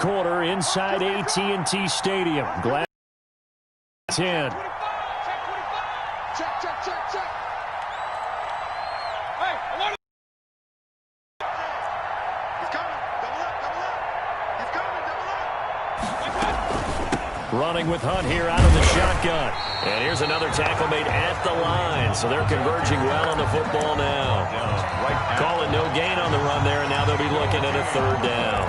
Quarter inside AT&T Stadium. Glad 10. Running with Hunt here out of the shotgun. And here's another tackle made at the line. So they're converging well on the football now. Call it no gain on the run there, and now they'll be looking at a third down.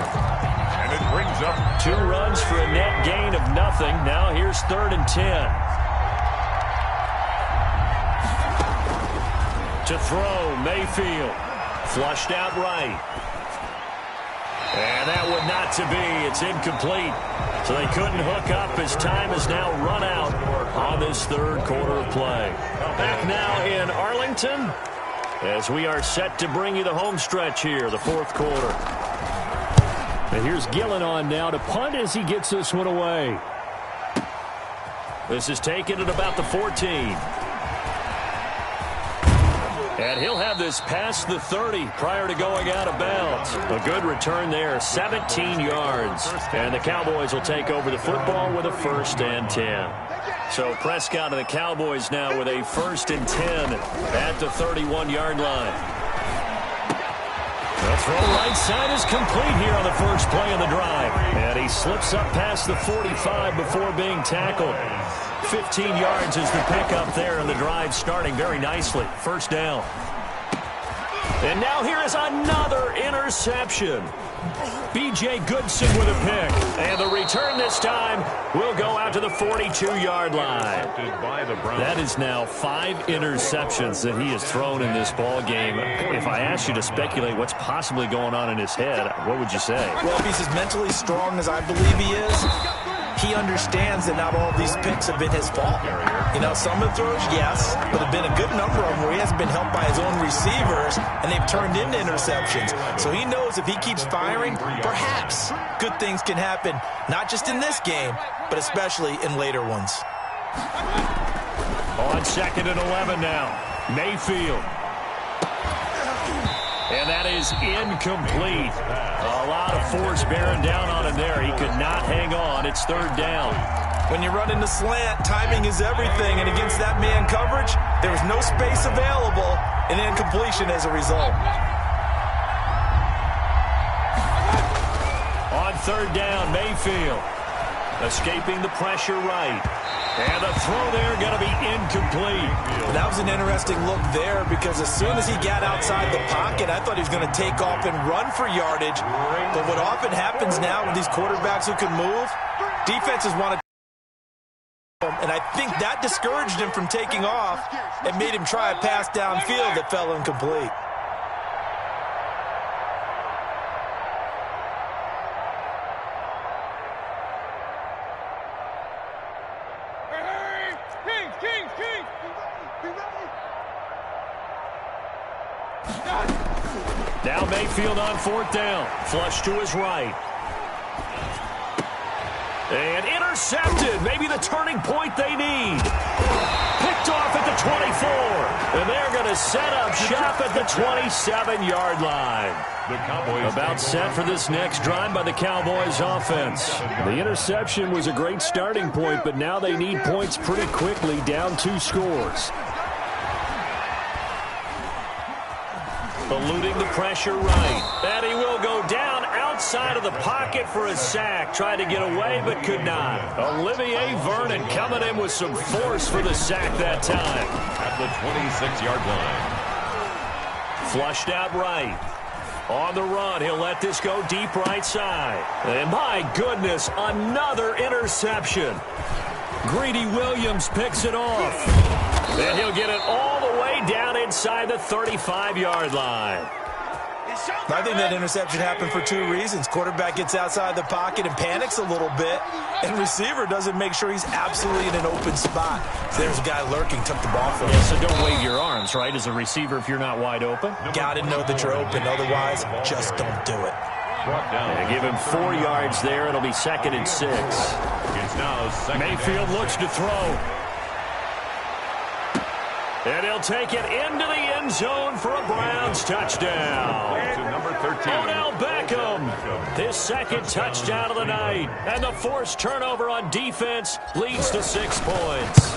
And it brings up 2 runs for a net gain of nothing. Now here's 3rd and 10. To throw, Mayfield. Flushed out right. And that would not to be. It's incomplete. So they couldn't hook up as time has now run out on this third quarter of play. Back now in Arlington as we are set to bring you the home stretch here, the fourth quarter. And here's Gillen on now to punt as he gets this one away. This is taken at about the 14. And he'll have this past the 30 prior to going out of bounds. A good return there, 17 yards. And the Cowboys will take over the football with a 1st and 10. So Prescott and the Cowboys now with a 1st and 10 at the 31-yard line. The throw right side is complete here on the first play of the drive. And he slips up past the 45 before being tackled. 15 yards is the pickup there, and the drive starting very nicely. 1st down. And now here is another interception. B.J. Goodson with a pick. And the return this time will go out to the 42-yard line. That is now 5 interceptions that he has thrown in this ball game. If I asked you to speculate what's possibly going on in his head, what would you say? Well, if he's as mentally strong as I believe he is, he understands that not all of these picks have been his fault. You know, some of the throws, yes, but there have been a good number of them where he hasn't been helped by his own receivers, and they've turned into interceptions. So he knows if he keeps firing, perhaps good things can happen, not just in this game, but especially in later ones. On 2nd and 11 now, Mayfield. And that is incomplete. A lot of force bearing down on him there. He could not hang on. It's 3rd down. When you run into slant, timing is everything. And against that man coverage, there was no space available, and incompletion as a result. On 3rd down, Mayfield. Escaping the pressure right. And the throw there going to be incomplete. That was an interesting look there because as soon as he got outside the pocket, I thought he was going to take off and run for yardage. But what often happens now with these quarterbacks who can move, defenses want to. And I think that discouraged him from taking off and made him try a pass downfield that fell incomplete. Now Mayfield on 4th down. Flush to his right. And intercepted. Maybe the turning point they need. Picked off at the 24. And they're going to set up shop at the 27-yard line. About set for this next drive by the Cowboys offense. The interception was a great starting point, but now they need points pretty quickly, down 2 scores. Eluding the pressure right. And he will go down outside of the pocket for a sack. Tried to get away but could not. Olivier Vernon coming in with some force for the sack that time. At the 26-yard line. Flushed out right. On the run, he'll let this go deep right side. And my goodness, another interception. Greedy Williams picks it off. And he'll get it all the way down inside the 35-yard line. I think that interception happened for 2 reasons. Quarterback gets outside the pocket and panics a little bit, and receiver doesn't make sure he's absolutely in an open spot. So there's a guy lurking, took the ball from him. Yeah, so don't wave your arms, right, as a receiver if you're not wide open. Got to know that you're open. Otherwise, just don't do it. And give him 4 yards there. It'll be 2nd and 6. Mayfield looks to throw. And he'll take it into the end zone for a Browns touchdown. To number 13. Odell Beckham Beckham, his second touchdown of the night. And the forced turnover on defense leads to 6 points.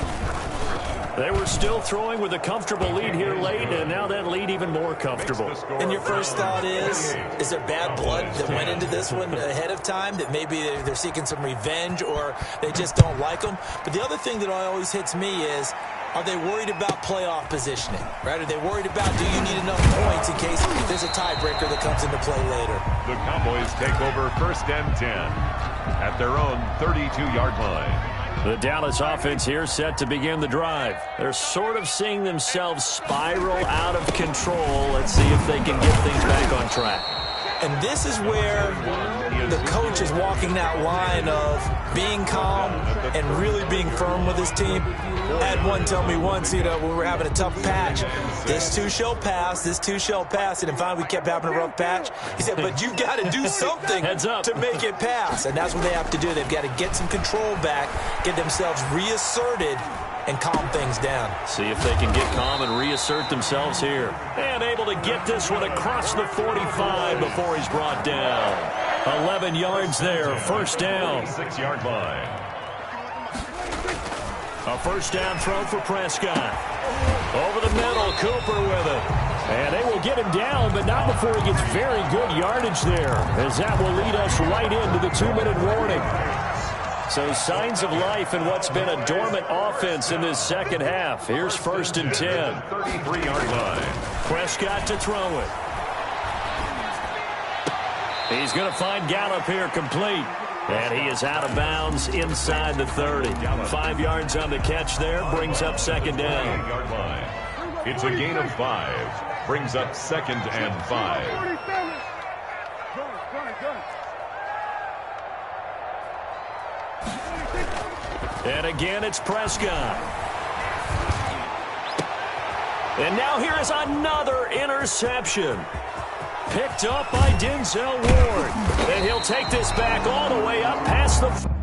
They were still throwing with a comfortable lead here late, and now that lead even more comfortable. And your first thought is there bad blood that went into this one ahead of time, that maybe they're seeking some revenge or they just don't like them? But the other thing that always hits me is, are they worried about playoff positioning, right? Are they worried about, do you need enough points in case there's a tiebreaker that comes into play later? The Cowboys take over 1st and 10 at their own 32-yard line. The Dallas offense here set to begin the drive. They're sort of seeing themselves spiral out of control. Let's see if they can get things back on track. And this is where the coach is walking that line of being calm and really being firm with his team. I had one tell me once, when we were having a tough patch, this too shall pass, this too shall pass. And finally we kept having a rough patch. He said, but you've got to do something to make it pass. And that's what they have to do. They've got to get some control back, get themselves reasserted, and calm things down. See if they can get calm and reassert themselves here. And able to get this one across the 45 before he's brought down. 11 yards there, 1st down. 6-yard line. A 1st down throw for Prescott. Over the middle, Cooper with it. And they will get him down, but not before he gets very good yardage there, as that will lead us right into the 2-minute warning. So signs of life in what's been a dormant offense in this second half. Here's 1st and 10. 33-yard line. Prescott to throw it. He's going to find Gallup here complete. And he is out of bounds inside the 30. 5 yards on the catch there, brings up 2nd down. 8-yard line. It's a gain of 5. Brings up 2nd and 5. And again, it's Prescott. And now here is another interception. Picked up by Denzel Ward. And he'll take this back all the way up past the...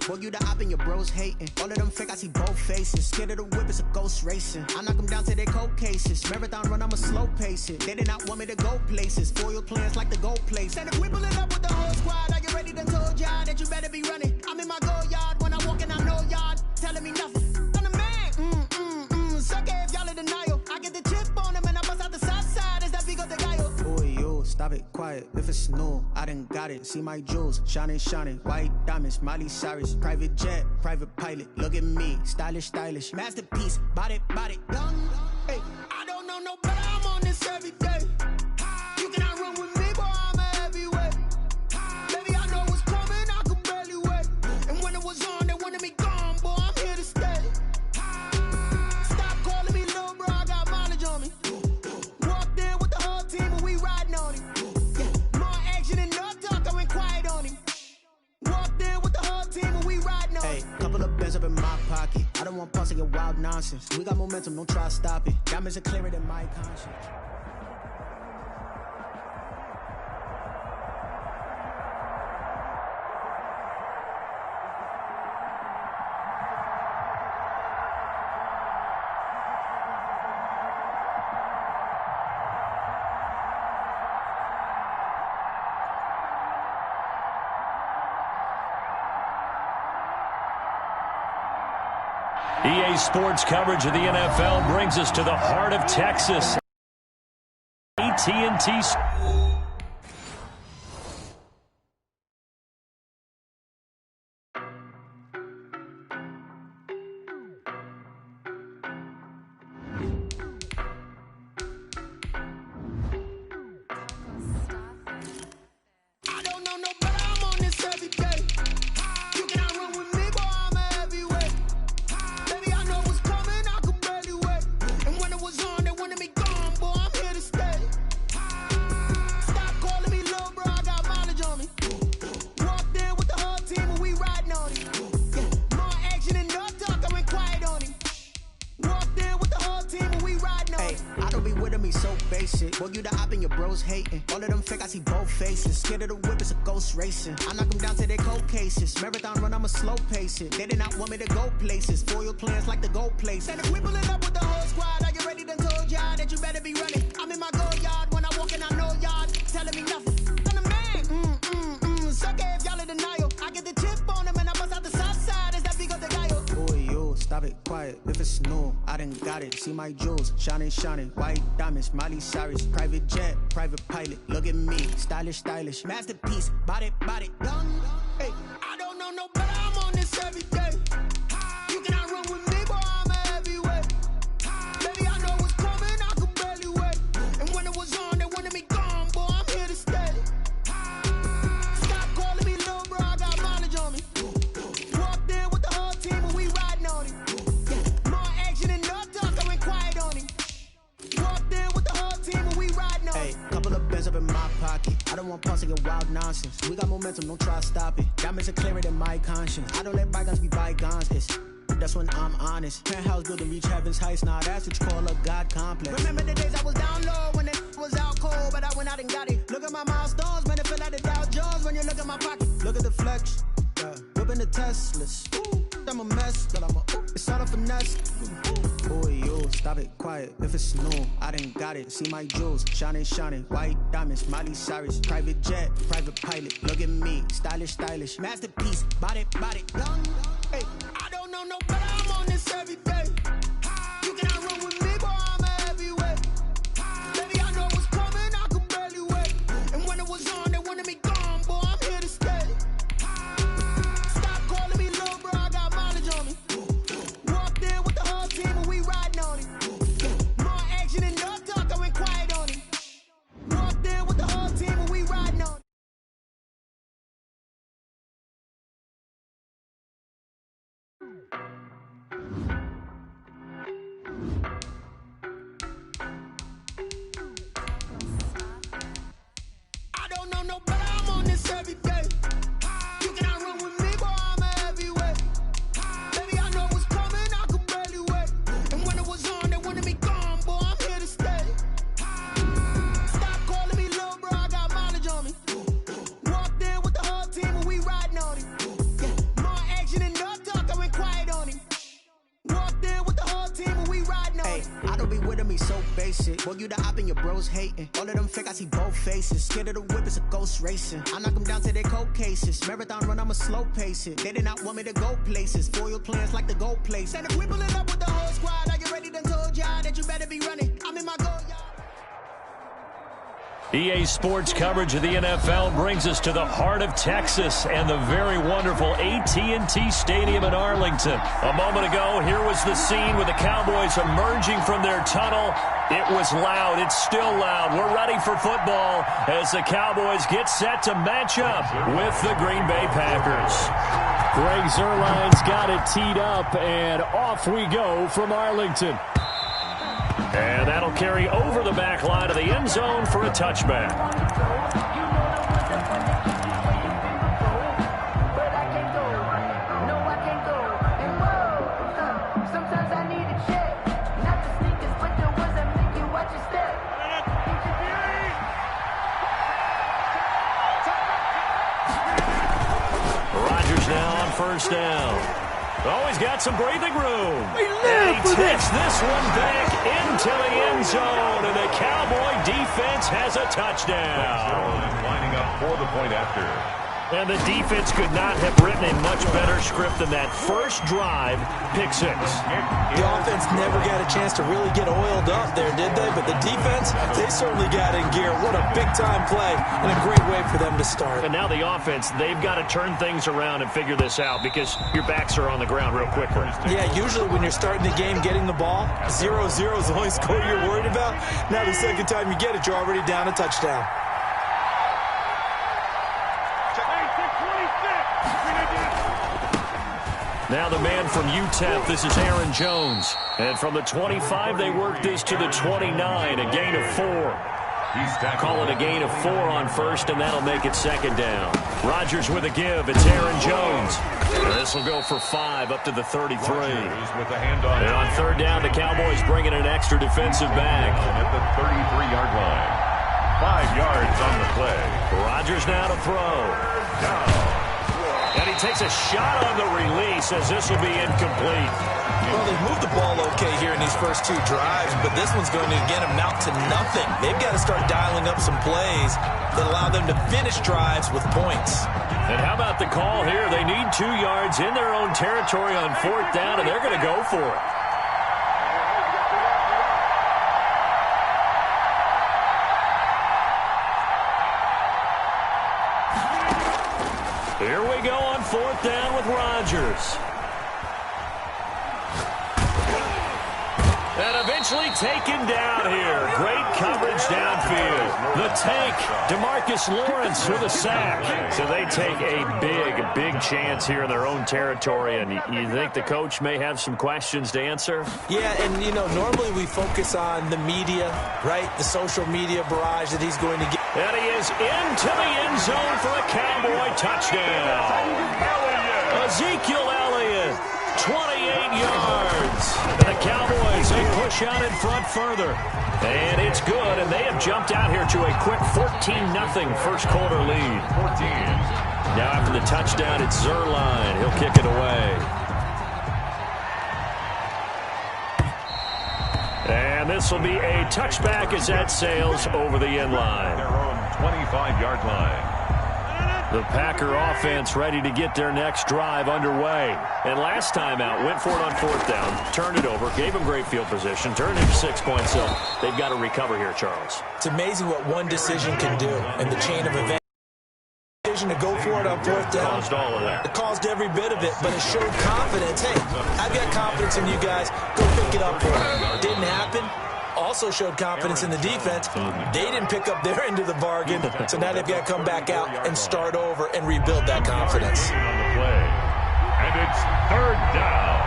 Boy, you the op and your bros hating. All of them fake, I see both faces. Scared of the whip, it's a ghost racing. I knock them down to their cold cases. Marathon run, I'ma slow pace it. They did not want me to go places. Foil plans like the gold place. And if we pull it up with the whole squad, are you ready to told y'all that you better be running? I'm in my go yard when I walk in, I know y'all telling me nothing. I'm the man, suck it if y'all in denial. I get the chip on them and I bust out the south side. Is that Vigo the guy? Boy, yo, stop it, quiet. If it's new, I done got it. See my jewels, shining, shining. White diamonds, Miley Cyrus. Private jet, private pilot. Look at me, stylish, stylish. Masterpiece, body, done. Hey, I don't know no better. I'm on this every day. You cannot run with me, boy. I'm a heavyweight. Baby, I know what's coming. I could barely wait. And when it was on, they wanted me gone, boy. I'm here to stay. Stop calling me little bro. I got mileage on me. Walked in with the whole team and we riding on him. More action and no talk. I went quiet on him. Walked in with the whole team and we riding on him. Hey, couple of bands up in my pocket. I don't want pause to get wild nonsense. We got momentum, don't try to stop it. Diamonds are clearer than my conscience. EA Sports coverage of the NFL brings us to the heart of Texas. AT&T. bros hating. All of them fake, I see both faces. Scared of the whip, it's a ghost racing. I knock them down to their cold cases. Marathon run, I'ma slow pace it. They did not want me to go places. Foil plans like the gold place. And if we pulling up with the whole squad, are you ready? Done told y'all that you better be running. I'm in my go yard. When I walk in, I know y'all telling me nothing. I'm the man. Suck it if y'all in denial. I get the chip on them and I bust out the south side. Is that big of the guy? Boy, yo, stop it, quiet. If it's new, I done got it. See my jewels, shining, shining. White diamonds, Miley Cyrus. Private jet, private pilot. Look at me, stylish, stylish. Masterpiece, body, young. Hey, I don't know no better. I'm on this every day. You cannot run with me, boy. I'm a heavyweight. Baby, I know what's coming. I could barely wait. And when it was on, they wanted me gone, boy. I'm here to stay. Stop calling me little bro. I got mileage on me. Walked in with the whole team and we riding on it. More action than no talk. I went quiet on it. Walked in with the whole team and we riding on it. Hey, couple of bands up in my pocket. I don't want pulse and wild nonsense. We got momentum, don't try to stop it. Diamonds are clearer than my conscience. I don't let bygones be bygones. That's when I'm honest. Penthouse built to reach heaven's heights. Now that's what you call a God complex. Remember the days I was down low when it was out cold, but I went out and got it. Look at my milestones, man, it feel like the Dow Jones when you look at my pocket. Look at the flex, whipping the Teslas. I'm a mess, but it's all a finesse. Boy, yo, stop it, quiet. If it's new, I done got it. See my jewels, shining, shining. White diamonds, Miley Cyrus. Private jet, private pilot. Look at me, stylish, stylish. Masterpiece, body, young. Hey, I don't know no better. I'm on this every day. You cannot run with me, boy. I'm a heavyweight. Baby, I know what's coming. I could barely wait. And when it was on, they wanted me gone, boy. I'm here to stay. Stop calling me little bro. I got mileage on me. Walked in with the whole team and we riding on it. More action than no talk. I went quiet on it. Walked in with the whole team and we riding on it. I don't know no better. I'm on this every day. You cannot run with me, boy. I'm a heavyweight. Baby, I know what's coming. I could barely wait. And when it was on, they wanted me gone, boy. I'm here to stay. Stop calling me little bro. I got mileage on me. Walked in with the whole team and we riding on it. More action than no talk. I went quiet on it. Walked in with the whole team and we riding on it. I don't be with me so basic. Boy, you the op and your bros hating. All of them fake, I see both faces. Scared of the whip, it's a ghost racing. I knock them down to their cold cases. Marathon run, I'ma slow pace it. They did not want me to go places. Foil plans like the gold place. And if we pulling up with the whole squad, are you ready? Done told y'all that you better be running. I'm in my go yard. EA Sports coverage of the NFL brings us to the heart of Texas and the very wonderful AT&T Stadium in Arlington. A moment ago, here was the scene with the Cowboys emerging from their tunnel. It was loud. It's still loud. We're ready for football as the Cowboys get set to match up with the Green Bay Packers. Greg Zuerlein's got it teed up, and off we go from Arlington. And that'll carry over the back line of the end zone for a touchback. Rodgers now on first down. Oh, he's got some breathing room. And he takes this one back into the end zone, and the Cowboy defense has a touchdown. Lining up for the point after. And the defense could not have written a much better script than that first drive, pick six. The offense never got a chance to really get oiled up there, did they? But the defense, they certainly got in gear. What a big-time play and a great way for them to start. And now the offense, they've got to turn things around and figure this out because your backs are on the ground real quickly. Yeah, usually when you're starting the game getting the ball, 0-0 is the only score you're worried about. Now the second time you get it, you're already down a touchdown. Now the man from UTEP, this is Aaron Jones. And from the 25, they work this to the 29, a gain of 4. Call it a gain of 4 on first, and that'll make it second down. Rodgers with a give. It's Aaron Jones. This will go for 5 up to the 33. And on third down, the Cowboys bringing an extra defensive back. At the 33-yard line. 5 yards on the play. Rodgers now to throw. Down. And he takes a shot on the release as this will be incomplete. Well, they've moved the ball okay here in these first 2 drives, but this one's going to, again, amount to nothing. They've got to start dialing up some plays that allow them to finish drives with points. And how about the call here? They need 2 yards in their own territory on 4th down, and they're going to go for it. Here we go on 4th down with Rodgers. And eventually taken down here. Great coverage downfield. The tank, DeMarcus Lawrence with a sack. So they take a big chance here in their own territory. And you think the coach may have some questions to answer? Yeah, and, you know, normally we focus on the media, right? The social media barrage that he's going to get. And he is into the end zone for a Cowboy touchdown. Ezekiel Elliott, 28 yards. And the Cowboys, they push out in front further. And it's good, and they have jumped out here to a quick 14-0 first quarter lead. 14. Now after the touchdown, it's Zerline. He'll kick it away. And this will be a touchback as that sails over the end line. Their own 25-yard line. The Packer offense ready to get their next drive underway. And last time out, went for it on 4th down, turned it over, gave them great field position, turned into 6 points. So they've got to recover here, Charles. It's amazing what one decision can do in the chain of events. Decision to go for it on 4th down. Caused all of that. It caused every bit of it, but it showed confidence. Hey, I've got confidence in you guys. Go pick it up for it. Didn't happen. Also showed confidence in the defense. They didn't pick up their end of the bargain, so now they've got to come back out and start over and rebuild that confidence. On the play. And it's 3rd down.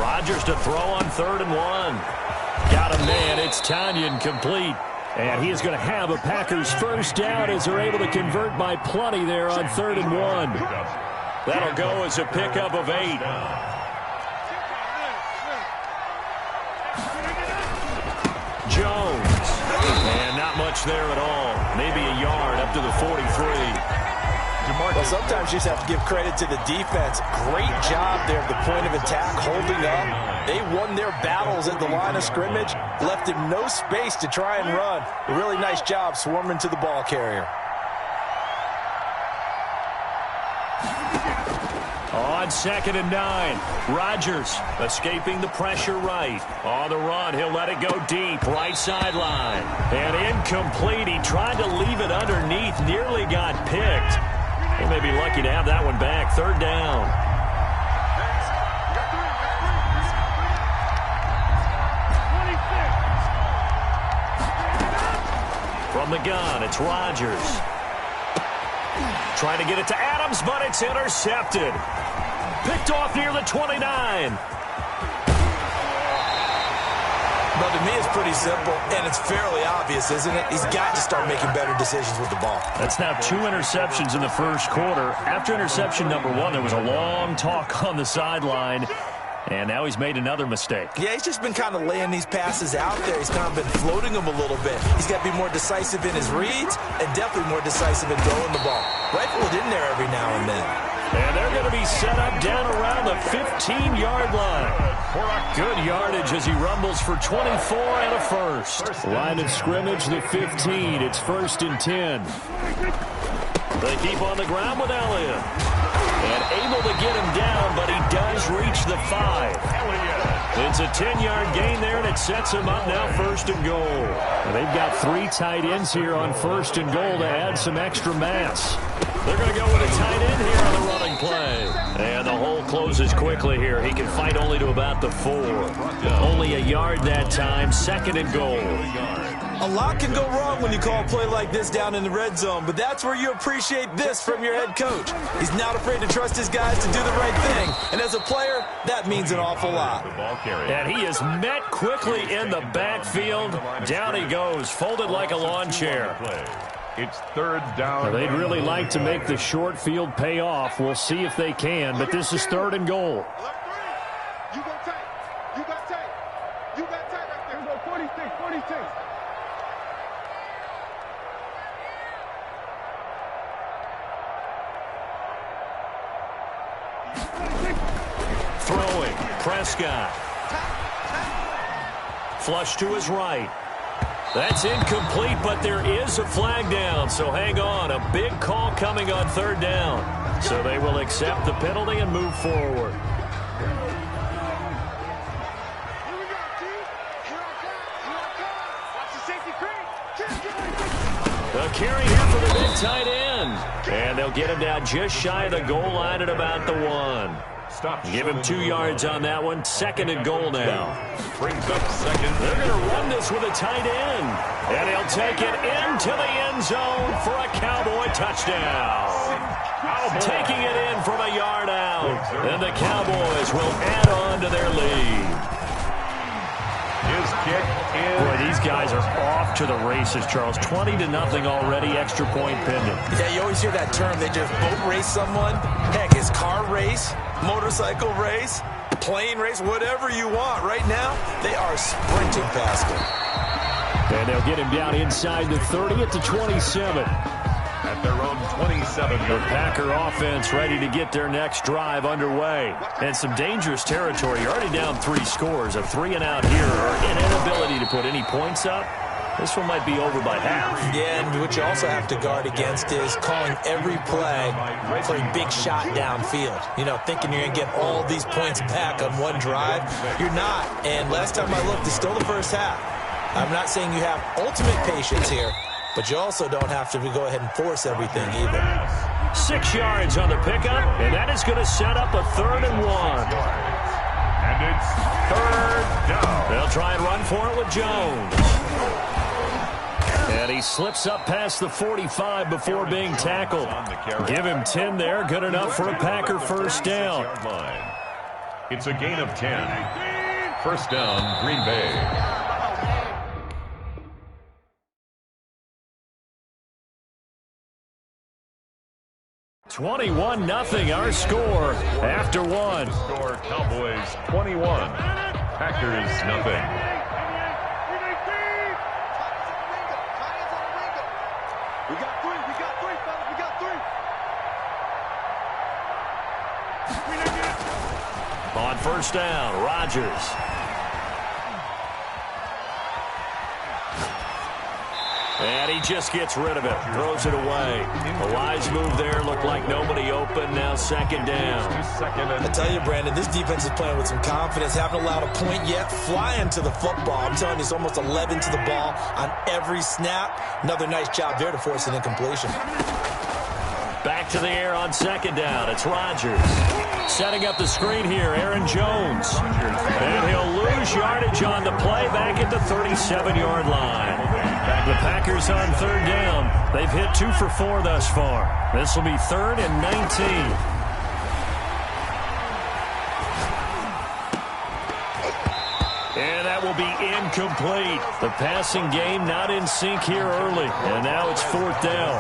Rodgers to throw on 3rd and 1. Got a man. It's Tanyan complete. And he is going to have a Packers first down as they're able to convert by plenty there on 3rd and 1. That'll go as a pickup of 8. Jones. And not much there at all. Maybe a yard up to the 43. Well, sometimes you just have to give credit to the defense. Great job there at the point of attack, holding up. They won their battles at the line of scrimmage, left him no space to try and run. A really nice job swarming to the ball carrier. On 2nd and 9, Rodgers escaping the pressure right. On the run, he'll let it go deep, right sideline. And incomplete. He tried to leave it underneath, nearly got picked. He may be lucky to have that one back. 3rd down. From the gun, it's Rodgers. Trying to get it to Adams, but it's intercepted. Picked off near the 29. But to me, it's pretty simple, and it's fairly obvious, isn't it? He's got to start making better decisions with the ball. That's now 2 interceptions in the first quarter. After interception number 1, there was a long talk on the sideline, and now he's made another mistake. Yeah, he's just been kind of laying these passes out there. He's kind of been floating them a little bit. He's got to be more decisive in his reads and definitely more decisive in throwing the ball. Rifle it in there every now and then. And they're going to be set up down around the 15-yard line. Good yardage as he rumbles for 24 and a first. Line of scrimmage, the 15. It's 1st and 10. They keep on the ground with Elliott. And able to get him down, but he does reach the 5. It's a 10-yard gain there, and it sets him up now 1st and goal. And they've got 3 tight ends here on 1st and goal to add some extra mass. They're going to go with a tight end here on the running play. And the hole closes quickly here. He can fight only to about the 4. Only a yard that time, 2nd and goal. A lot can go wrong when you call a play like this down in the red zone, but that's where you appreciate this from your head coach. He's not afraid to trust his guys to do the right thing, and as a player, that means an awful lot. And he is met quickly in the backfield. Down he goes, folded like a lawn chair. It's third down. They'd really like to make the short field pay off. We'll see if they can, but this is third and goal. You go tight. You got tight. You got tight right there. Go 46, 46. Throwing, Prescott. Flush to his right. That's incomplete, but there is a flag down, so hang on. A big call coming on third down. So they will accept the penalty and move forward. A carry here for the big tight end. And they'll get him down just shy of the goal line at about the 1. Give him 2 yards on that one. Second and goal now. Brings up second. They're going to run this with a tight end. And he'll take it into the end zone for a Cowboy touchdown. Taking it in from a yard out. And the Cowboys will add on to their lead. His kick is... Boy, these guys are off to the races, Charles. 20-0 already, extra point pending. Yeah, you always hear that term. They just boat race someone. Heck, it's car race, motorcycle race, plane race, whatever you want. Right now, they are sprinting past him. And they'll get him down inside the 30 at the 27. At their own 27. The Packer offense ready to get their next drive underway. And some dangerous territory. You're already down 3 scores. A 3 and out here, or an inability to put any points up. This one might be over by half. Yeah, and what you also have to guard against is calling every play for a big shot downfield. You know, thinking you're going to get all these points back on one drive. You're not. And last time I looked, it's still the first half. I'm not saying you have ultimate patience here, but you also don't have to go ahead and force everything either. 6 yards on the pickup, and that is going to set up a 3rd and 1. And it's third down. They'll try and run for it with Jones. And he slips up past the 45 before being tackled. Give him 10 there, good enough for a Packer first down. It's a gain of 10. First down, Green Bay. 21-0 our score after 1. Score Cowboys 21. Packers nothing. We got 3, fellas. We got 3. On first down, Rodgers. And he just gets rid of it, throws it away. A wise move there, looked like nobody open, now second down. I tell you, Brandon, this defense is playing with some confidence, haven't allowed a point yet, flying to the football. I'm telling you, it's almost 11 to the ball on every snap. Another nice job there to force an incompletion. Back to the air on second down, it's Rodgers. Setting up the screen here, Aaron Jones. And he'll lose yardage on the play back at the 37-yard line. The Packers on third down. They've hit 2 for 4 thus far. This will be 3rd and 19. And that will be incomplete. The passing game not in sync here early. And now it's 4th down.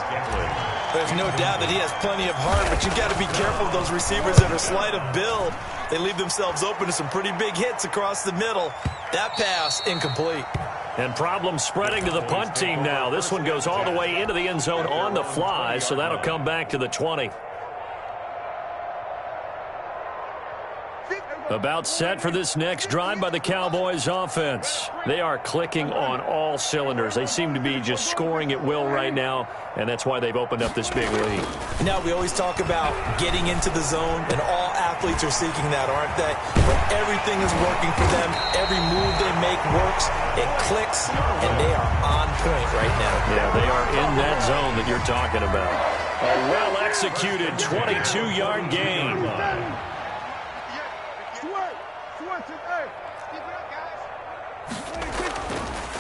There's no doubt that he has plenty of heart, but you've got to be careful of those receivers that are slight of build. They leave themselves open to some pretty big hits across the middle. That pass, incomplete. And problems spreading to the punt team now. This one goes all the way into the end zone on the fly, so that'll come back to the 20. About set for this next drive by the Cowboys offense. They are clicking on all cylinders. They seem to be just scoring at will right now, and that's why they've opened up this big lead. Now, we always talk about getting into the zone, and all athletes are seeking that, aren't they? But everything is working for them. Every move they make works. It clicks, and they are on point right now. Yeah, they are in that zone that you're talking about. A well-executed 22-yard gain.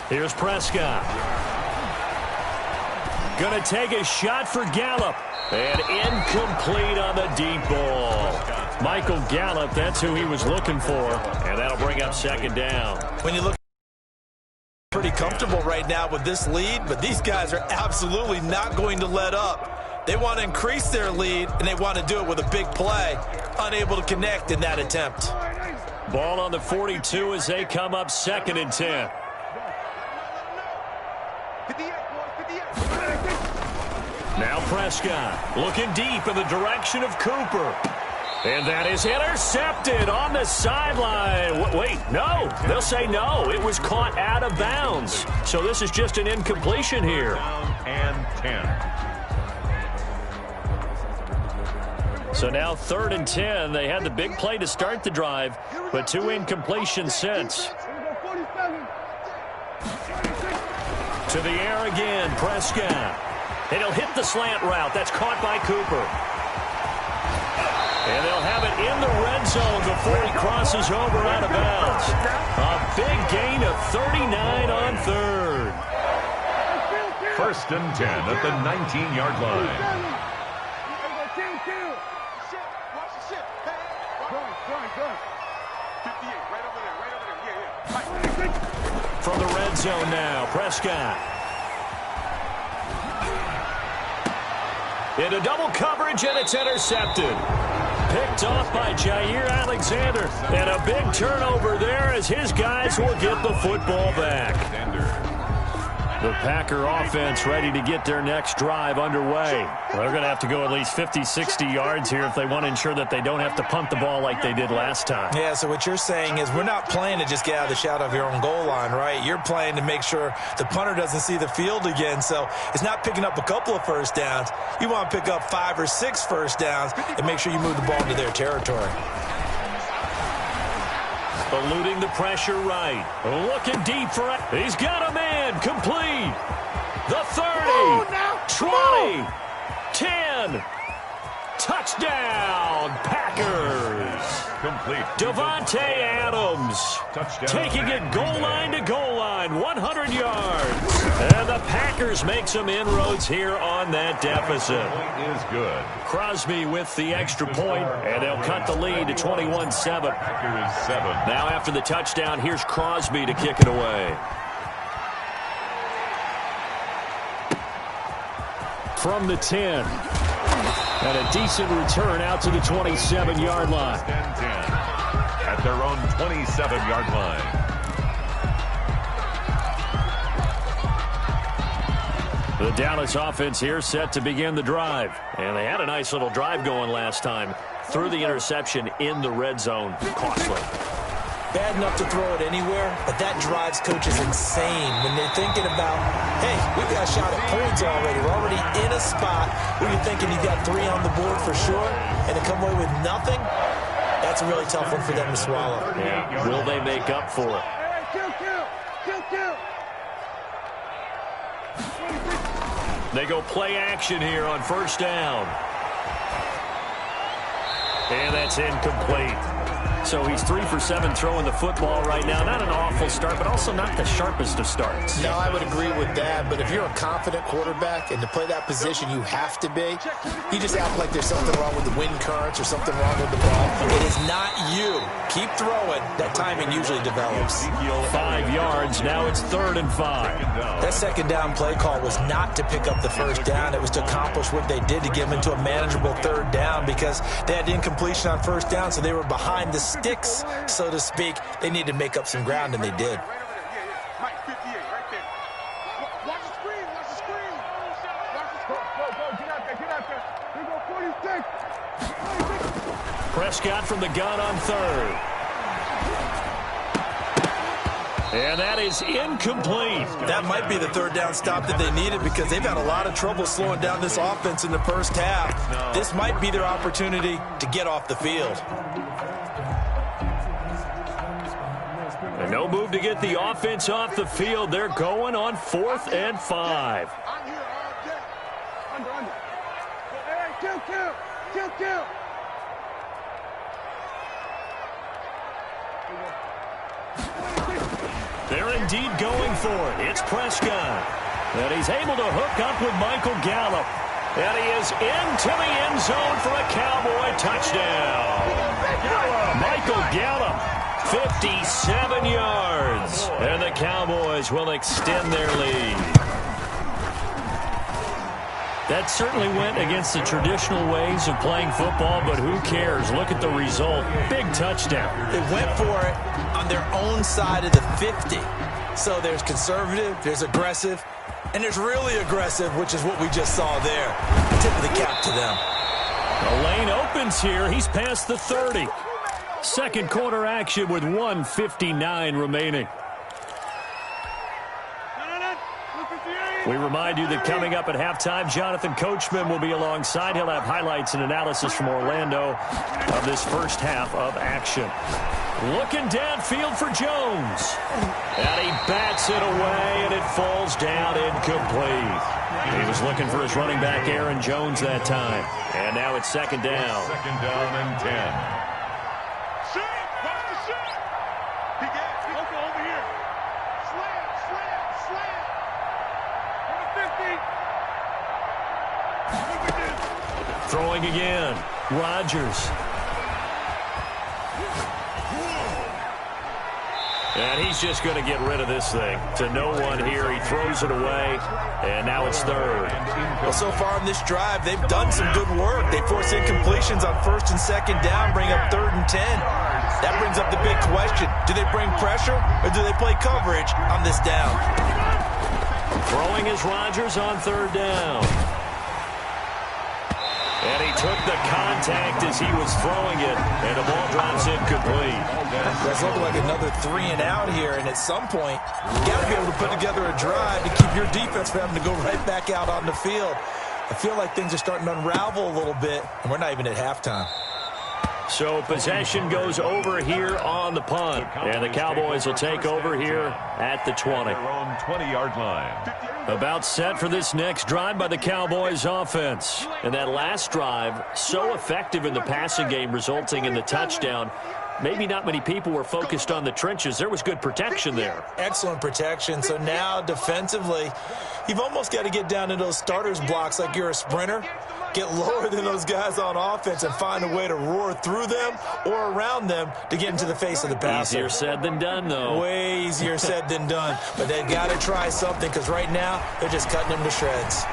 Here's Prescott. Going to take a shot for Gallup. And incomplete on the deep ball. Michael Gallup, that's who he was looking for. And that'll bring up second down. When you look pretty comfortable right now with this lead, but these guys are absolutely not going to let up. They want to increase their lead, and they want to do it with a big play. Unable to connect in that attempt. Ball on the 42 as they come up 2nd and 10. Now Prescott looking deep in the direction of Cooper. And that is intercepted on the sideline. Wait, no. They'll say no. It was caught out of bounds. So this is just an incompletion here. Down and 10. So now 3rd and 10. They had the big play to start the drive, but 2 incompletions since. To the air again, Prescott. And he'll hit the slant route. That's caught by Cooper. And they'll have it in the red zone before he crosses over out of bounds. A big gain of 39 on 3rd. 1st and 10 at the 19-yard line. From the red zone now, Prescott. Into double coverage, and it's intercepted. Picked off by Jair Alexander. And a big turnover there as his guys will get the football back. The Packer offense ready to get their next drive underway. They're going to have to go at least 50, 60 yards here if they want to ensure that they don't have to punt the ball like they did last time. Yeah, so what you're saying is we're not playing to just get out of the shadow of your own goal line, right? You're playing to make sure the punter doesn't see the field again. So it's not picking up a couple of first downs. You want to pick up 5 or 6 first downs and make sure you move the ball into their territory. Eluding the pressure right. Looking deep for it. He's got a man. Complete. The 30. 20. 10. Touchdown, Packers. Complete. Devontae Adams. Touchdown. Taking it goal line to goal line. 100 yards. And the Packers make some inroads here on that deficit. Point is good. Crosby with the extra point, and they'll cut the lead to 21-7. Packers 7. Now after the touchdown, here's Crosby to kick it away. From the 10. And a decent return out to the 27-yard line. 10-10 at their own 27-yard line. The Dallas offense here set to begin the drive. And they had a nice little drive going last time. Threw the interception in the red zone. Costly. Bad enough to throw it anywhere, but that drives coaches insane when they're thinking about, hey, we've got a shot at points already. We're already in a spot where you're thinking you've got 3 on the board for sure, and to come away with nothing, that's a really tough one for them to swallow. Yeah. Will they make up for it? They go play action here on first down. And that's incomplete. So he's 3 for 7 throwing the football right now. Not an awful start, but also not the sharpest of starts. No, I would agree with that. But if you're a confident quarterback and to play that position, you have to be. You just act like there's something wrong with the wind currents or something wrong with the ball. It is not you. Keep throwing. That timing usually develops. 5 yards. Now it's 3rd and 5. That second down play call was not to pick up the first down. It was to accomplish what they did to get them into a manageable 3rd down because they had incompletion on first down, so they were behind the sticks, so to speak. They needed to make up some ground, and they did. Prescott from the gun on 3rd. And that is incomplete. That might be the 3rd down stop that they needed because they've had a lot of trouble slowing down this offense in the first half. This might be their opportunity to get off the field. And no move to get the offense off the field. They're going on 4th and 5. Kill. They're indeed going for it. It's Prescott. And he's able to hook up with Michael Gallup. And he is into the end zone for a Cowboy touchdown. Michael Gallup, 57 yards. And the Cowboys Cowboys will extend their lead. That certainly went against the traditional ways of playing football, but who cares? Look at the result. Big touchdown. They went for it on their own side of the 50. So there's conservative, there's aggressive, and there's really aggressive, which is what we just saw there. Tip of the cap to them. The lane opens here. He's past the 30. Second quarter action with 1:59 remaining. We remind you that coming up at halftime, Jonathan Coachman will be alongside. He'll have highlights and analysis from Orlando of this first half of action. Looking downfield for Jones. And he bats it away, and it falls down incomplete. He was looking for his running back, Aaron Jones, that time. And now it's second down. Second down and 10. Throwing again. Rodgers. And he's just going to get rid of this thing. To no one here. He throws it away. And now it's third. Well, so far in this drive, they've done some good work. They force incompletions on first and second down, bring up 3rd and 10. That brings up the big question. Do they bring pressure or do they play coverage on this down? Throwing is Rodgers on 3rd down. And he took the contact as he was throwing it, and the ball drops incomplete. That's looking like another 3 and out here, and at some point, you got to be able to put together a drive to keep your defense from having to go right back out on the field. I feel like things are starting to unravel a little bit, and we're not even at halftime. So possession goes over here on the punt, and the Cowboys will take over here at the 20. Their own 20-yard line. About set for this next drive by the Cowboys offense. And that last drive, so effective in the passing game, resulting in the touchdown. Maybe not many people were focused on the trenches. There was good protection there. Excellent protection. So now defensively, you've almost got to get down to those starters blocks like you're a sprinter. Get lower than those guys on offense and find a way to roar through them or around them to get into the face of the passer. Easier said than done, though. Way easier said than done. But they've got to try something because right now they're just cutting them to shreds.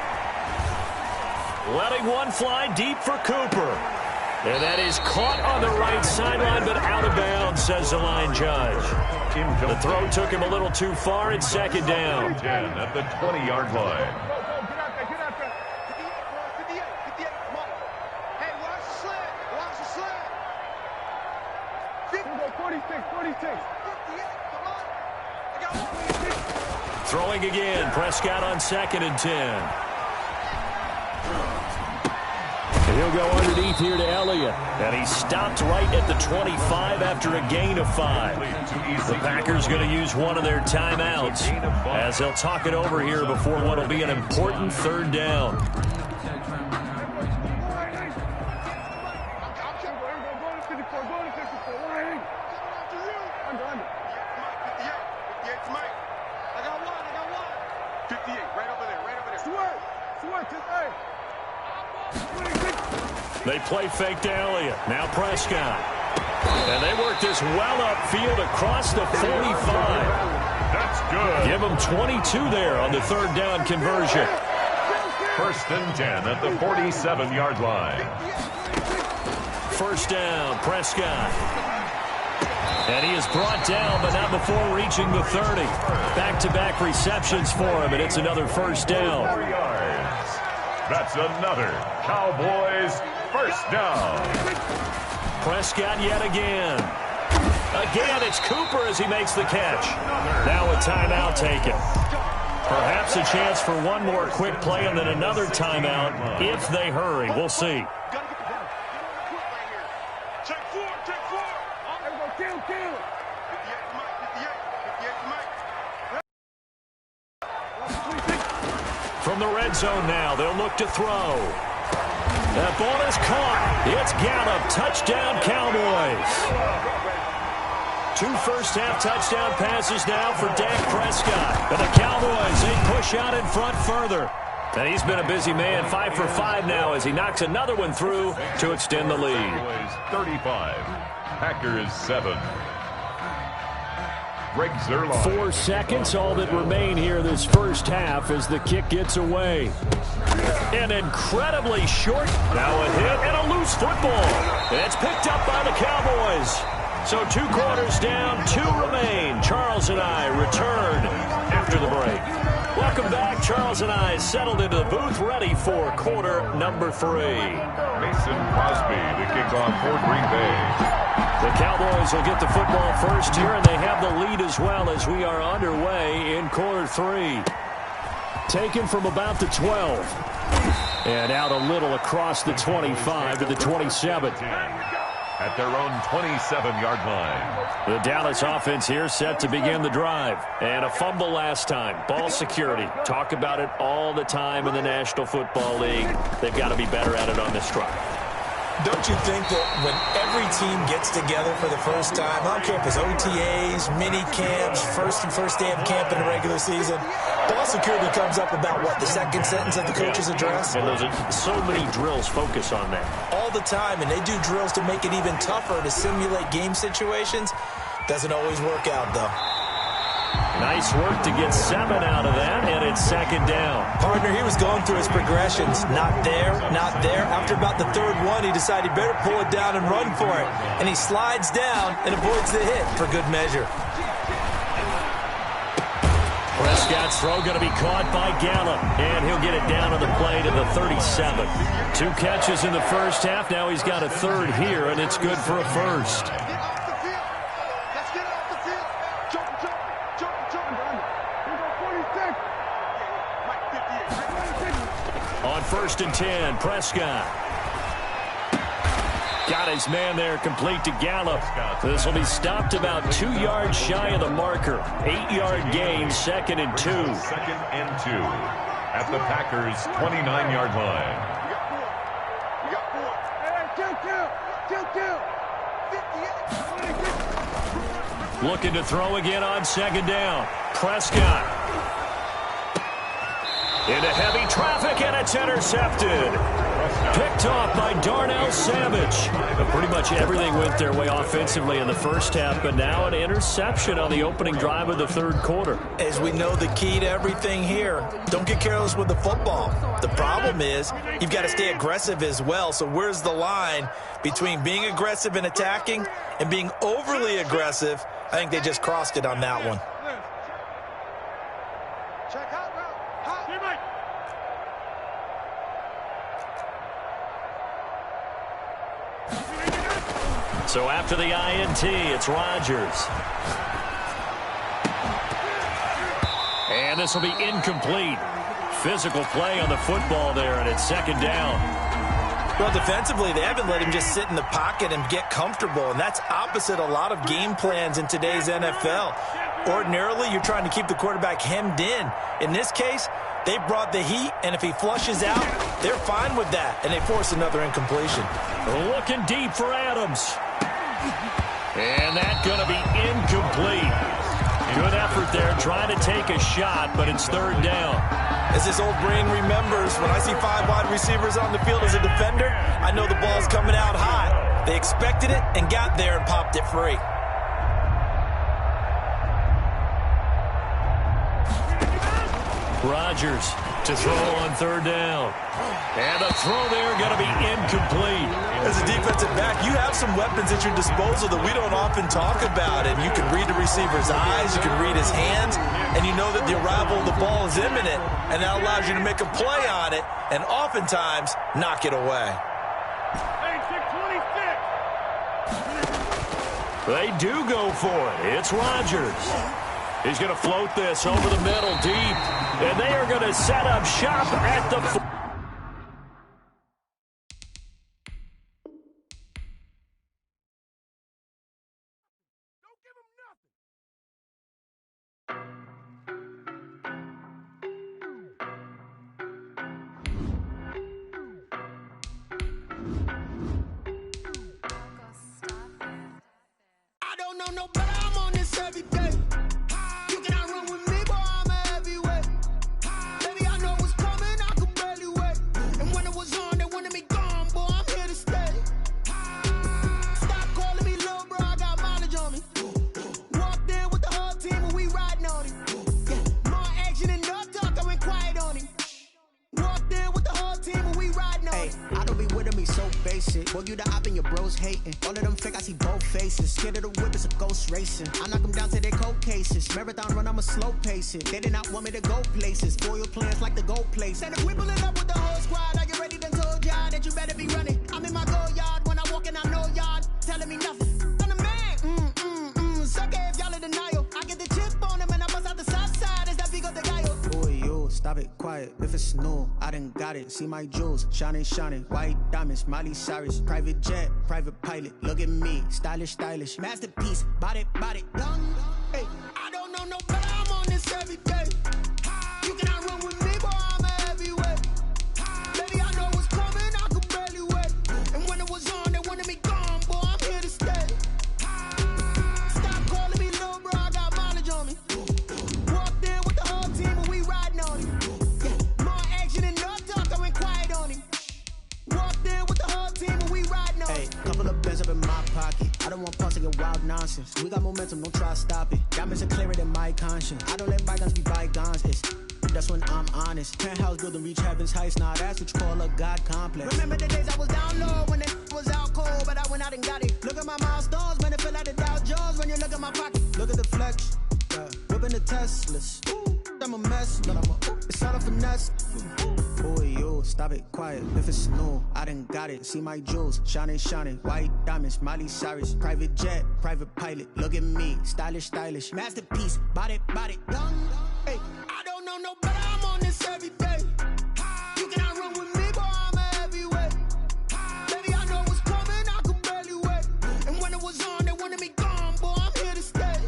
Letting one fly deep for Cooper. And that is caught on the right sideline, but out of bounds, says the line judge. The throw took him a little too far. It's second down. 10 at the 20-yard line. Throwing again. Prescott on 2nd and 10. He'll go underneath here to Elliott. And he stopped right at the 25 after a gain of 5. The Packers going to use one of their timeouts as they'll talk it over here before what will be an important 3rd down. They play fake to Elliott. Now Prescott. And they work this well upfield across the 45. That's good. Give them 22 there on the 3rd down conversion. 1st and 10 at the 47-yard line. 1st down, Prescott. And he is brought down, but not before reaching the 30. Back-to-back receptions for him, and it's another 1st down. 4 yards. That's another Cowboys 1st down. Prescott yet again. Again, it's Cooper as he makes the catch. Now a timeout taken. Perhaps a chance for one more quick play and then another timeout if they hurry. We'll see. From the red zone now, they'll look to throw. That ball is caught. It's Gallup. Touchdown, Cowboys. 2 first-half touchdown passes now for Dak Prescott. And the Cowboys, they push out in front further. And he's been a busy man, 5 for 5 now as he knocks another one through to extend the lead. Cowboys 35, Packers 7. Greg Zerline. 4 seconds, all that remain here this first half as the kick gets away. An incredibly short, now a hit and a loose football. It's picked up by the Cowboys. So 2 quarters down, 2 remain. Charles and I return after the break. Welcome back. Charles and I settled into the booth, ready for quarter number 3. Mason Crosby, the kickoff for Green Bay. The Cowboys will get the football first here, and they have the lead as well as we are underway in quarter 3. Taken from about the 12. And out a little across the 25 to the 27. At their own 27-yard line. The Dallas offense here set to begin the drive. And a fumble last time. Ball security. Talk about it all the time in the National Football League. They've got to be better at it on this drive. Don't you think that when every team gets together for the first time, I don't care if it's OTAs, mini camps, first day of camp in the regular season, ball security comes up about, what, the second sentence of the coach's address? And those are so many drills focus on that. All the time, and they do drills to make it even tougher to simulate game situations. Doesn't always work out, though. Nice work to get 7 out of that, and it's second down. Partner, he was going through his progressions. Not there, not there. After about the third one, he decided he better pull it down and run for it. And he slides down and avoids the hit for good measure. Prescott's throw going to be caught by Gallup, and he'll get it down on the play to the 37. 2 catches in the first half. Now he's got a third here, and it's good for a first. On 1st and 10, Prescott. Got his man there, complete to Gallup. This will be stopped about 2 yards shy of the marker. 8-yard gain, 2nd and 2. 2nd and 2 at the Packers' 29-yard line. Looking to throw again on 2nd down. Prescott. Into heavy traffic, and it's intercepted. Picked off by Darnell Savage. But pretty much everything went their way offensively in the first half, but now an interception on the opening drive of the third quarter. As we know, the key to everything here, don't get careless with the football. The problem is you've got to stay aggressive as well. So where's the line between being aggressive and attacking and being overly aggressive? I think they just crossed it on that one. So after the INT, it's Rodgers. And this will be incomplete. Physical play on the football there, and it's 2nd down. Well, defensively, they haven't let him just sit in the pocket and get comfortable, and that's opposite a lot of game plans in today's NFL. Ordinarily, you're trying to keep the quarterback hemmed in. In this case, they brought the heat, and if he flushes out, they're fine with that, and they force another incompletion. Looking deep for Adams. And that's going to be incomplete. Good effort there, trying to take a shot, but it's 3rd down. As this old brain remembers, when I see 5 wide receivers on the field as a defender, I know the ball's coming out hot. They expected it and got there and popped it free. Rodgers to throw on 3rd down. And the throw there going to be incomplete. As a defensive back, you have some weapons at your disposal that we don't often talk about. And you can read the receiver's eyes, you can read his hands, and you know that the arrival of the ball is imminent. And that allows you to make a play on it and oftentimes knock it away. They do go for it. It's Rodgers. He's going to float this over the middle deep. And they are going to set up shop at the... I don't know no better, I'm on this every day. You cannot run with me, boy, I'm a heavyweight. Baby, I know what's coming, I could barely wait. And when it was on, they wanted me gone, boy, I'm here to stay. Stop calling me little bro, I got mileage on me. Walked in with the whole team. your bros hating. All of them fake, I see both faces. Scared of the whip, it's a ghost racing. I knock them down to their cold cases. Marathon run, I'ma slow pace it. They did not want me to go places. Foil plans like the gold place. And if we pulling up with the whole squad, I already done told y'all that you better be running. I'm in my go yard when I walk in, I know y'all telling me nothing. I'm the man. Sucker if y'all in denial. I get the chip on them and I bust out the south side. Is that big of the guy? Boy, yo, stop it, quiet. If it's new, I done got it. See my jewels, shining, shining. White diamonds, Miley Cyrus. Private jet, private pilot. Look at me, stylish, stylish. Masterpiece, body, young. Hey, I don't know no better. I'm on this every day. You cannot run with me, boy. I'm a heavyweight. Baby, I know what's coming. I could barely wait. And when it was on, they wanted me gone, boy. I'm here to stay. Stop calling me little bro. I got mileage on me. Walked in with the whole team, and we riding on him. Yeah, more action than no talk. I went quiet on him. Walked in with the whole team, and we riding on him. Hey, couple of bands up in my pocket. I don't want pause to get wild nonsense. We got momentum, don't try to stop it. Got me so clearer than my conscience. I don't let bygones be bygones. That's when I'm honest. Penthouse building, reach heaven's heights. Nah, that's what you call a God complex. Remember the days I was down low when it was out cold, but I went out and got it. Look at my milestones, man, it feel like the Dow Jones when you look at my pocket. Look at the flex, whipping the Teslas. I'm a mess, but it's all a finesse. Boy, yo, stop it, quiet. If it's new, I done got it. See my jewels, shining, shining. White diamonds, Miley Cyrus. Private jet, private pilot. Look at me, stylish, stylish. Masterpiece, body, young. Hey, I don't know no better. I'm on this every day. You cannot run with me, boy. I'm a heavyweight. Baby, I know what's coming. I could barely wait. And when it was on, they wanted me gone, boy. I'm here to stay.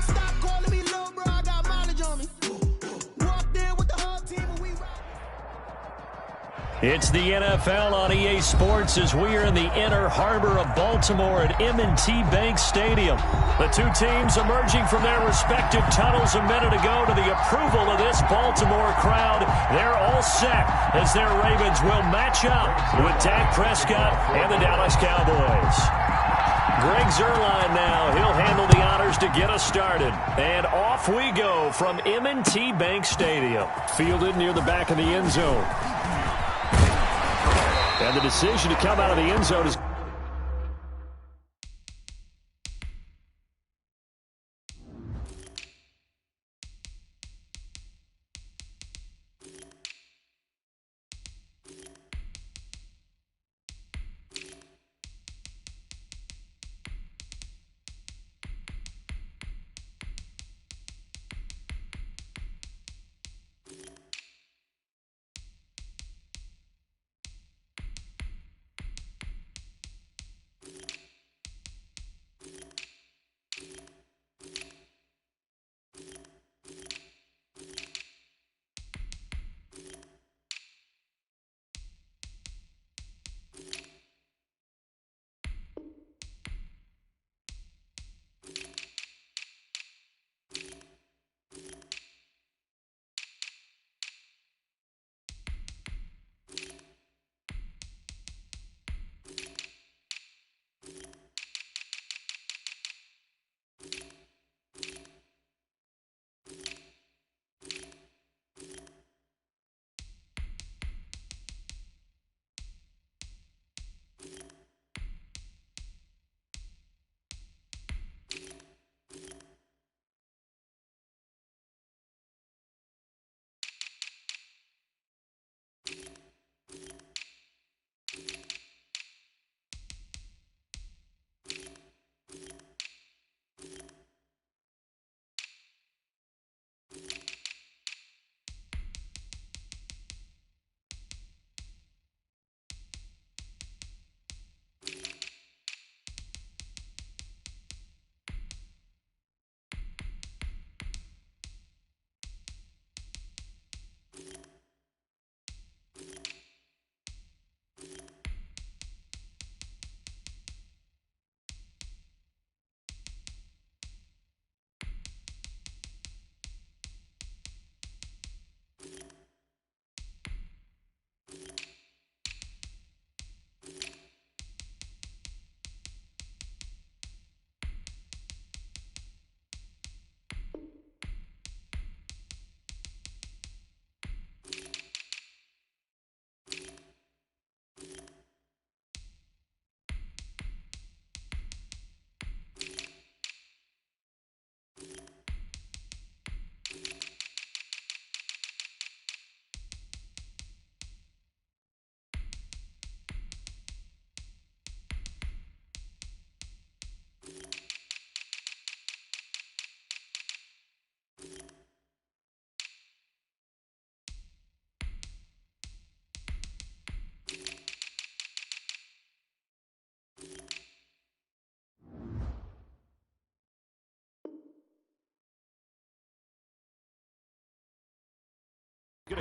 Stop calling me little bro. I got mileage on me. Walked in with the whole team, and we ride. It's the NFL on EA Sports as we are in the inner harbor of Baltimore at M&T Bank Stadium. The two teams emerging from their respective tunnels a minute ago to the approval of this Baltimore crowd. They're all set as their Ravens will match up with Dak Prescott and the Dallas Cowboys. Greg Zuerlein now. He'll handle the honors to get us started. And off we go from M&T Bank Stadium. Fielded near the back of the end zone. And the decision to come out of the end zone is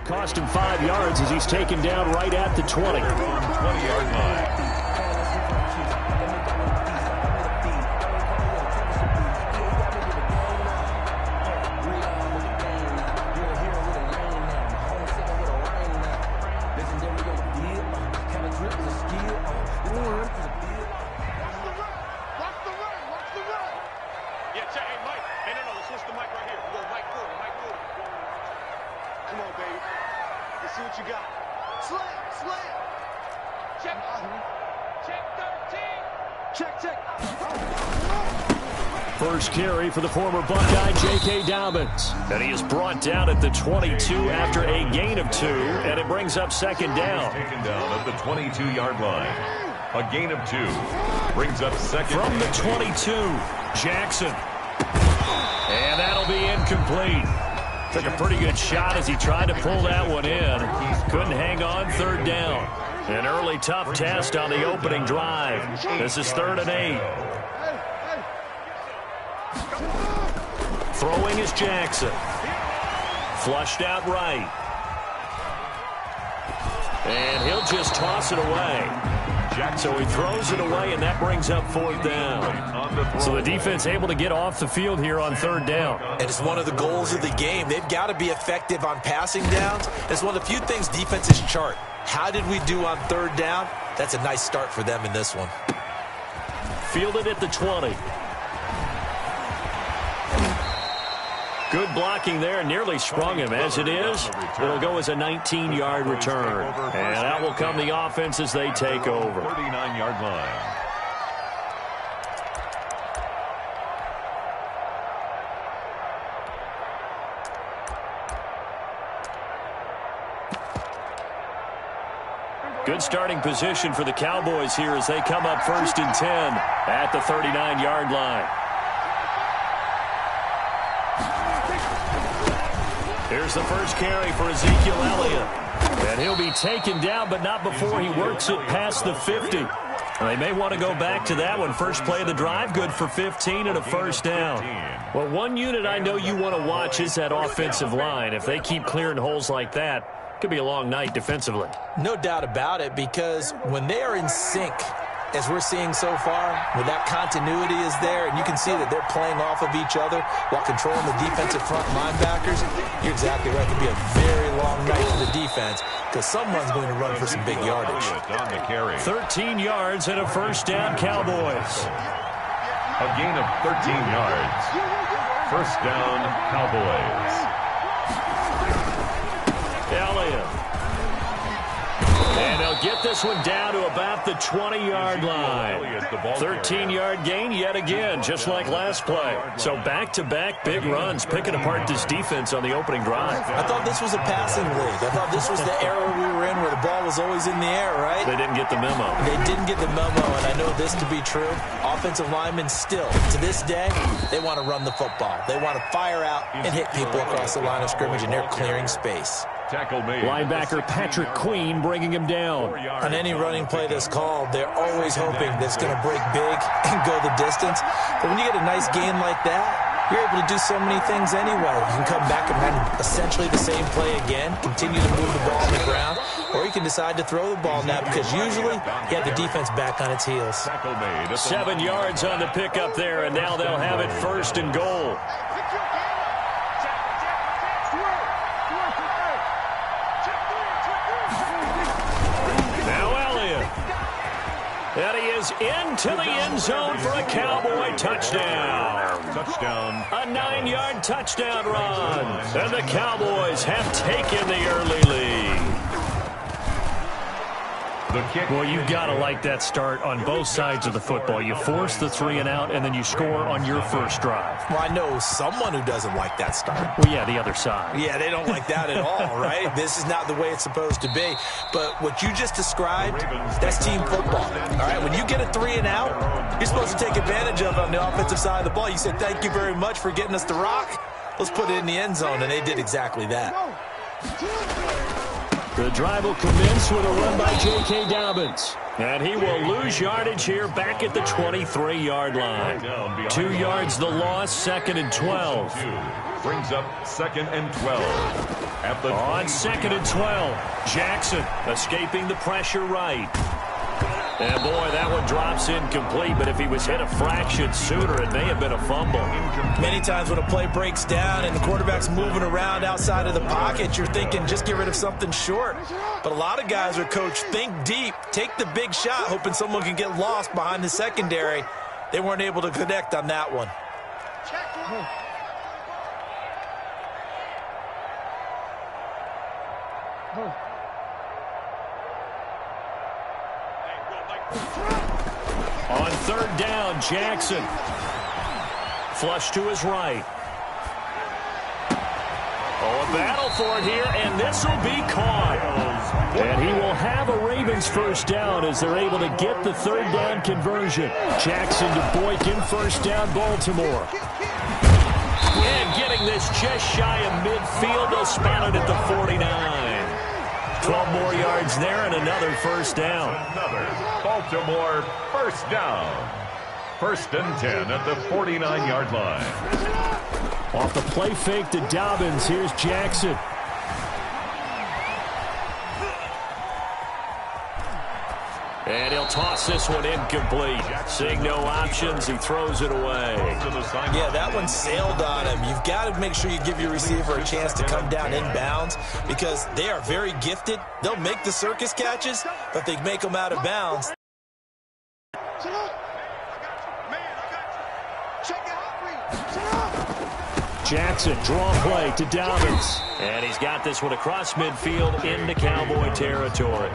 cost him 5 yards as he's taken down right at the 20. 20-yard line. First carry for the former Buckeye, J.K. Dobbins. And he is brought down at the 22 after a gain of 2, and it brings up second down. Taken down at the 22-yard line. A gain of 2 brings up second. From the 22, Jackson. And that'll be incomplete. Took a pretty good shot as he tried to pull that one in. Couldn't hang on, third down. An early tough test on the opening drive. This is 3rd and 8. Throwing is Jackson. Flushed out right. And he'll just toss it away. So he throws it away, and that brings up 4th down. So the defense able to get off the field here on 3rd down. And it's one of the goals of the game. They've got to be effective on passing downs. It's one of the few things defenses chart. How did we do on 3rd down? That's a nice start for them in this one. Fielded at the 20. Good blocking there, nearly sprung him. As it is, it'll go as a 19-yard return. And that will come the offense as they take over. 39-yard line. Good starting position for the Cowboys here as they come up 1st and 10 at the 39-yard line. Here's the first carry for Ezekiel Elliott. And he'll be taken down, but not before he works it past the 50. They may want to go back to that one. First play of the drive, good for 15 and a first down. Well, one unit I know you want to watch is that offensive line. If they keep clearing holes like that, it could be a long night defensively. No doubt about it, because when they are in sync, as we're seeing so far, when that continuity is there, and you can see that they're playing off of each other while controlling the defensive front linebackers, you're exactly right. It could be a very long night for the defense because someone's going to run for some big yardage. 13 yards and a first down, Cowboys. A gain of 13 yards. First down, Cowboys. Elliott. And they'll get this one down to about the 20-yard line. 13-yard gain yet again, just like last play. So back-to-back big runs, picking apart this defense on the opening drive. I thought this was a passing league. I thought this was the era we were in where the ball was always in the air, right? They didn't get the memo. They didn't get the memo, and I know this to be true. Offensive linemen still, to this day, they want to run the football. They want to fire out and hit people across the line of scrimmage, and they're clearing space. Linebacker Patrick Queen bringing him down. On any running play that's called, they're always hoping that it's going to break big and go the distance. But when you get a nice gain like that, you're able to do so many things anyway. You can come back and run essentially the same play again, continue to move the ball on the ground, or you can decide to throw the ball now because usually you have the defense back on its heels. 7 yards on the pickup there, and now they'll have it 1st and goal. And he is into the end zone for a Cowboy touchdown. A 9-yard touchdown run. And the Cowboys have taken the early lead. Well, you've got to like that start on both sides of the football. You force the 3 and out, and then you score on your first drive. Well, I know someone who doesn't like that start. Well, yeah, the other side. Yeah, they don't like that at all, right? This is not the way it's supposed to be. But what you just described, that's team football. All right, when you get a 3 and out, you're supposed to take advantage of it on the offensive side of the ball. You said, thank you very much for getting us the rock. Let's put it in the end zone, and they did exactly that. The drive will commence with a run by J.K. Dobbins. And he will lose yardage here back at the 23-yard line. 2 yards the loss, 2nd and 12. Brings up 2nd and 12. On 2nd and 12, Jackson escaping the pressure right. And boy, that one drops incomplete, but if he was hit a fraction sooner, it may have been a fumble. Many times when a play breaks down and the quarterback's moving around outside of the pocket, you're thinking just get rid of something short. But a lot of guys are coached, think deep, take the big shot, hoping someone can get lost behind the secondary. They weren't able to connect on that one. On 3rd down, Jackson. Flush to his right. Oh, a battle for it here, and this will be caught. And he will have a Ravens 1st down as they're able to get the 3rd down conversion. Jackson to Boykin, 1st down, Baltimore. And getting this just shy of midfield, they'll spot it at the 49. 12 more yards there and another 1st down. Another Baltimore 1st down. 1st and 10 at the 49-yard line. Off the play fake to Dobbins, here's Jackson. And he'll toss this one incomplete. Seeing no options, he throws it away. Yeah, that one sailed on him. You've got to make sure you give your receiver a chance to come down inbounds because they are very gifted. They'll make the circus catches, but they make them out of bounds. Jackson, draw play to Dobbins. And he's got this one across midfield into Cowboy territory.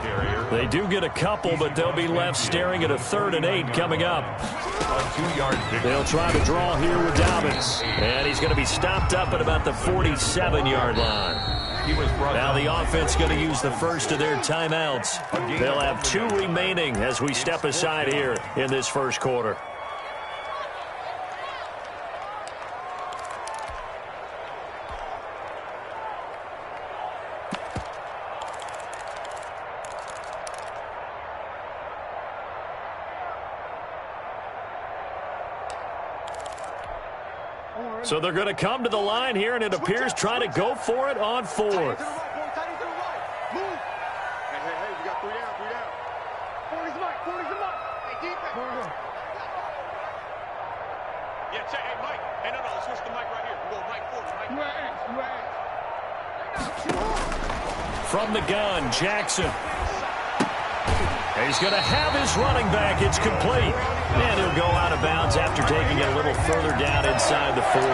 They do get a couple, but they'll be left staring at a 3rd and 8 coming up. They'll try to draw here with Dobbins. And he's going to be stopped up at about the 47-yard line. Now the offense going to use the first of their timeouts. They'll have 2 remaining as we step aside here in this 1st quarter. So they're going to come to the line here, and it appears trying to go for it on 4th. Hey, we got 3 down, 3 down. 40's the mic, 40's the mic. Hey, defense. Yeah, check. Hey, Mike. Hey, no, let's switch the mic right here. We go Mike 40, Mike. From the gun, Jackson. He's going to have his running back. It's complete. And he'll go out of bounds after taking it a little further down inside the 40.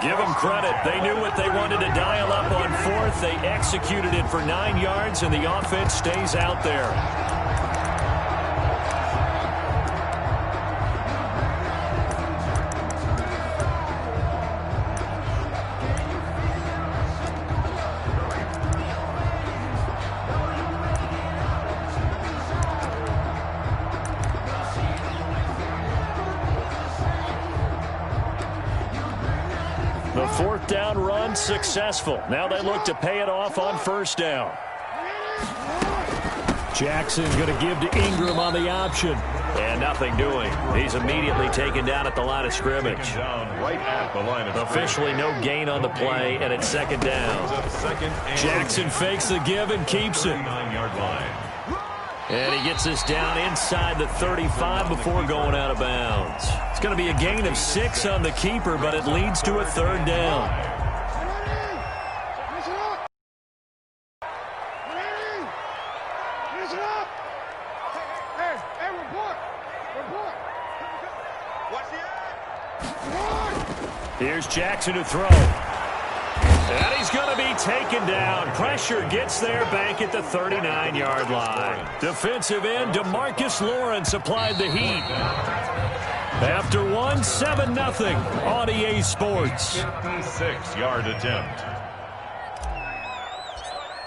Give them credit. They knew what they wanted to dial up on 4th. They executed it for 9 yards, and the offense stays out there. The 4th down run successful. Now they look to pay it off on 1st down. Jackson's going to give to Ingram on the option. And nothing doing. He's immediately taken down at the line of scrimmage. Officially no gain on the play, and it's 2nd down. Jackson fakes the give and keeps it. And he gets this down inside the 35 before going out of bounds. It's going to be a gain of 6 on the keeper, but it leads to a 3rd down. Here's Jackson to throw. And he's going to be taken down. Pressure gets there back at the 39-yard line. Defensive end DeMarcus Lawrence applied the heat. After 7-0 on EA Sports. 56-yard attempt.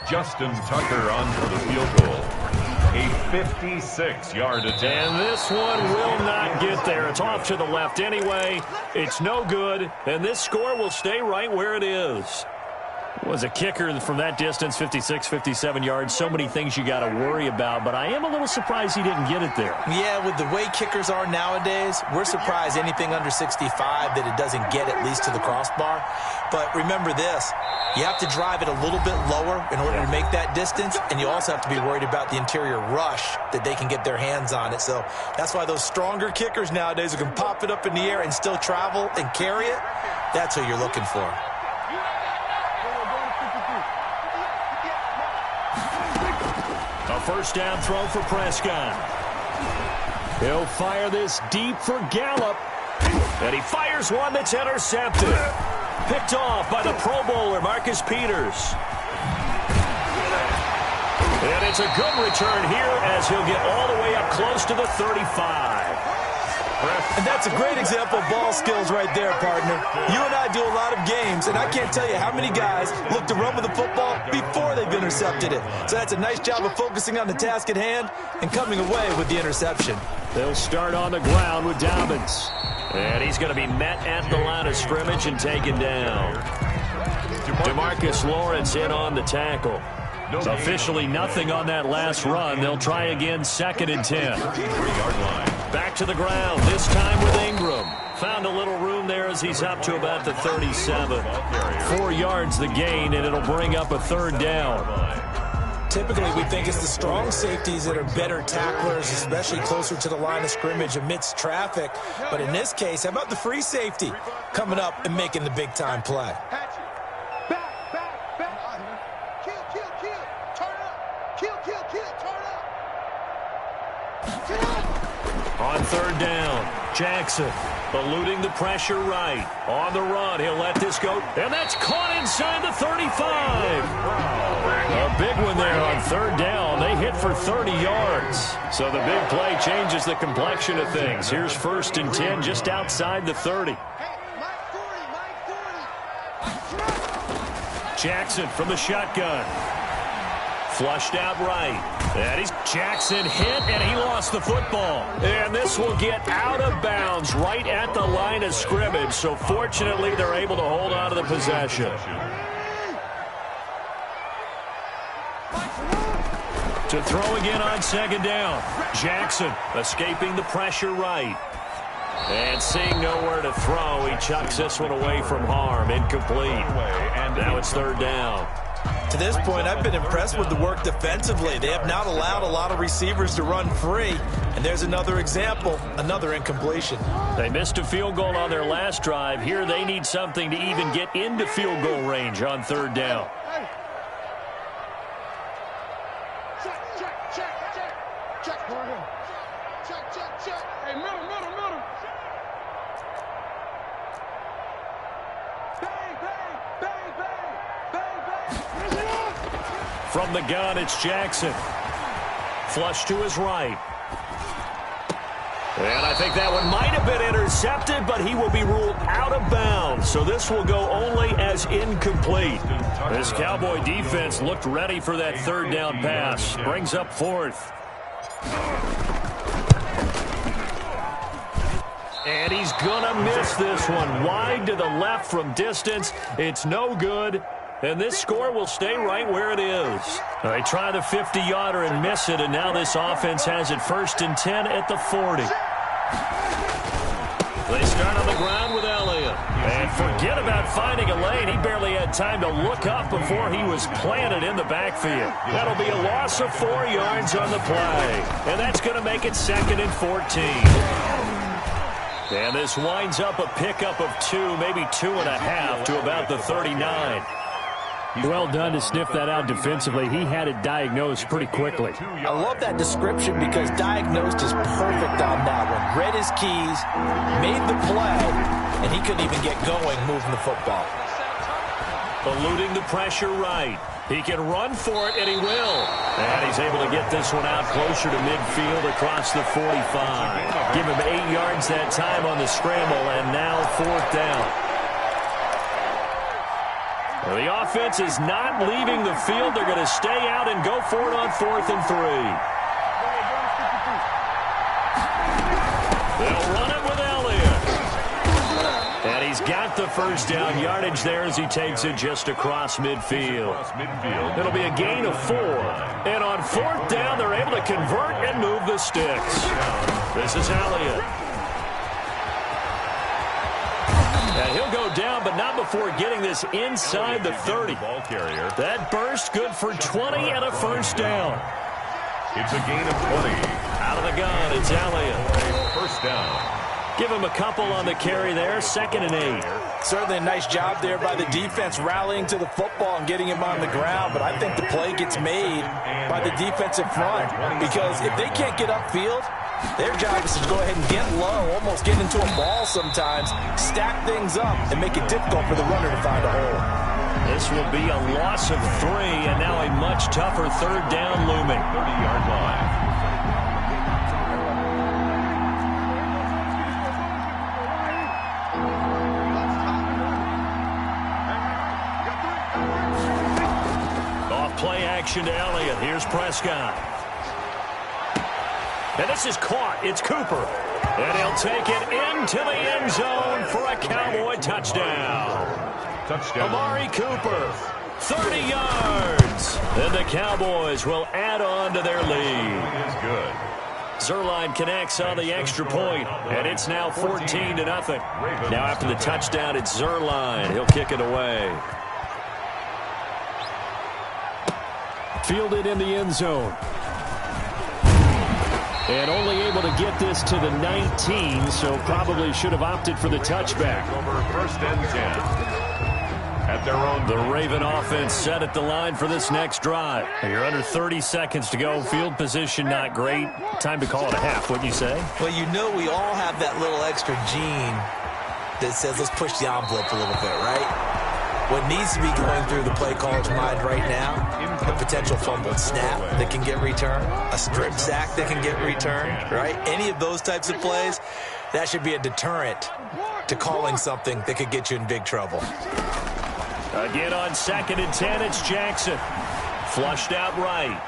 Justin Tucker on for the field goal. A 56-yard attempt. And this one will not get there. It's off to the left anyway. It's no good, and this score will stay right where it is. Was a kicker from that distance, 56, 57 yards. So many things you got to worry about, but I am a little surprised he didn't get it there. Yeah, with the way kickers are nowadays, we're surprised anything under 65 that it doesn't get at least to the crossbar. But remember this, you have to drive it a little bit lower in order to make that distance, and you also have to be worried about the interior rush that they can get their hands on it. So that's why those stronger kickers nowadays who can pop it up in the air and still travel and carry it, that's who you're looking for. A first down throw for Prescott. He'll fire this deep for Gallup. And he fires one that's intercepted. Picked off by the Pro Bowler, Marcus Peters. And it's a good return here as he'll get all the way up close to the 35. And that's a great example of ball skills right there, partner. You and I do a lot of games, and I can't tell you how many guys look to run with the football before they've intercepted it. So that's a nice job of focusing on the task at hand and coming away with the interception. They'll start on the ground with Dobbins. And he's going to be met at the line of scrimmage and taken down. DeMarcus Lawrence in on the tackle. Officially nothing on that last run. They'll try again, 2nd and 10. Back to the ground, this time with Ingram. Found a little room there as he's up to about the 37. 4 yards the gain, and it'll bring up a 3rd down. Typically, we think it's the strong safeties that are better tacklers, especially closer to the line of scrimmage amidst traffic. But in this case, how about the free safety coming up and making the big-time play? On 3rd down, Jackson eluding the pressure right. On the run, he'll let this go. And that's caught inside the 35. A big one there on 3rd down. They hit for 30 yards. So the big play changes the complexion of things. Here's 1st and 10 just outside the 30. Jackson from the shotgun. Flushed out right. And he's Jackson hit, and he lost the football. And this will get out of bounds right at the line of scrimmage. So fortunately, they're able to hold on to the possession. To throw again on 2nd down. Jackson escaping the pressure right. And seeing nowhere to throw, he chucks this one away from harm. Incomplete. And now it's 3rd down. To this point, I've been impressed with the work defensively. They have not allowed a lot of receivers to run free. And there's another example, another incompletion. They missed a field goal on their last drive. Here they need something to even get into field goal range on 3rd down. Hey, middle. From the gun, it's Jackson. Flush to his right. And I think that one might have been intercepted, but he will be ruled out of bounds. So this will go only as incomplete. This Cowboy defense looked ready for that 3rd down pass. Brings up 4th. And he's going to miss this one. Wide to the left from distance. It's no good. And this score will stay right where it is. They try the 50-yarder and miss it, and now this offense has it 1st and 10 at the 40. They start on the ground with Elliott. And forget about finding a lane. He barely had time to look up before he was planted in the backfield. That'll be a loss of 4 yards on the play. And that's going to make it 2nd and 14. And this winds up a pickup of 2, maybe 2.5 to about the 39. Well done to sniff that out defensively. He had it diagnosed pretty quickly. I love that description because diagnosed is perfect on that one. Read his keys, made the play, and he couldn't even get going moving the football. Eluding the pressure right. He can run for it, and he will. And he's able to get this one out closer to midfield across the 45. Give him 8 yards that time on the scramble, and now 4th down. Well, the offense is not leaving the field. They're going to stay out and go for it on 4th and 3. They'll run it with Elliott. And he's got get the first down yardage there as he takes it just across midfield. It'll be a gain of 4. And on 4th down, they're able to convert and move the sticks. This is Elliott. And he'll go down, but not before getting this inside the 30. That burst good for 20 and a first down. It's a gain of 20. Out of the gun, it's Elliott. First down. Give him a couple on the carry there, 2nd and 8. Certainly a nice job there by the defense rallying to the football and getting him on the ground, but I think the play gets made by the defensive front because if they can't get upfield, their job is to go ahead and get low, almost get into a ball sometimes, stack things up, and make it difficult for the runner to find a hole. This will be a loss of 3, and now a much tougher 3rd down looming. 30-yard line. Play action to Elliott. Here's Prescott. And this is caught. It's Cooper. And he'll take it into the end zone for a Cowboy touchdown. Amari Cooper, 30 yards. And the Cowboys will add on to their lead. Is good. Zerline connects on the extra point, and it's now 14-0. Now after the touchdown, it's Zerline. He'll kick it away. Fielded in the end zone. And only able to get this to the 19, so probably should have opted for the touchback. Over 1st and 10. At their own. The Raven offense set at the line for this next drive. You're under 30 seconds to go. Field position not great. Time to call it a half, wouldn't you say? Well, you know we all have that little extra gene that says let's push the envelope a little bit, right? What needs to be going through the play caller's mind right now, a potential fumbled snap that can get returned, a strip sack that can get returned, right? Any of those types of plays, that should be a deterrent to calling something that could get you in big trouble. Again on 2nd and 10, it's Jackson. Flushed out right.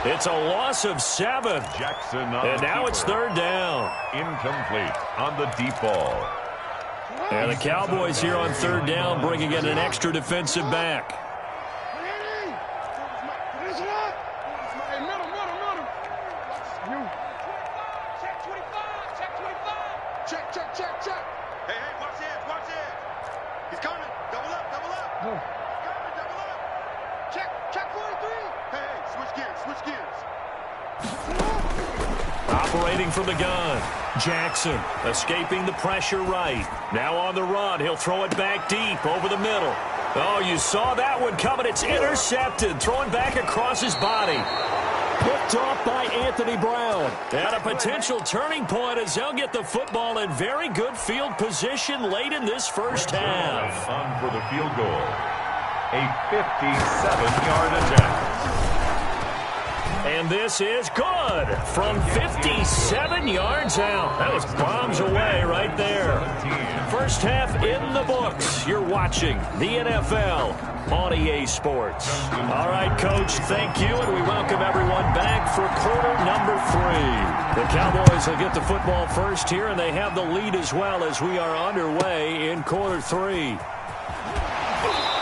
It's a loss of 7. Jackson and now it's 3rd down. Incomplete on the deep ball. And the Cowboys here on 3rd down bringing in an extra defensive back. Check. Hey, watch it. He's coming. Double up. Coming, double up. Check 43. Hey, switch gears. Operating from the gun. Jackson escaping the pressure right. Now on the run. He'll throw it back deep over the middle. Oh, you saw that one coming. It's intercepted. Throwing back across his body. Picked off by Anthony Brown. And a potential turning point as they'll get the football in very good field position late in this first half. On for the field goal. A 57-yard attempt. And this is good from 57 yards out. That was bombs away right there. First half in the books. You're watching the NFL on EA Sports. All right, Coach, thank you, and we welcome everyone back for quarter number 3. The Cowboys will get the football first here, and they have the lead as well as we are underway in quarter 3.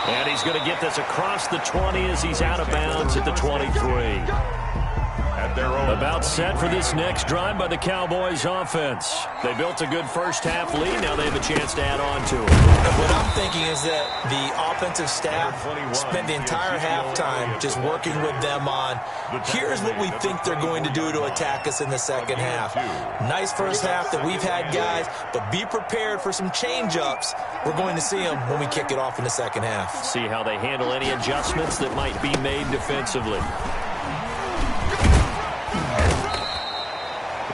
And he's going to get this across the 20 as he's out of bounds at the 23. About set for this next drive by the Cowboys offense. They built a good first half lead. Now they have a chance to add on to it. What I'm thinking is that the offensive staff spent the entire halftime just working with them on, here's what we think they're going to do to attack us in the second half. Nice first half that we've had, guys, but be prepared for some change-ups. We're going to see them when we kick it off in the second half. See how they handle any adjustments that might be made defensively.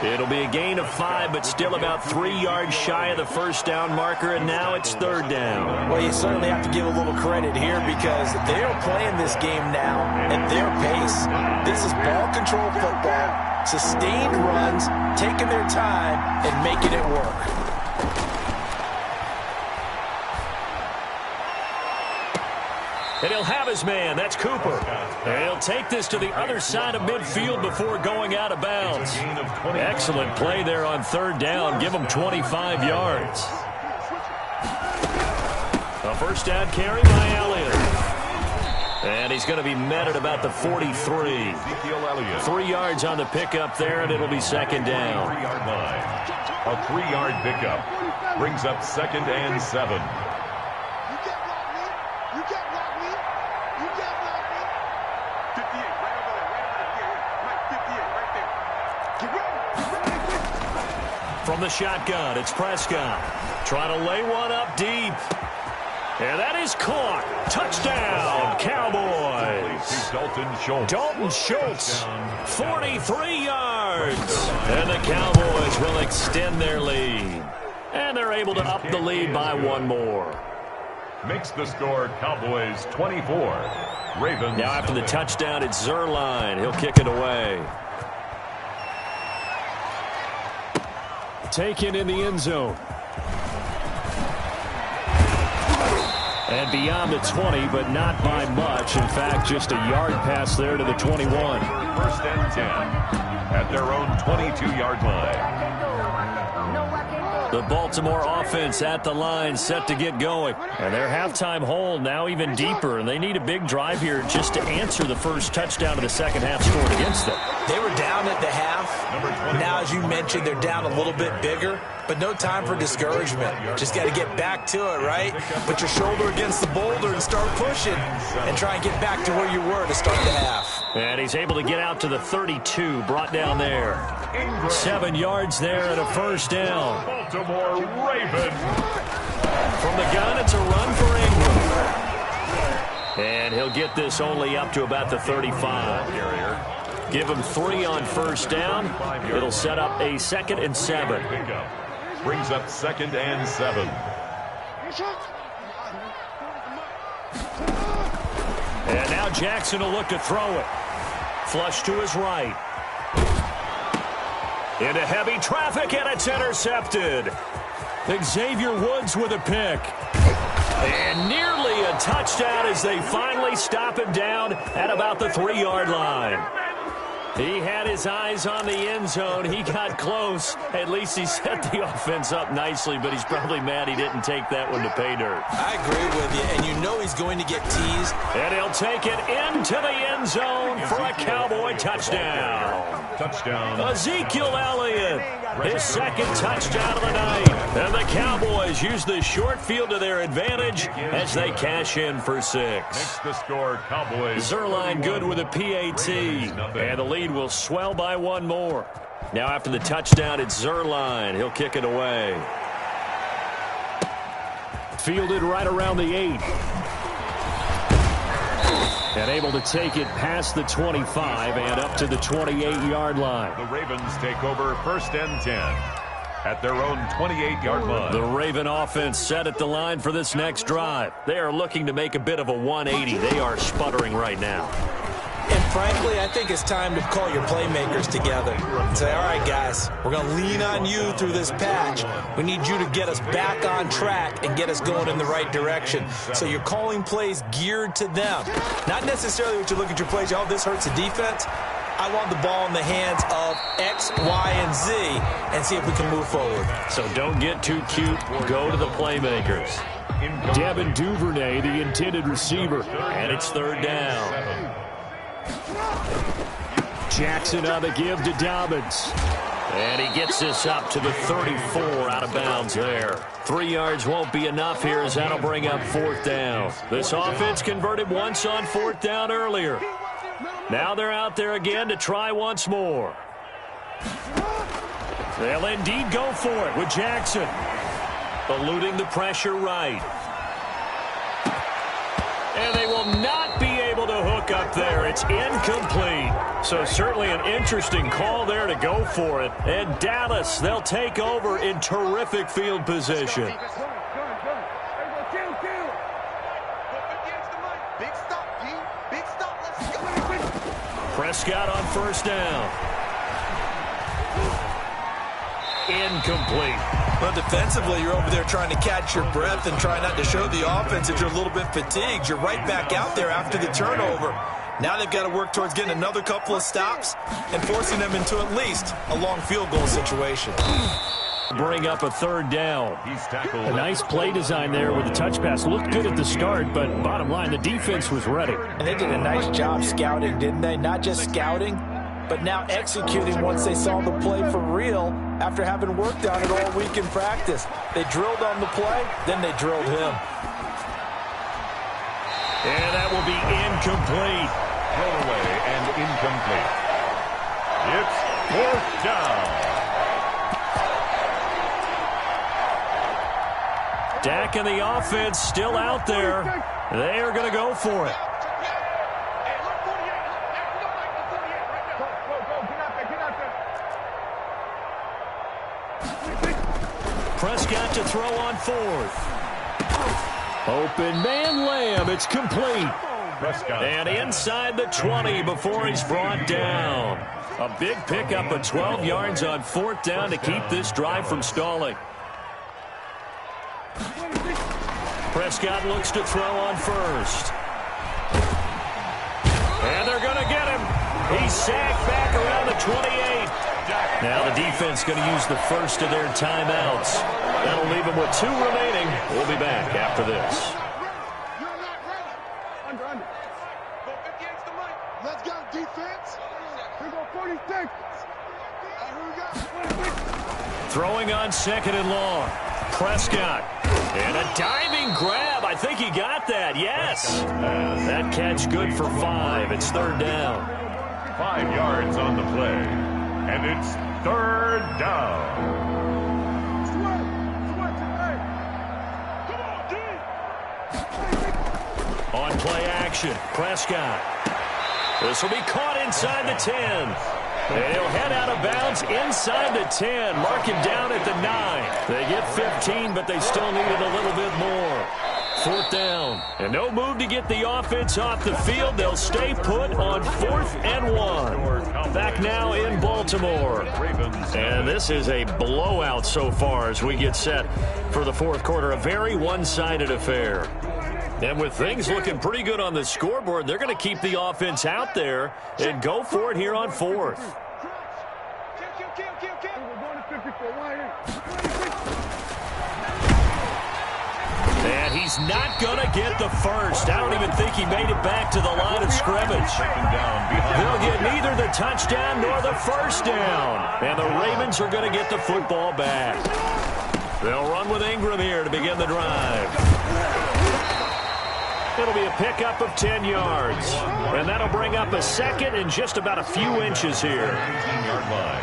It'll be a gain of 5, but still about 3 yards shy of the first down marker, and now it's 3rd down. Well, you certainly have to give a little credit here because they're playing this game now at their pace. This is ball control football, sustained runs, taking their time, and making it work. And he'll have his man. That's Cooper. And he'll take this to the other side of midfield before going out of bounds. Excellent play there on third down. Give him 25 yards. A first down carry by Elliott. And he's going to be met at about the 43. 3 yards on the pickup there, and it'll be second down. 3-yard line. A 3-yard pickup brings up second and 7. You can't block me. You can't block me. You can't block me. 58, right over there. Right, 58, right there. Get ready. From the shotgun, it's Prescott. Trying to lay one up deep. And that is caught. Touchdown, Cowboys. Dalton Schultz, 43 yards. And the Cowboys will extend their lead. And they're able to up the lead by one more. Makes the score Cowboys 24. Ravens. Now after the touchdown, it's Zerline. He'll kick it away. Taken in the end zone. And beyond the 20, but not by much. In fact, just a yard pass there to the 21. First and 10 at their own 22-yard line. The Baltimore offense at the line, set to get going. And their halftime hole now even deeper, and they need a big drive here just to answer the first touchdown of the second half scored against them. They were down at the half. Now, as you mentioned, they're down a little bit bigger, but no time for discouragement. Just got to get back to it, right? Put your shoulder against the boulder and start pushing and try and get back to where you were to start the half. And he's able to get out to the 32, brought down there. 7 yards there and a first down. Baltimore Ravens. From the gun, it's a run for Ingram. And he'll get this only up to about the 35. Give him 3 on first down. It'll set up a 2nd and 7. Brings up 2nd and 7. And now Jackson will look to throw it. Flush to his right. Into heavy traffic, and it's intercepted. Xavier Woods with a pick. And nearly a touchdown as they finally stop him down at about the 3-yard line. He had his eyes on the end zone. He got close. At least he set the offense up nicely, but he's probably mad he didn't take that one to pay dirt. I agree with you, and you know he's going to get teased. And he'll take it into the end zone for a Cowboy touchdown. Touchdown. Ezekiel Elliott, his 2nd touchdown of the night. And the Cowboys use the short field to their advantage as they cash in for 6. Makes the score Cowboys. Zerline good with a PAT. And the lead will swell by 1 more. Now after the touchdown, it's Zerline. He'll kick it away. Fielded right around the 8. And able to take it past the 25 and up to the 28-yard line. The Ravens take over 1st and 10 at their own 28-yard line. The Raven offense set at the line for this next drive. They are looking to make a bit of a 180. They are sputtering right now. And frankly, I think it's time to call your playmakers together and say, all right, guys, we're going to lean on you through this patch. We need you to get us back on track and get us going in the right direction. So you're calling plays geared to them. Not necessarily what you look at your plays, oh, this hurts the defense. I want the ball in the hands of X, Y, and Z and see if we can move forward. So don't get too cute. Go to the playmakers. Devin Duvernay, the intended receiver. And it's 3rd down. Jackson on the give to Dobbins. And he gets this up to the 34 out of bounds there. 3 yards won't be enough here as that'll bring up 4th down. This offense converted once on 4th down earlier. Now they're out there again to try once more. They'll indeed go for it with Jackson. Eluding the pressure right. And they will not be able to hook up there. It's incomplete. So certainly an interesting call there to go for it. And Dallas, they'll take over in terrific field position. Big stop, G. Big stop. Let's go. Prescott on first down. Incomplete. Well, defensively, you're over there trying to catch your breath and try not to show the offense that you're a little bit fatigued. You're right back out there after the turnover. Now they've got to work towards getting another couple of stops and forcing them into at least a long field goal situation. Bring up a third down. He's tackled. A nice play design there with the touch pass. Looked good at the start, but bottom line, the defense was ready. And they did a nice job scouting, didn't they? Not just scouting, but now executing once they saw the play for real after having worked on it all week in practice. They drilled on the play, then they drilled him. And that will be incomplete. Thrown away and incomplete. It's fourth down. Dak and the offense still out there. They are going to go for it. Prescott to throw on fourth. Open man Lamb. It's complete. Prescott. And inside the 20 before he's brought down. A big pickup of 12 yards on fourth down to keep this drive from stalling. Prescott looks to throw on first. And they're going to get him. He's sacked back around the 28. Now the defense going to use the first of their timeouts. That'll leave them with 2 remaining. We'll be back after this. Let's go, defense. Here go 46. Throwing on second and long. Prescott. And a diving grab. I think he got that. Yes. That catch good for 5. It's third down. 5 yards on the play. And it's third down. On play action, Prescott. This will be caught inside the 10. And he'll head out of bounds inside the 10. Mark him down at the 9. They get 15, but they still needed a little bit more. Fourth down. And no move to get the offense off the field. They'll stay put on 4th and 1. Back now in Baltimore. And this is a blowout so far as we get set for the fourth quarter. A very one-sided affair. And with things looking pretty good on the scoreboard, they're going to keep the offense out there and go for it here on 4th. And he's not going to get the first. I don't even think he made it back to the line of scrimmage. They'll get neither the touchdown nor the first down. And the Ravens are going to get the football back. They'll run with Ingram here to begin the drive. It'll be a pickup of 10 yards. And that'll bring up a second and just about a few inches here. 18-yard line.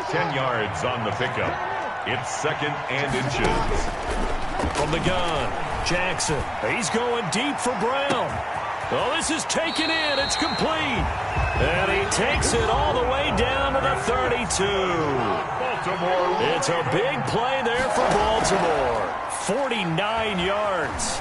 10 yards on the pickup. It's second and inches. From the gun, Jackson. He's going deep for Brown. Oh, this is taken in. It's complete. And he takes it all the way down to the 32. Baltimore. It's a big play there for Baltimore. 49 yards.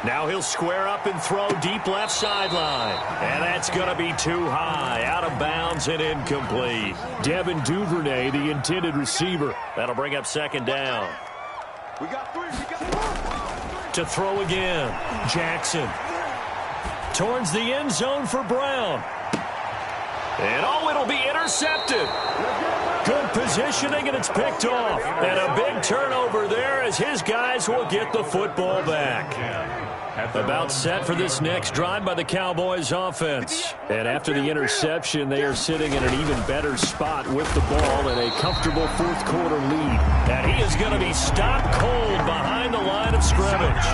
Now he'll square up and throw deep left sideline. And that's going to be too high. Out of bounds and incomplete. Devin Duvernay, the intended receiver. That'll bring up second down. We got 3. We got 3. To throw again. Jackson. Towards the end zone for Brown. And oh, it'll be intercepted. Good positioning, and it's picked off. And a big turnover there as his guys will get the football back. About set for this next drive by the Cowboys offense. And after the interception, they are sitting in an even better spot with the ball and a comfortable fourth quarter lead. And he is going to be stopped cold behind the line of scrimmage.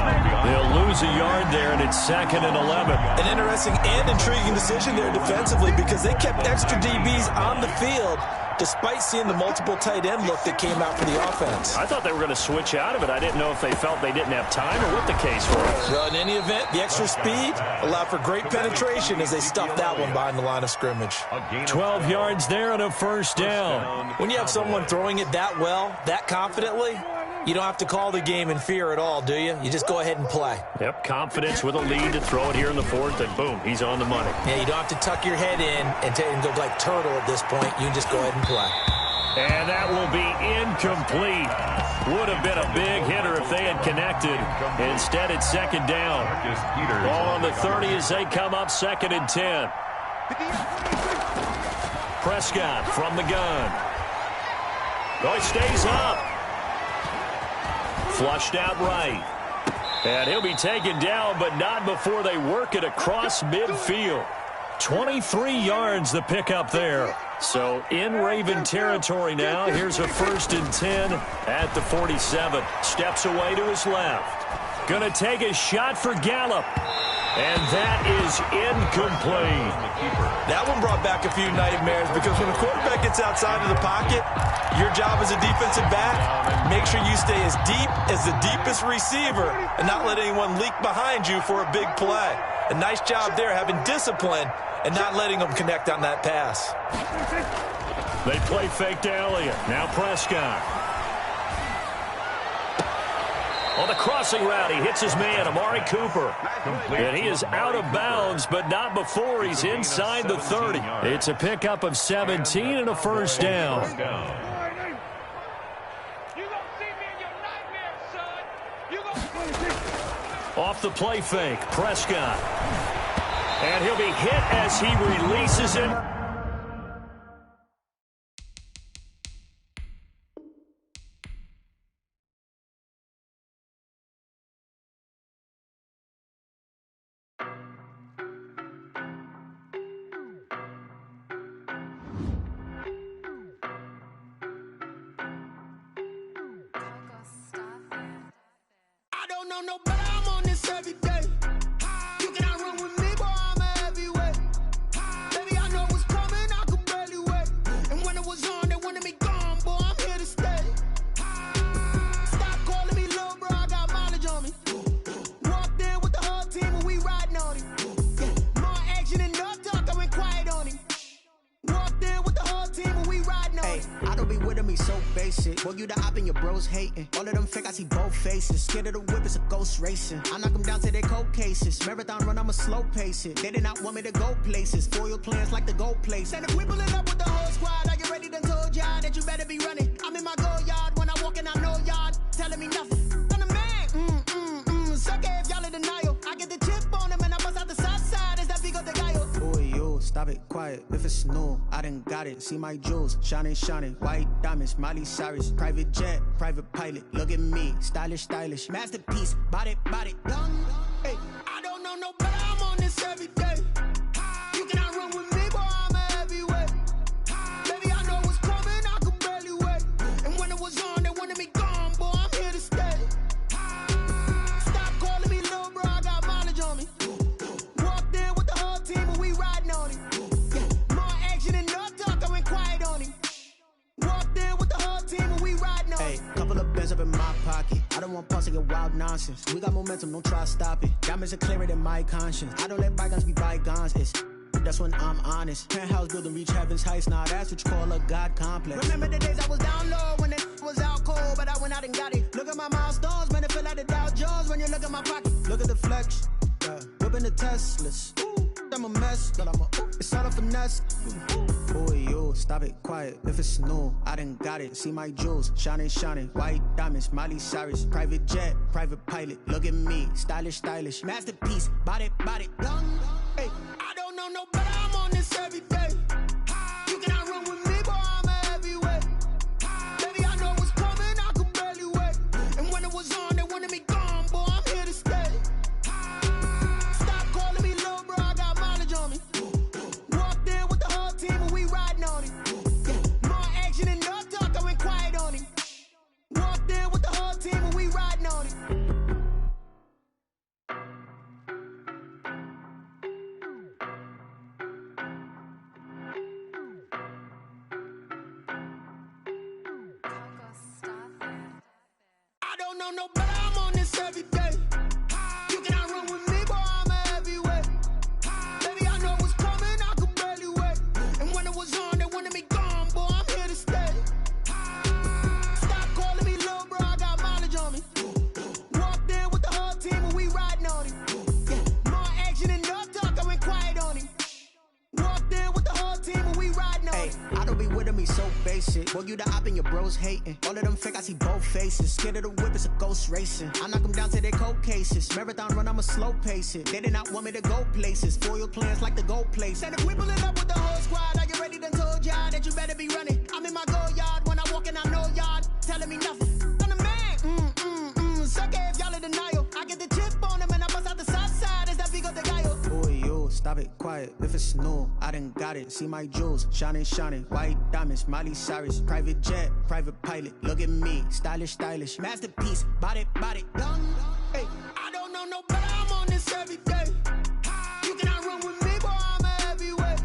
They'll lose a yard there, and it's second and 11. An interesting and intriguing decision there defensively because they kept extra DBs on the field despite seeing the multiple tight end look that came out for the offense. I thought they were going to switch out of it. I didn't know if they felt they didn't have time or what the case was. Well, in any event, the extra speed allowed for great penetration as they stuffed that one behind the line of scrimmage. 12 yards there and a first down. When you have someone throwing it that well, that confidently, you don't have to call the game in fear at all, do you? You just go ahead and play. Yep, confidence with a lead to throw it here in the fourth, and boom, he's on the money. Yeah, you don't have to tuck your head in and go like turtle at this point. You can just go ahead and play. And that will be incomplete. Would have been a big hitter if they had connected. Instead, it's second down. Ball on the 30 as they come up 2nd and 10. Prescott from the gun. Oh, he stays up. Flushed out right. And he'll be taken down, but not before they work it across midfield. 23 yards the pickup there. So in Raven territory now. Here's a 1st and 10 at the 47. Steps away to his left. Going to take a shot for Gallup. And that is incomplete. That one brought back a few nightmares because when a quarterback gets outside of the pocket, your job as a defensive back, make sure you stay as deep as the deepest receiver and not let anyone leak behind you for a big play. A nice job there having discipline and not letting them connect on that pass. They play fake to Elliott. Now Prescott. On the crossing route, he hits his man, Amari Cooper. And he is out of bounds, but not before he's inside the 30. It's a pickup of 17 and a 1st down. Off the play fake, Prescott. And he'll be hit as he releases it. No, but I'm on this every day. You cannot run with me, boy, I'm a heavyweight. Baby, I know what's coming, I could barely wait. And when it was on, they wanted me gone, boy, I'm here to stay. Stop calling me little bro, I got mileage on me. Walked in with the whole team and we riding on him. More action and no talk, I went quiet on him. Walked in with the whole team and we riding on him. I don't be with him, he's so basic. Boy, you the op and your bros hating. All of them fake, I see both faces. Scared of the whip, it's a ghost racing. I knock them down to their cold cases. Marathon run, I'ma slow pace it. They did not want me to go places. Foil plans like the go place. And if we pulling up with the whole squad, are you ready? Done told y'all that you better be running. I'm in my go yard. When I walk in, I know y'all telling me nothing. I'm the man. Suck it if y'all in denial. I get the chip on them and I bust out the south side. Is that Vigo de Gallo? Boy, yo, stop it, quiet. If it's new, I done got it. See my jewels, shining, shining. White diamonds, Miley Cyrus. Private jet, private pilot. Look at me, stylish, stylish. Masterpiece, body, done. Hey, I don't know no better. I'm on this every day. You cannot run with me, boy, I'm a heavyweight. Baby, I know what's coming, I could barely wait. And when it was on, they wanted me gone, boy, I'm here to stay. Stop calling me little bro, I got mileage on me. Walked in with the whole team and we riding on him. More action and no talk, I went quiet on him. Walked in with the whole team and we riding on him. Hey, couple of bands up in my pocket. I don't want pulse to get wild nonsense. We got momentum, don't try to stop it. Diamonds are clearer than my conscience. I don't let bygones be bygones. It's that's when I'm honest. Penthouse building, reach heaven's heights. Now that's what you call a God complex. Remember the days I was down low when it was out cold, but I went out and got it. Look at my milestones, man, it feel like the Dow Jones when you look at my pocket. Look at the flex, whipping the Teslas. I'm a mess, but it's all a finesse. Boy, yo, stop it, quiet. If it's new, I done got it. See my jewels, shining, shining. White diamonds, Miley Cyrus. Private jet, private pilot. Look at me, stylish, stylish. Masterpiece, body, done. Hey, I don't know no better. I'm on this every day. You cannot run with me, boy, I'm a heavyweight. Baby, I know what's coming, I could barely wait. And when it was on, they wanted me gone, boy, I'm here to stay. Stop calling me little bro, I got mileage on me. Walked in with the whole team and we riding on him. More action and no talk, I went quiet on him. Walked in with the whole team and we riding on him. I don't know no better, I'm on this every day. You cannot run with me, boy, I'm a heavyweight. Baby, I know what's coming, I could barely wait. And when it was on, they wanted me gone, boy, I'm here to stay. Stop calling me little bro, I got mileage on me. Walked in with the whole team and we riding on him. More action and no talk, I went quiet on him. Walked in with the whole team and we riding on him. I don't be with him, he's so basic. Boy, Boy, you the op and your bros hating. All of them fake, I see both faces. Scared of the whip, it's a ghost racing. I knock them down to their cold cases. Marathon run, I'ma slow pace it. They did not want me to go places. Foil plans like the gold place. And if we pulling up with the whole squad, are you ready? Done told y'all that you better be running. I'm in my go yard when I walk in, I know y'all telling me nothing. I'm the man. Suck it if y'all in denial. I get the chip on them and I bust out the south side. Is that Vigo de Gallo? Boy, yo, stop it, quiet. If it's new, I done got it. See my jewels, shining, shining. White diamonds, Miley Cyrus. Private jet, private pilot. Look at me, stylish, stylish. Masterpiece, body, done. Hey, I don't know no better. I'm on this every day. You cannot run with me, boy, I'm a heavyweight.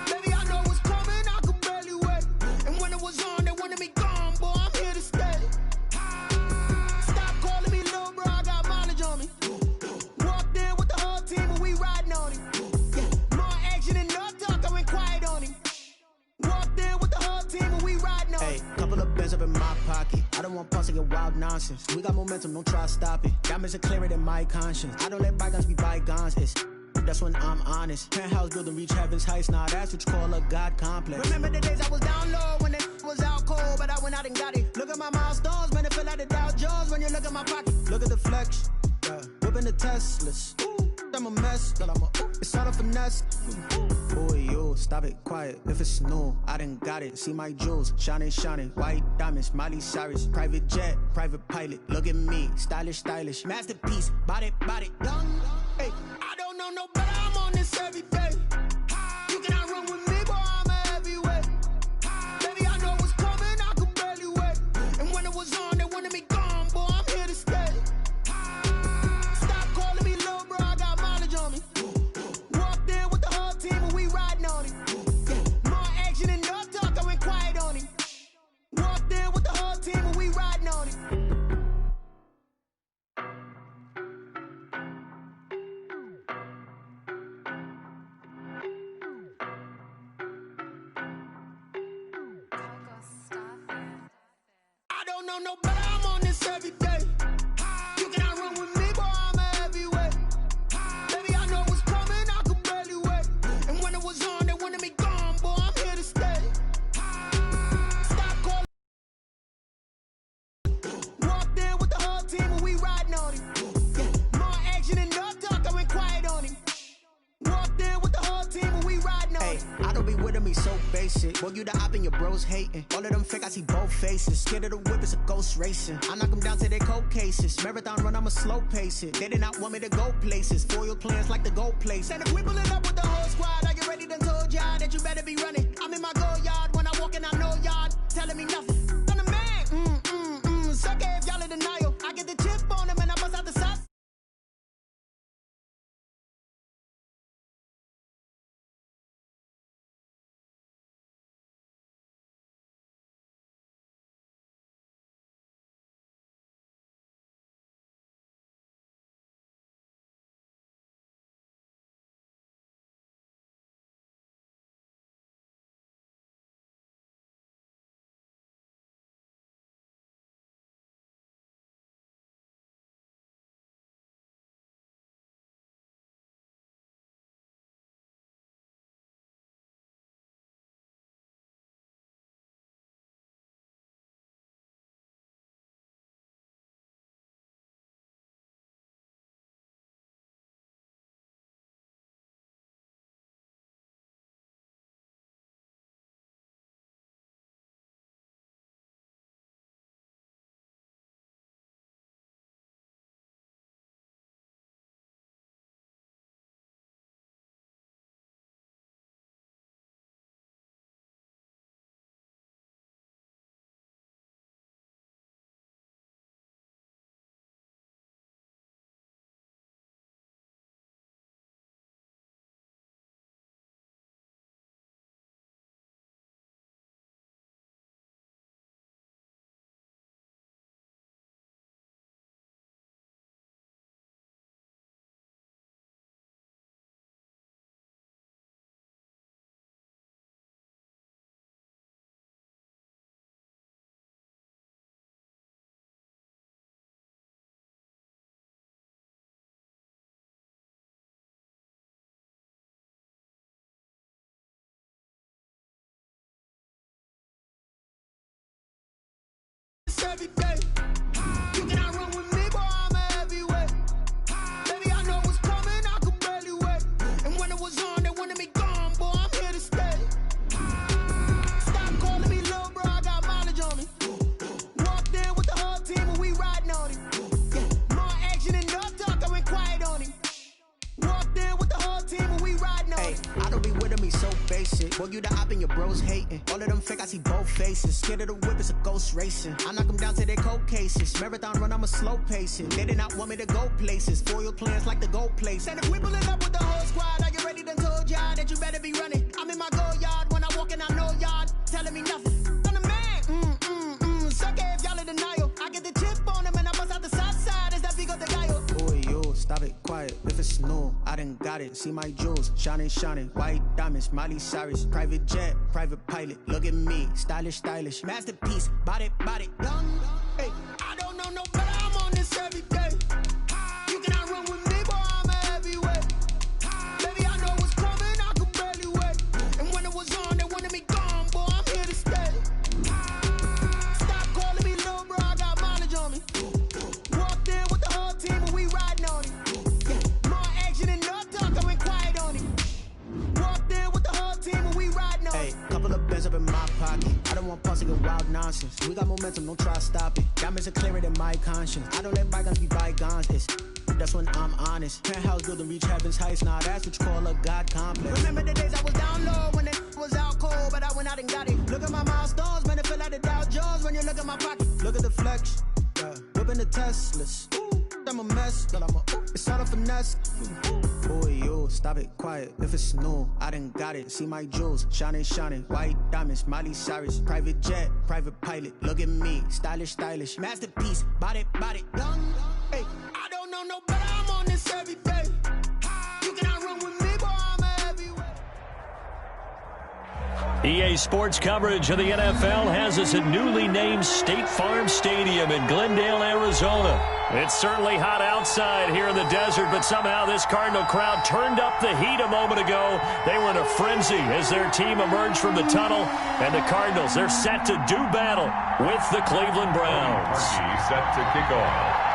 Baby, I know what's coming, I could barely wait. And when it was on, they wanted me gone, boy, I'm here to stay. Stop calling me little bro, I got mileage on me. Walked in with the whole team and we riding on him. Yeah. More action and no talk, I went quiet on him. Walked in with the whole team and we riding on him. Hey, couple of bands up in my pocket. I don't want pulse your wild nonsense. We got momentum, don't try to stop it. Diamonds are clearer than my conscience. I don't let bygones be bygones. That's when I'm honest. Penthouse building, reach heaven's heights. Nah, that's what you call a God complex. Remember the days I was down low when it was out cold, but I went out and got it. Look at my milestones, man, it feel like the Dow Jones when you look at my pocket. Look at the flex, yeah. Whipping the Teslas. Ooh, I'm a mess, but it's all a finesse. Boy, yo, stop it, quiet. If it's new, I done got it. See my jewels, shining, shining. White diamonds, Miley Cyrus. Private jet, private pilot. Look at me, stylish, stylish. Masterpiece, body, done. Hey, I don't know no better. I'm on this every day. You cannot run with me, boy, I'm a heavyweight. Baby, I know what's coming, I could barely wait. And when it was on, they wanted me gone, boy, I'm here to stay. Stop calling me little bro, I got mileage on me. Walked in with the whole team and we riding on him. Yeah. More action and no talk, I went quiet on him. Walked in with the whole team and we riding on him. I don't know no better, I'm on this every day. You cannot run with me, boy, I'm a heavyweight. Baby, I know what's coming, I could barely wait. And when it was on, they wanted me gone, boy, I'm here to stay. Stop calling. Walked in with the whole team and we riding on him. Yeah. More action and no talk, I went quiet on him. Walked in with the whole team and we riding on him. I don't be with me so basic. Boy, you the op and your bros hating. All of them fake, I see both faces. Scared of the whip, it's a ghost racing. I knock them down to their cold cases. Marathon run, I'ma slow pace it. They did not want me to go places. Foil plans like the gold place. And if we pulling up with the whole squad, are you ready? Done told y'all that you better be running. I'm in my go yard when I walk in, I know y'all telling me nothing. I'm the man. Suck it if y'all in denial. I get the chip on them and I bust out the sauce. every day. You cannot run with me, boy, I'm a heavyweight. Baby, I know what's coming, I could barely wait. And when it was on, they wanted me gone, boy, I'm here to stay. Stop calling me little bro, I got mileage on me. Walked in with the whole team and we riding on him. Yeah, more action and no talk, I went quiet on him. Walked in with the whole team and we riding on him. I don't be with me so basic. Boy, you the op and your bros hating. All of them fake, I see both faces. Scared of the whip, it's a ghost racing. I knock them down to their cold cases. Marathon run, I'm a slow pacing. They did not want me to go places. Foil plans like the go place. And if we pulling up with the whole squad, are you ready? Done told y'all that you better be running. I'm in my go yard. When I walk in, I know y'all telling me nothing. I'm the man. Suck it if y'all in denial. I get the chip on him and I bust out the south side. Is that Vigo the guy? Boy, yo, stop it, quiet. If it's new, I done got it. See my jewels, shining, shining. White diamonds, Miley Cyrus. Private jet, private pilot. Look at me, stylish, stylish. Masterpiece, body, done. Hey, I don't know no better. I'm on this every day. You cannot run with me, boy, I'm a heavyweight. Baby, I know what's coming, I could barely wait. And when it was on, they wanted me gone, boy, I'm here to stay. Stop calling me little bro, I got mileage on me. Walked in with the whole team and we riding on him. Yeah, more action and no talk, I went quiet on him. Walked in with the whole team and we riding on him. Hey, couple of bands up in my pocket. I don't want pause to get wild nonsense. We got momentum, don't try to stop it. Diamonds are clearer than my conscience. I don't let bygones be bygones. That's when I'm honest. Penthouse building reach heaven's heights. Nah, that's what you call a God complex. Remember the days I was down low when it was out cold, but I went out and got it. Look at my milestones, man, it feel like the Dow Jones when you look at my pocket. Look at the flex, yeah. Whipping the Teslas. I'm a mess, girl, it's all a finesse. Boy, yo, stop it, quiet. If it's new, I done got it. See my jewels, shining, shining. White diamonds, Miley Cyrus. Private jet, private pilot. Look at me, stylish, stylish. Masterpiece, body, done. Hey, I don't know no better. I'm on this every day. You cannot run with me, boy, I'm a heavyweight. EA Sports coverage of the NFL has us at newly named State Farm Stadium in Glendale, Arizona. It's certainly hot outside here in the desert, but somehow this Cardinal crowd turned up the heat a moment ago. They were in a frenzy as their team emerged from the tunnel, and the Cardinals, they're set to do battle with the Cleveland Browns. Set to kick off.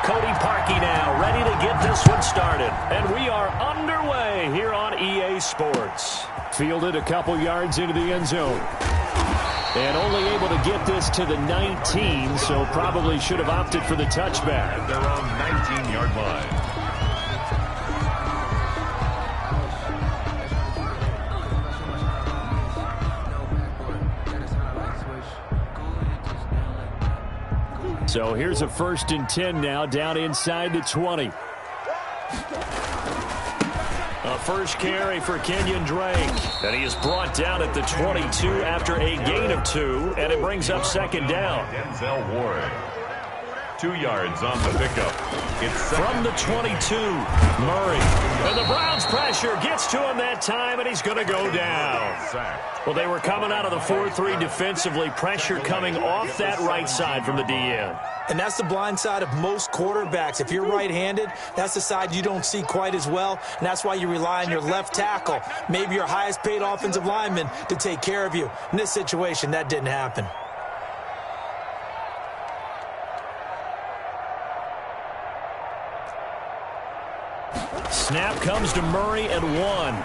Cody Parkey now, ready to get this one started. And we are underway here on EA Sports. Fielded a couple yards into the end zone. And only able to get this to the 19, so probably should have opted for the touchback. At their own 19-yard line. So here's a 1st and 10 now, down inside the 20. A first carry for Kenyon Drake. And he is brought down at the 22 after a gain of 2, and it brings up 2nd down. Denzel Ward. 2 yards on the pickup. It's from the 22, Murray. And the Browns pressure gets to him that time, and he's going to go down. Well, they were coming out of the 4-3 defensively. Pressure coming off that right side from the DN. And that's the blind side of most quarterbacks. If you're right-handed, that's the side you don't see quite as well, and that's why you rely on your left tackle, maybe your highest-paid offensive lineman, to take care of you. In this situation, that didn't happen. Snap comes to Murray at 1.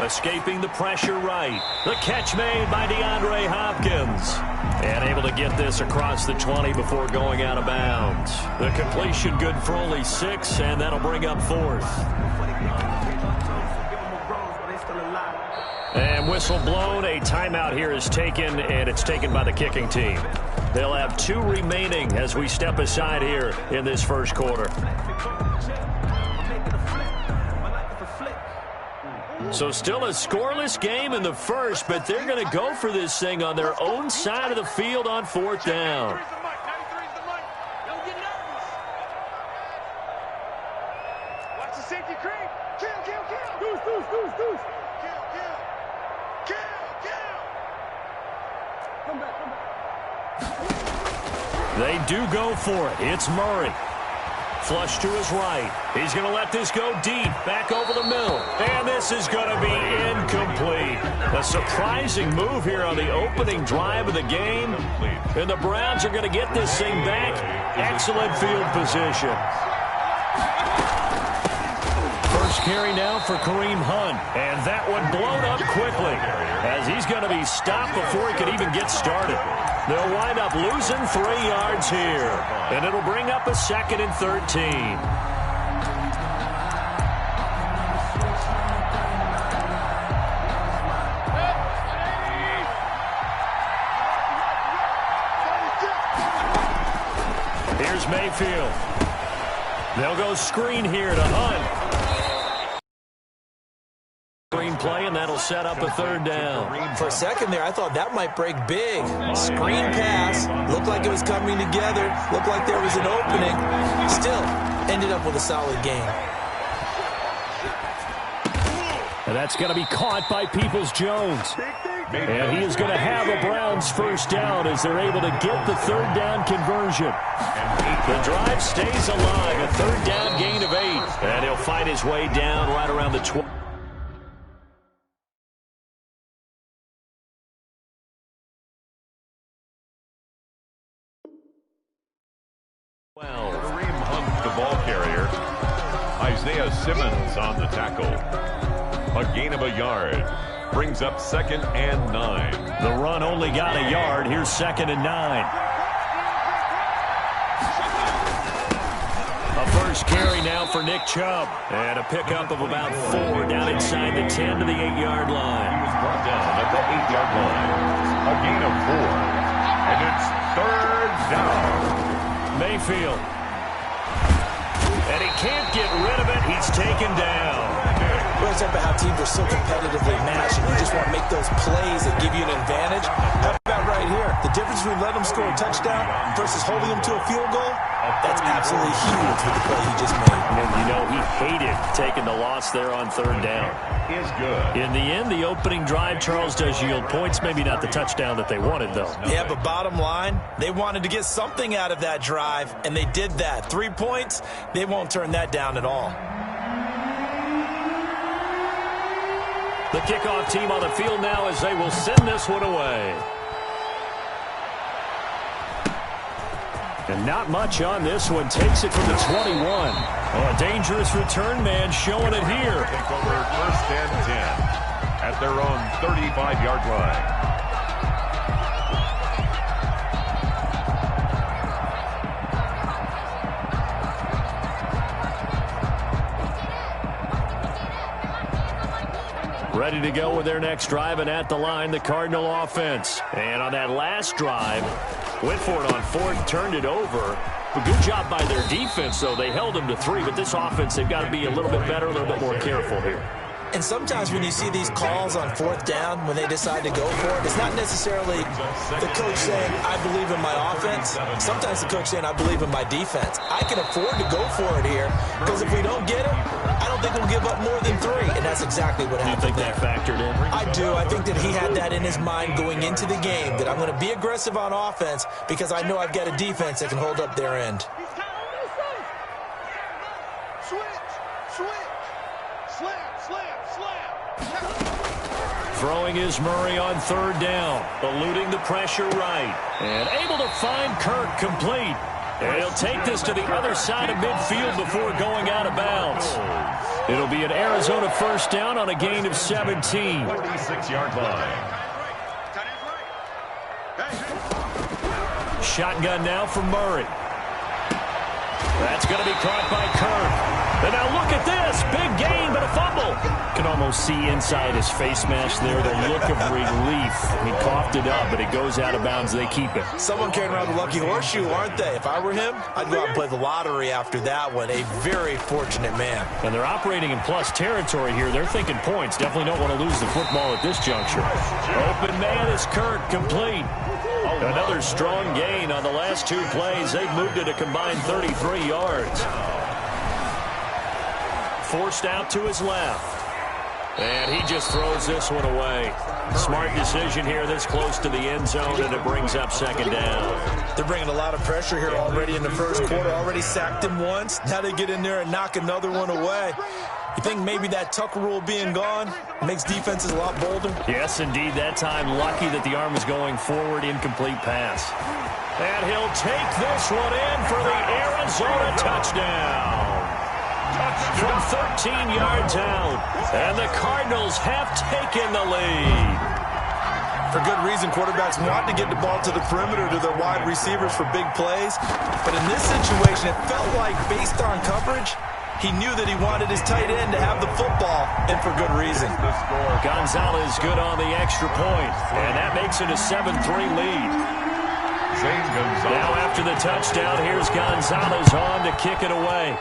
Escaping the pressure right. The catch made by DeAndre Hopkins. And able to get this across the 20 before going out of bounds. The completion good for only 6, and that'll bring up 4th. And whistle blown. A timeout here is taken, and it's taken by the kicking team. They'll have 2 remaining as we step aside here in this first quarter. So still a scoreless game in the first, but they're going to go for this thing on their own side of the field on 4th down. Watch the safety creep. Kill. Deuce. Kill. Come back. They do go for it. It's Murray. Flush to his right. He's going to let this go deep, back over the middle. And this is going to be incomplete. A surprising move here on the opening drive of the game. And the Browns are going to get this thing back. Excellent field position. First carry now for Kareem Hunt. And that one blown up quickly as he's going to be stopped before he could even get started. They'll wind up losing 3 yards here. And it'll bring up a 2nd and 13. Here's Mayfield. They'll go screen here to Hunt. Screen play, and that'll set up a 3rd down. For a second there, I thought that might break big. Screen pass. Looked like it was coming together. Looked like there was an opening. Still, ended up with a solid game. And that's going to be caught by Peoples-Jones. And he is going to have a Browns first down as they're able to get the 3rd down conversion. The drive stays alive. A 3rd down gain of 8. And he'll fight his way down right around the 12. Kareem Hunt, the ball carrier. Isaiah Simmons on the tackle. A gain of a yard. Brings up 2nd and 9. The run only got a yard. Here's 2nd and 9. A first carry now for Nick Chubb. And a pickup of about 4 down inside the 10 to the 8-yard line. He was brought down at the 8-yard line. A gain of 4. And it's 3rd down. Mayfield. And he can't get rid of it. He's taken down. We're talking about how teams are so competitively matched, and you just want to make those plays that give you an advantage. How about right here? The difference between letting them score a touchdown versus holding them to a field goal, that's absolutely huge with the play he just made. And you know, he hated taking the loss there on 3rd down. Is good. In the end, the opening drive, Charles, does yield points. Maybe not the touchdown that they wanted, though. Yeah, but bottom line, they wanted to get something out of that drive, and they did that. 3 points, they won't turn that down at all. The kickoff team on the field now as they will send this one away. And not much on this one. Takes it from the 21. Oh, a dangerous return man showing it here. Take over 1st and 10 at their own 35-yard line. Ready to go with their next drive, and at the line, the Cardinal offense. And on that last drive, went for it on 4th, turned it over. A good job by their defense, though. They held them to 3, but this offense, they've got to be a little bit better, a little bit more careful here. And sometimes when you see these calls on 4th down, when they decide to go for it, it's not necessarily the coach saying, I believe in my offense. Sometimes the coach saying, I believe in my defense. I can afford to go for it here, because if we don't get it, I don't think we'll give up more than 3. And that's exactly what happened. You think that factored in? I do. I think that he had that in his mind going into the game, that I'm going to be aggressive on offense because I know I've got a defense that can hold up their end. Throwing is Murray on 3rd down, eluding the pressure right, and able to find Kirk complete. And he'll take this to the other side of midfield before going out of bounds. It'll be an Arizona first down on a gain of 17. 46-yard line. Shotgun now for Murray. That's going to be caught by Kirk. And now look at this. Big gain, but a fumble. You can almost see inside his face mask there the look of relief. He coughed it up, but it goes out of bounds. They keep it. Someone carrying around the lucky horseshoe, aren't they? If I were him, I'd go out and play the lottery after that one. A very fortunate man. And they're operating in plus territory here. They're thinking points. Definitely don't want to lose the football at this juncture. Open man is Kirk, complete. Another strong gain on the last 2 plays. They've moved it a combined 33 yards. Forced out to his left. And he just throws this one away. Smart decision here this close to the end zone, and it brings up 2nd down. They're bringing a lot of pressure here already in the first quarter. Already sacked him once. Now they get in there and knock another one away. You think maybe that Tucker rule being gone makes defenses a lot bolder? Yes, indeed. That time, lucky that the arm was going forward. Incomplete pass. And he'll take this one in for the Arizona touchdown. From 13 yards out. And the Cardinals have taken the lead. For good reason, quarterbacks want to get the ball to the perimeter to their wide receivers for big plays. But in this situation, it felt like based on coverage, he knew that he wanted his tight end to have the football, and for good reason. Gonzalez good on the extra point, and that makes it a 7-3 lead. Now after the touchdown, here's Gonzalez on to kick it away.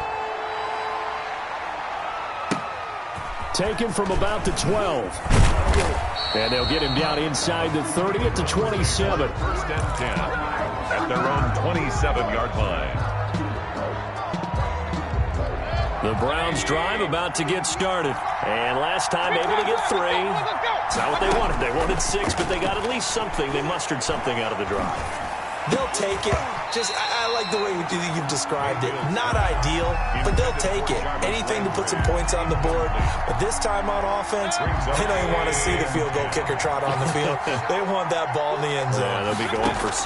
Taken from about the 12. And they'll get him down inside the 30 at the 27. First and 10 at their own 27-yard line. The Browns drive about to get started. And last time able to get 3. It's not what they wanted. They wanted 6, but they got at least something. They mustered something out of the drive. They'll take it. I like the way you've described it. Not ideal, but they'll take it. Anything to put some points on the board. But this time on offense, they don't even want to see the field goal kicker trot on the field. They want that ball in the end zone. Yeah, they'll be going for 6.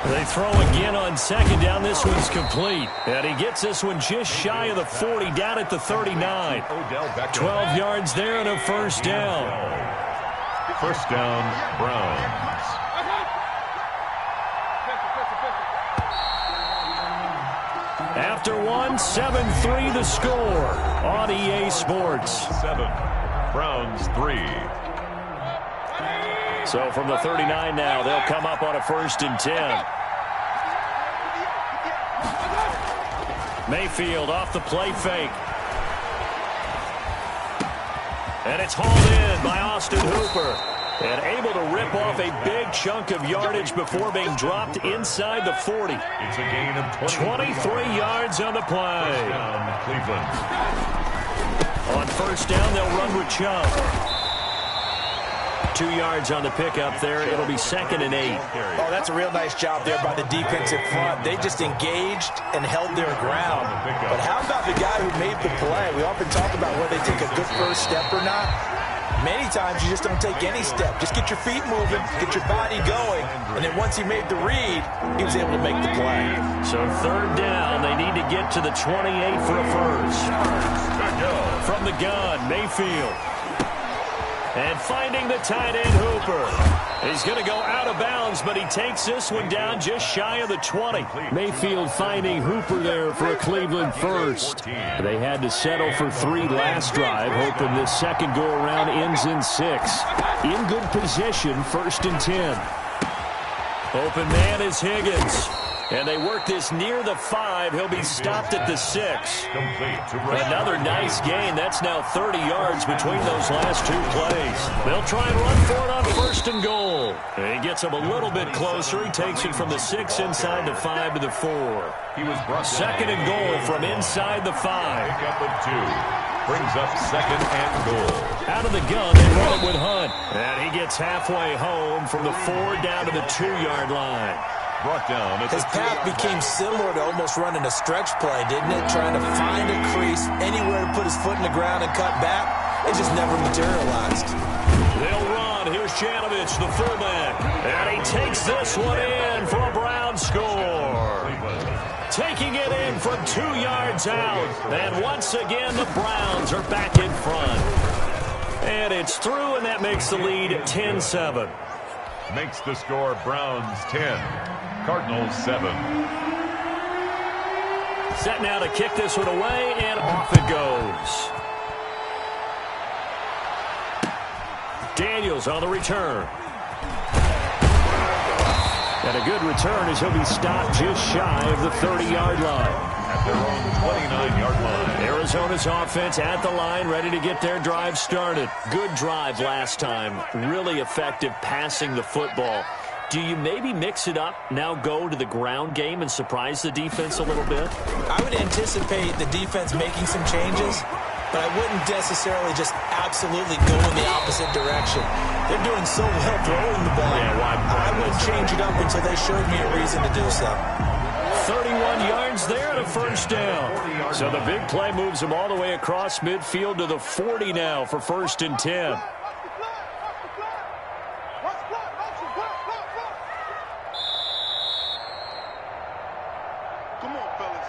They throw again on second down. This one's complete. And he gets this one just shy of the 40, down at the 39. 12 yards there and a first down. First down, Browns. After one, 7-3 the score on EA Sports. 7, Browns 3. So from the 39 now, they'll come up on a 1st and 10. Mayfield off the play fake. And it's hauled in by Austin Hooper. And able to rip off a big chunk of yardage before being dropped inside the 40. It's a gain of 23 yards on the play. First down, Cleveland. On first down, they'll run with Chubb. 2 yards on the pickup there. It'll be 2nd and 8. Oh, that's a real nice job there by the defensive front. They just engaged and held their ground. But how about the guy who made the play? We often talk about whether they take a good first step or not. Many times you just don't take any step. Just get your feet moving, get your body going, and then once he made the read, he was able to make the play. So 3rd down, they need to get to the 28 for a first. From the gun, Mayfield. And finding the tight end, Hooper. He's going to go out of bounds, but he takes this one down just shy of the 20. Mayfield finding Hooper there for a Cleveland first. They had to settle for 3 last drive, hoping this second go-around ends in 6. In good position, 1st and 10. Open man is Higgins. And they work this near the 5. He'll be stopped at the 6. Another nice gain. That's now 30 yards between those last 2 plays. They'll try and run for it on 1st and goal. And he gets him a little bit closer. He takes it from the 6 inside the 5 to the 4. 2nd and goal from inside the 5. Pickup of 2. Brings up 2nd and goal. Out of the gun, they run it with Hunt. And he gets halfway home from the 4 down to the 2-yard line. Brought down. His path became similar to almost running a stretch play, didn't it? Trying to find a crease, anywhere to put his foot in the ground and cut back. It just never materialized. They'll run. Here's Janovich, the fullback. And he takes this one in for a Brown score. Taking it in from 2 yards out. And once again, the Browns are back in front. And it's through, and that makes the lead 10-7. Makes the score Browns 10. Cardinals 7. Set now to kick this one away, and off it goes. Daniels on the return. And a good return as he'll be stopped just shy of the 30-yard line. At their own 29-yard line. Arizona's offense at the line, ready to get their drive started. Good drive last time. Really effective passing the football. Do you maybe mix it up, now go to the ground game and surprise the defense a little bit? I would anticipate the defense making some changes, but I wouldn't necessarily just absolutely go in the opposite direction. They're doing so well throwing the ball. Yeah, I wouldn't change it up until they showed me a reason to do so. 31 yards there and a first down. So the big play moves him all the way across midfield to the 40 now for 1st and 10. Come on, fellas.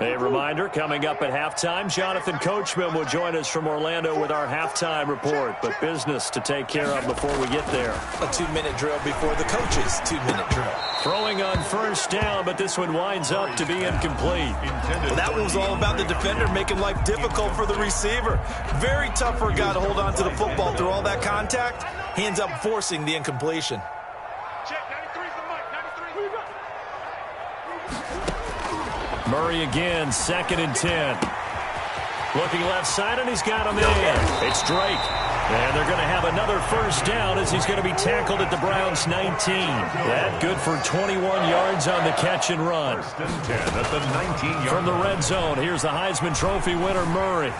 A reminder, coming up at halftime, Jonathan Coachman will join us from Orlando with our halftime report. But business to take care of before we get there. A 2-minute drill before the coach's 2-minute drill. Throwing on first down, but this one winds up to be incomplete. Well, that one was all about the defender making life difficult for the receiver. Very tough for a guy to hold on to the football through all that contact. He ends up forcing the incompletion. Check, 93's the mic, 93. Murray again, 2nd and 10. Looking left side, and he's got him in. It's Drake. And they're going to have another first down as he's going to be tackled at the Browns' 19. That good for 21 yards on the catch and run. 1st and 10 at the 19-yard From the red zone, here's the Heisman Trophy winner, Murray.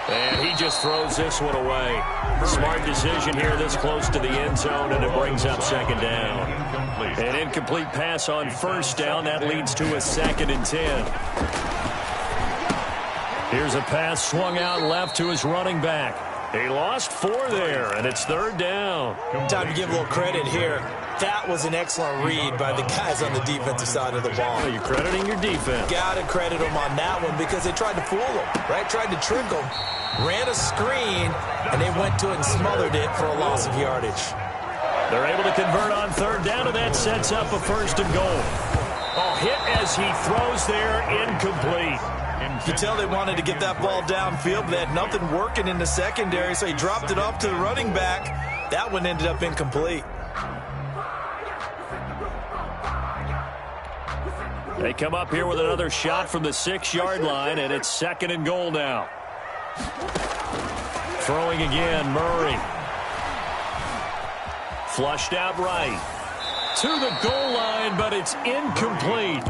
And he just throws this one away. Smart decision here this close to the end zone, and it brings up 2nd down. An incomplete pass on first down. That leads to a 2nd and 10. Here's a pass swung out left to his running back. He lost 4 there, and it's 3rd down. Time to give a little credit here. That was an excellent read by the guys on the defensive side of the ball. Are you crediting your defense? Got to credit them on that one because they tried to fool him, right? Tried to trick him. Ran a screen, and they went to it and smothered it for a loss of yardage. They're able to convert on 3rd down, and that sets up a 1st and goal. Oh, hit as he throws there, incomplete. You tell they wanted to get that ball downfield, but they had nothing working in the secondary, so he dropped it off to the running back. That one ended up incomplete. They come up here with another shot from the 6-yard line, and it's 2nd and goal now. Throwing again, Murray. Flushed out right. To the goal line, but it's incomplete.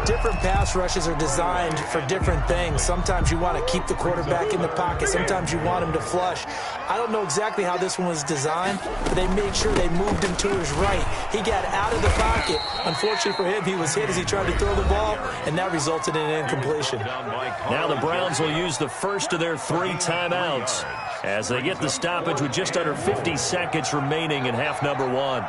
Different pass rushes are designed for different things. Sometimes you want to keep the quarterback in the pocket. Sometimes you want him to flush. I don't know exactly how this one was designed, but they made sure they moved him to his right. He got out of the pocket. Unfortunately for him, he was hit as he tried to throw the ball, and that resulted in an incompletion. Now the Browns will use the first of their 3 timeouts as they get the stoppage with just under 50 seconds remaining in half number 1.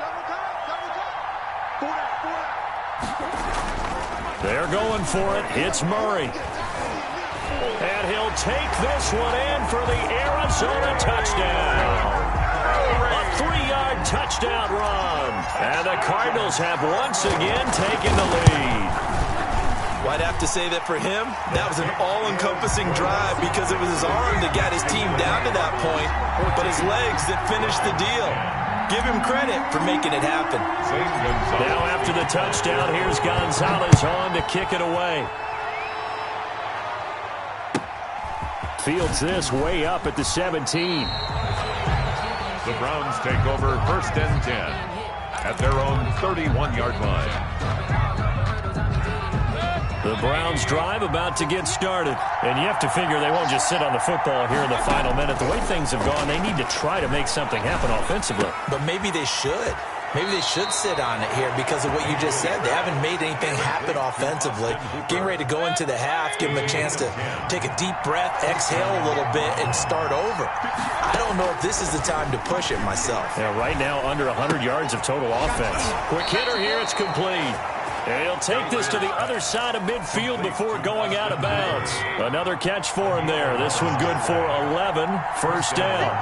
They're going for it. It's Murray. And he'll take this one in for the Arizona touchdown. A 3-yard touchdown run. And the Cardinals have once again taken the lead. Well, I'd have to say that for him, that was an all-encompassing drive because it was his arm that got his team down to that point, but his legs that finished the deal. Give him credit for making it happen. Now after the touchdown, here's Gonzalez on to kick it away. Fields this way up at the 17. The Browns take over 1st and 10 at their own 31-yard line. The Browns drive about to get started. And you have to figure they won't just sit on the football here in the final minute. The way things have gone, they need to try to make something happen offensively. But maybe they should. Maybe they should sit on it here because of what you just said. They haven't made anything happen offensively. Getting ready to go into the half, give them a chance to take a deep breath, exhale a little bit, and start over. I don't know if this is the time to push it myself. Yeah, right now under 100 yards of total offense. Quick hitter here, it's complete. And he'll take this to the other side of midfield before going out of bounds. Another catch for him there. This one good for 11. 1st down.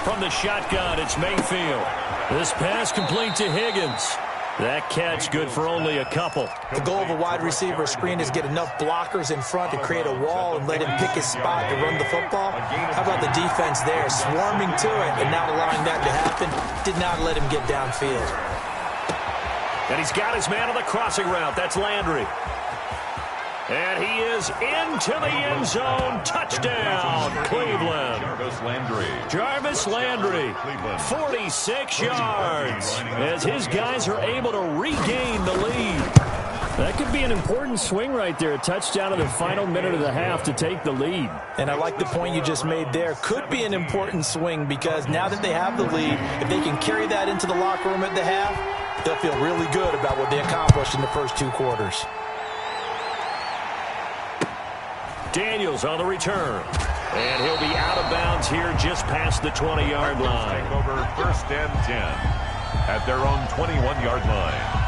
From the shotgun, it's Mayfield. This pass complete to Higgins. That catch good for only a couple. The goal of a wide receiver screen is get enough blockers in front to create a wall and let him pick his spot to run the football. How about the defense there, swarming to it and not allowing that to happen? Did not let him get downfield. And he's got his man on the crossing route. That's Landry. And he is into the end zone. Touchdown, Cleveland. Jarvis Landry, 46 yards, as his guys are able to regain the lead. That could be an important swing right there. A touchdown in the final minute of the half to take the lead. And I like the point you just made there. Could be an important swing because now that they have the lead, if they can carry that into the locker room at the half, they'll feel really good about what they accomplished in the first 2 quarters. Daniels on the return. And he'll be out of bounds here just past the 20-yard line. Take over 1st and 10 at their own 21-yard line.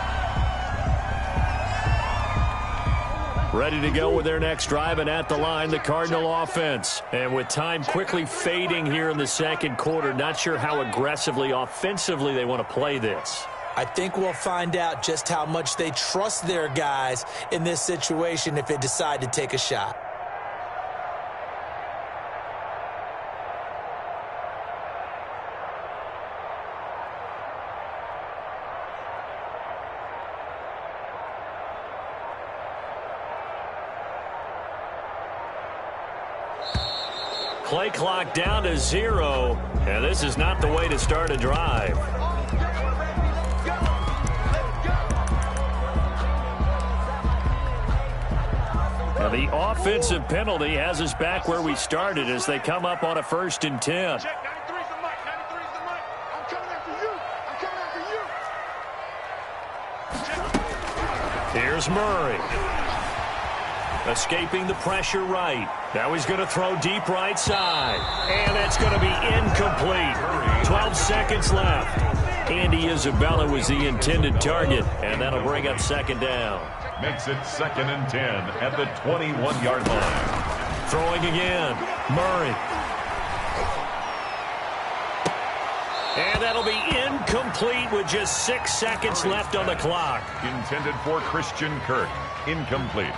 Ready to go with their next drive, and at the line, the Cardinal offense. And with time quickly fading here in the second quarter, not sure how aggressively, offensively they want to play this. I think we'll find out just how much they trust their guys in this situation if they decide to take a shot. Play clock down to 0, and this is not the way to start a drive. Now the offensive penalty has us back where we started as they come up on a 1st and 10. Check, 93's the mic, 93's the mic. I'm coming after you. I'm coming after you. Here's Murray. Escaping the pressure right. Now he's going to throw deep right side. And it's going to be incomplete. 12 seconds left. Andy Isabella was the intended target. And that'll bring up 2nd down. Makes it 2nd and 10 at the 21-yard line. Throwing again. Murray. And that'll be incomplete with just 6 seconds left on the clock. Intended for Christian Kirk. Incomplete.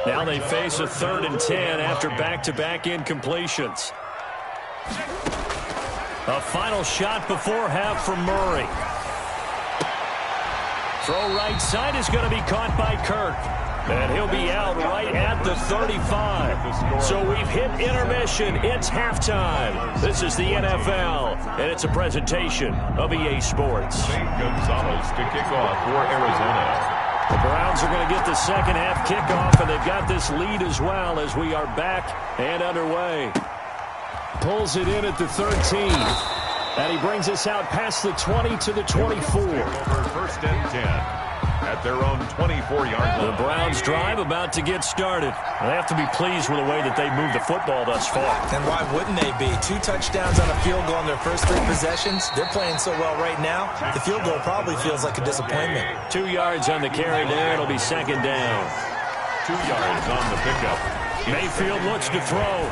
Now they face a 3rd and 10 after back-to-back incompletions. A final shot before half from Murray. Throw right side is going to be caught by Kirk. And he'll be out right at the 35. So we've hit intermission. It's halftime. This is the NFL, and it's a presentation of EA Sports. St. Gonzalez to kick off for Arizona. The Browns are going to get the second half kickoff, and they've got this lead as well as we are back and underway. Pulls it in at the 13. And he brings us out past the 20 to the 24. Over 1st and 10 at their own 24-yard line. The Browns drive about to get started. They have to be pleased with the way that they moved the football thus far. And why wouldn't they be? 2 touchdowns on a field goal in their first 3 possessions. They're playing so well right now, the field goal probably feels like a disappointment. 2 yards on the carry there. It'll be 2nd down. 2 yards on the pickup. Mayfield looks to throw.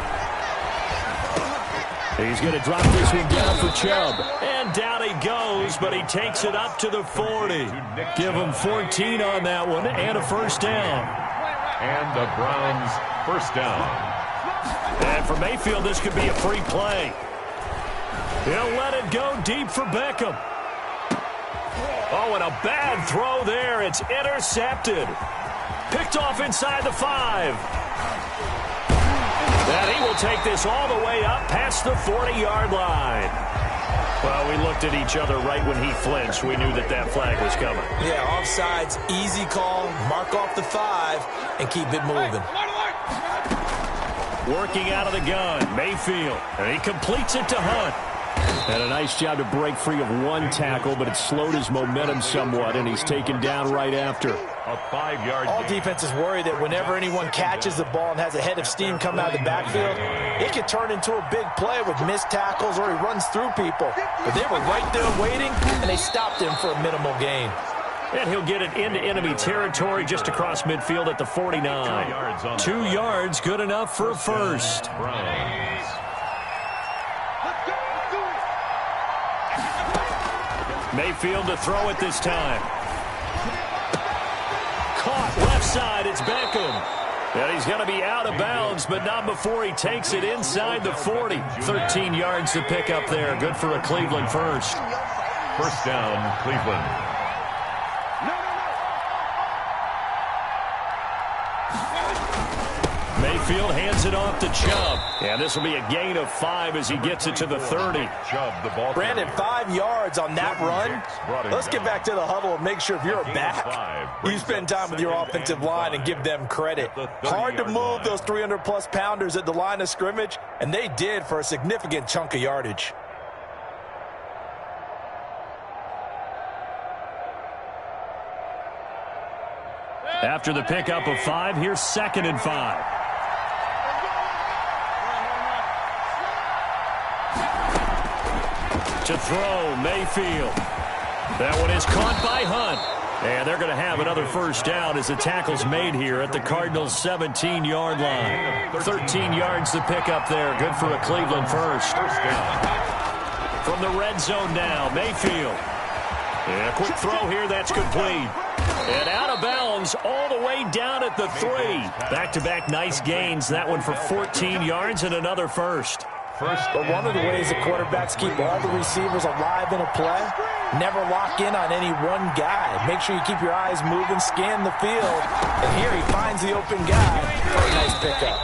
He's going to drop this one down for Chubb. And down he goes, but he takes it up to the 40. Give him 14 on that one and a 1st down. And the Browns 1st down. And for Mayfield, this could be a free play. He'll let it go deep for Beckham. Oh, and a bad throw there. It's intercepted. Picked off inside the 5. And he will take this all the way up past the 40-yard line. Well, we looked at each other right when he flinched. We knew that that flag was coming. Yeah, offsides, easy call, mark off the 5, and keep it moving. Working out of the gun, Mayfield, and he completes it to Hunt. And a nice job to break free of 1 tackle, but it slowed his momentum somewhat, and he's taken down right after. A 5-yard All gain. defenses worry that whenever anyone catches the ball and has a head of steam come out of the backfield, it can turn into a big play with missed tackles or he runs through people. But they were right there waiting, and they stopped him for a minimal gain. And he'll get it into enemy territory just across midfield at the 49. 2 yards, good enough for a 1st. Browns. Mayfield to throw it this time. Caught left side, it's Beckham. And he's going to be out of bounds, but not before he takes it inside the 40. 13 yards to pick up there. Good for a Cleveland 1st. 1st down, Cleveland. Mayfield hands it off to Chubb. And this will be a gain of 5 as he gets it to the 30. Chubb, the ball. Brandon, 5 yards on that run. Let's get back to the huddle and make sure if you're a back, you spend time with your offensive line and give them credit. Hard to move those 300-plus pounders at the line of scrimmage, and they did for a significant chunk of yardage. After the pickup of 5, here's 2nd and 5. To throw, Mayfield. That one is caught by Hunt. And they're going to have another first down as the tackle's made here at the Cardinals' 17-yard line. 13 yards to pick up there. Good for a Cleveland first. From the red zone now, Mayfield. And a quick throw here, that's complete. And out of bounds all the way down at the 3. Back-to-back nice gains. That one for 14 yards and another first. But one of the ways the quarterbacks keep all the receivers alive in a play, never lock in on any one guy. Make sure you keep your eyes moving, scan the field. And here he finds the open guy for a nice pickup.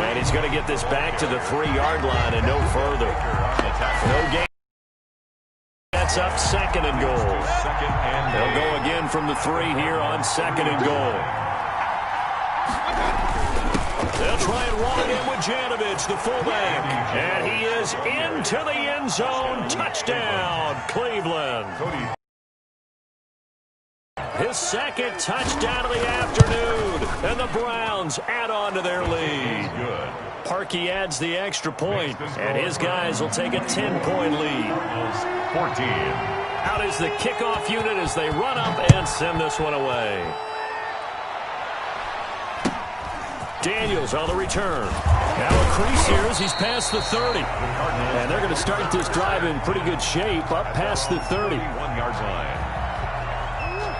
And he's going to get this back to the 3-yard line and no further. No gain. That's up 2nd and goal. They'll go again from the 3 here on 2nd and goal. They'll try and run it in with Janovich, the fullback. And he is into the end zone. Touchdown, Cleveland. His 2nd touchdown of the afternoon. And the Browns add on to their lead. Parkey adds the extra point, and his guys will take a 10-point lead. 14. Out is the kickoff unit as they run up and send this one away. Daniels on the return. Now a crease here as he's past the 30. And they're going to start this drive in pretty good shape up past the 30. 1-yard line.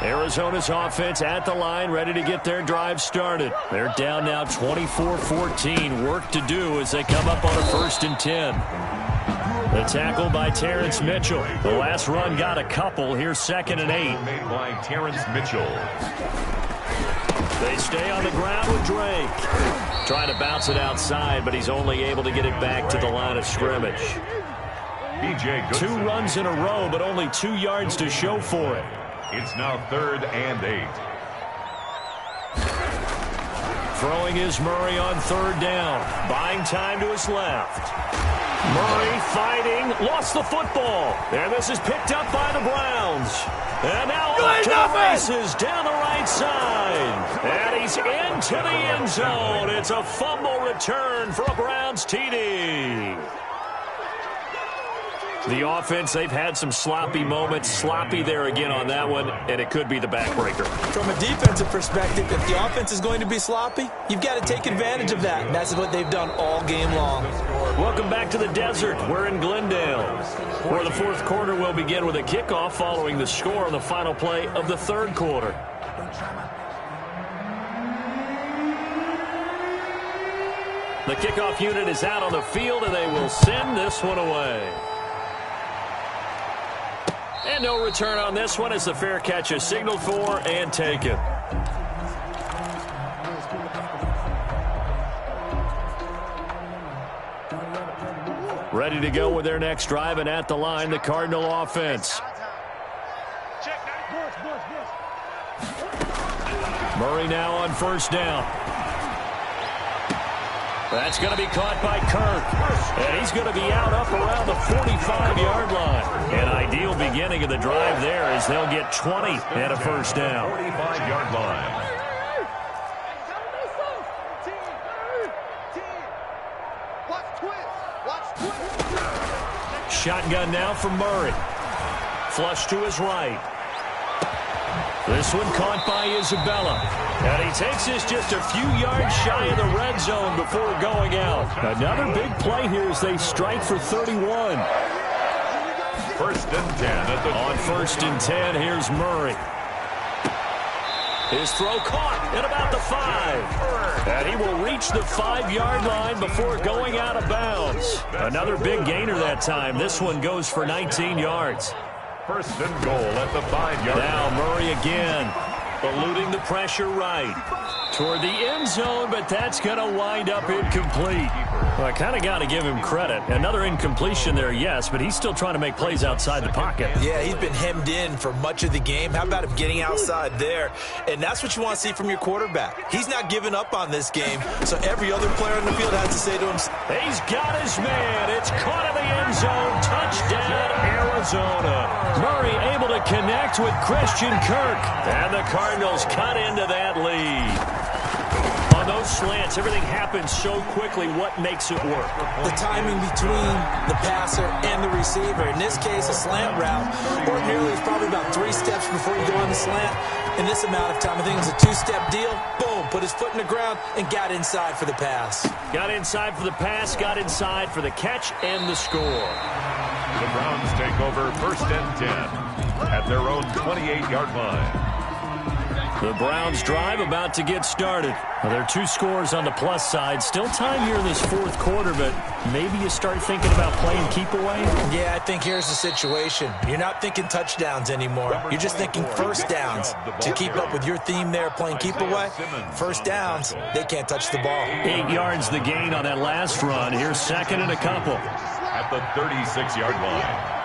Arizona's offense at the line, ready to get their drive started. They're down now 24-14. Work to do as they come up on a 1st and 10. The tackle by Terrence Mitchell. The last run got a couple. Here's 2nd and 8. Made by Terrence Mitchell. They stay on the ground with Drake. Trying to bounce it outside, but he's only able to get it back to the line of scrimmage. B.J. Goodson. 2 runs in a row, but only 2 yards to show for it. It's now 3rd and 8. Throwing is Murray on 3rd down. Buying time to his left. Murray fighting, lost the football. And this is picked up by the Browns. And now off to the races down the right side. And he's into the end zone. It's a fumble return for a Browns TD. The offense, they've had some sloppy moments. Sloppy there again on that one, and it could be the backbreaker. From a defensive perspective, if the offense is going to be sloppy, you've got to take advantage of that. And that's what they've done all game long. Welcome back to the desert. We're in Glendale, where the 4th quarter will begin with a kickoff following the score on the final play of the 3rd quarter. The kickoff unit is out on the field, and they will send this one away. And no return on this one as the fair catch is signaled for and taken. Ready to go with their next drive, and at the line, the Cardinal offense. Murray now on 1st down. That's going to be caught by Kirk. And he's going to be out up around the 45-yard line. An ideal beginning of the drive there as they'll get 20 and a first down. 45-yard line. Shotgun now from Murray. Flush to his right. This one caught by Isabella. And he takes this just a few yards shy of the red zone before going out. Another big play here as they strike for 31. 1st and 10. On 1st and 10, here's Murray. His throw caught at about the 5. And he will reach the 5-yard line before going out of bounds. Another big gainer that time. This one goes for 19 yards. 1st and goal at the 5-yard line. Now Murray again, eluding the pressure right. Toward the end zone, but that's going to wind up incomplete. Well, I kind of got to give him credit. Another incompletion there, yes, but he's still trying to make plays outside the pocket. Yeah, he's been hemmed in for much of the game. How about him getting outside there? And that's what you want to see from your quarterback. He's not giving up on this game, so every other player on the field has to say to him, he's got his man. It's caught in the end zone. Touchdown, Arizona. Murray able to connect with Christian Kirk. And the Cardinals cut into that lead. On those slants, everything happens so quickly. What makes it work? The timing between the passer and the receiver. In this case, a slant route. Ordinarily, it's probably about 3 steps before you go on the slant. In this amount of time, I think it was a 2-step deal. Boom, put his foot in the ground and got inside for the pass. Got inside for the pass, got inside for the catch and the score. The Browns take over 1st and 10 at their own 28-yard line. The Browns drive about to get started. Well, there are 2 scores on the plus side. Still time here in this 4th quarter, but maybe you start thinking about playing keep away? Yeah, I think here's the situation. You're not thinking touchdowns anymore. You're just thinking first downs. To keep up with your theme there, playing keep away, first downs, they can't touch the ball. 8 yards the gain on that last run. Here's 2nd and a couple. At the 36-yard line.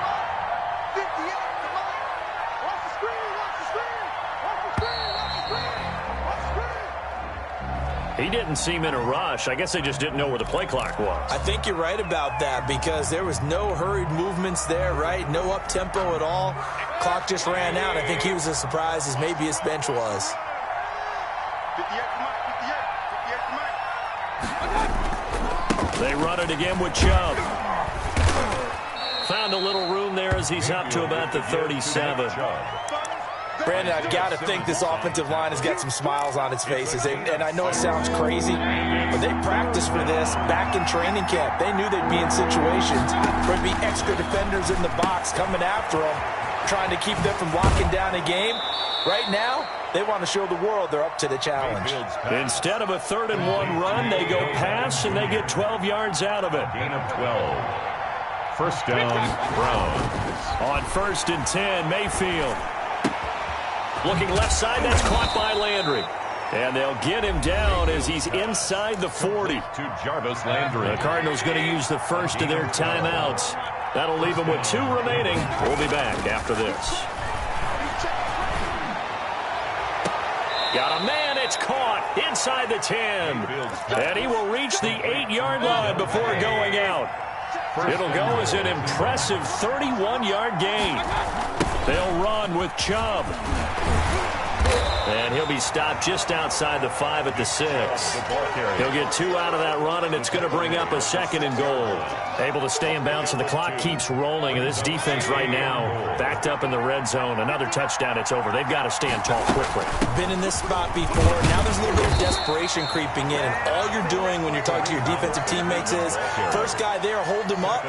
He didn't seem in a rush. I guess they just didn't know where the play clock was. I think you're right about that because there was no hurried movements there, right? No up-tempo at all. Clock just ran out. I think he was as surprised as maybe his bench was. 58 They run it again with Chubb. Found a little room there as he's up to about the 37. Brandon, I've got to think this offensive line has got some smiles on its faces. And I know it sounds crazy, but they practiced for this back in training camp. They knew they'd be in situations where there'd be extra defenders in the box coming after them, trying to keep them from locking down a game. Right now, they want to show the world they're up to the challenge. Instead of a 3rd and 1 run, they go pass, and they get 12 yards out of it. Gain of 12. First down, Browns. On 1st and 10, Mayfield. Looking left side, that's caught by Landry. And they'll get him down as he's inside the 40. To Jarvis Landry. The Cardinals going to use the first of their timeouts. That'll leave them with 2 remaining. We'll be back after this. Got a man, it's caught inside the 10. And he will reach the 8-yard line before going out. It'll go as an impressive 31-yard gain. They'll run with Chubb. And he'll be stopped just outside the 5 at the 6. He'll get 2 out of that run, and it's going to bring up a 2nd and goal. Able to stay in bounds, and the clock keeps rolling. And this defense right now backed up in the red zone. Another touchdown, it's over. They've got to stand tall quickly. Been in this spot before. Now there's a little bit of desperation creeping in. And all you're doing when you're talking to your defensive teammates is first guy there, hold him up.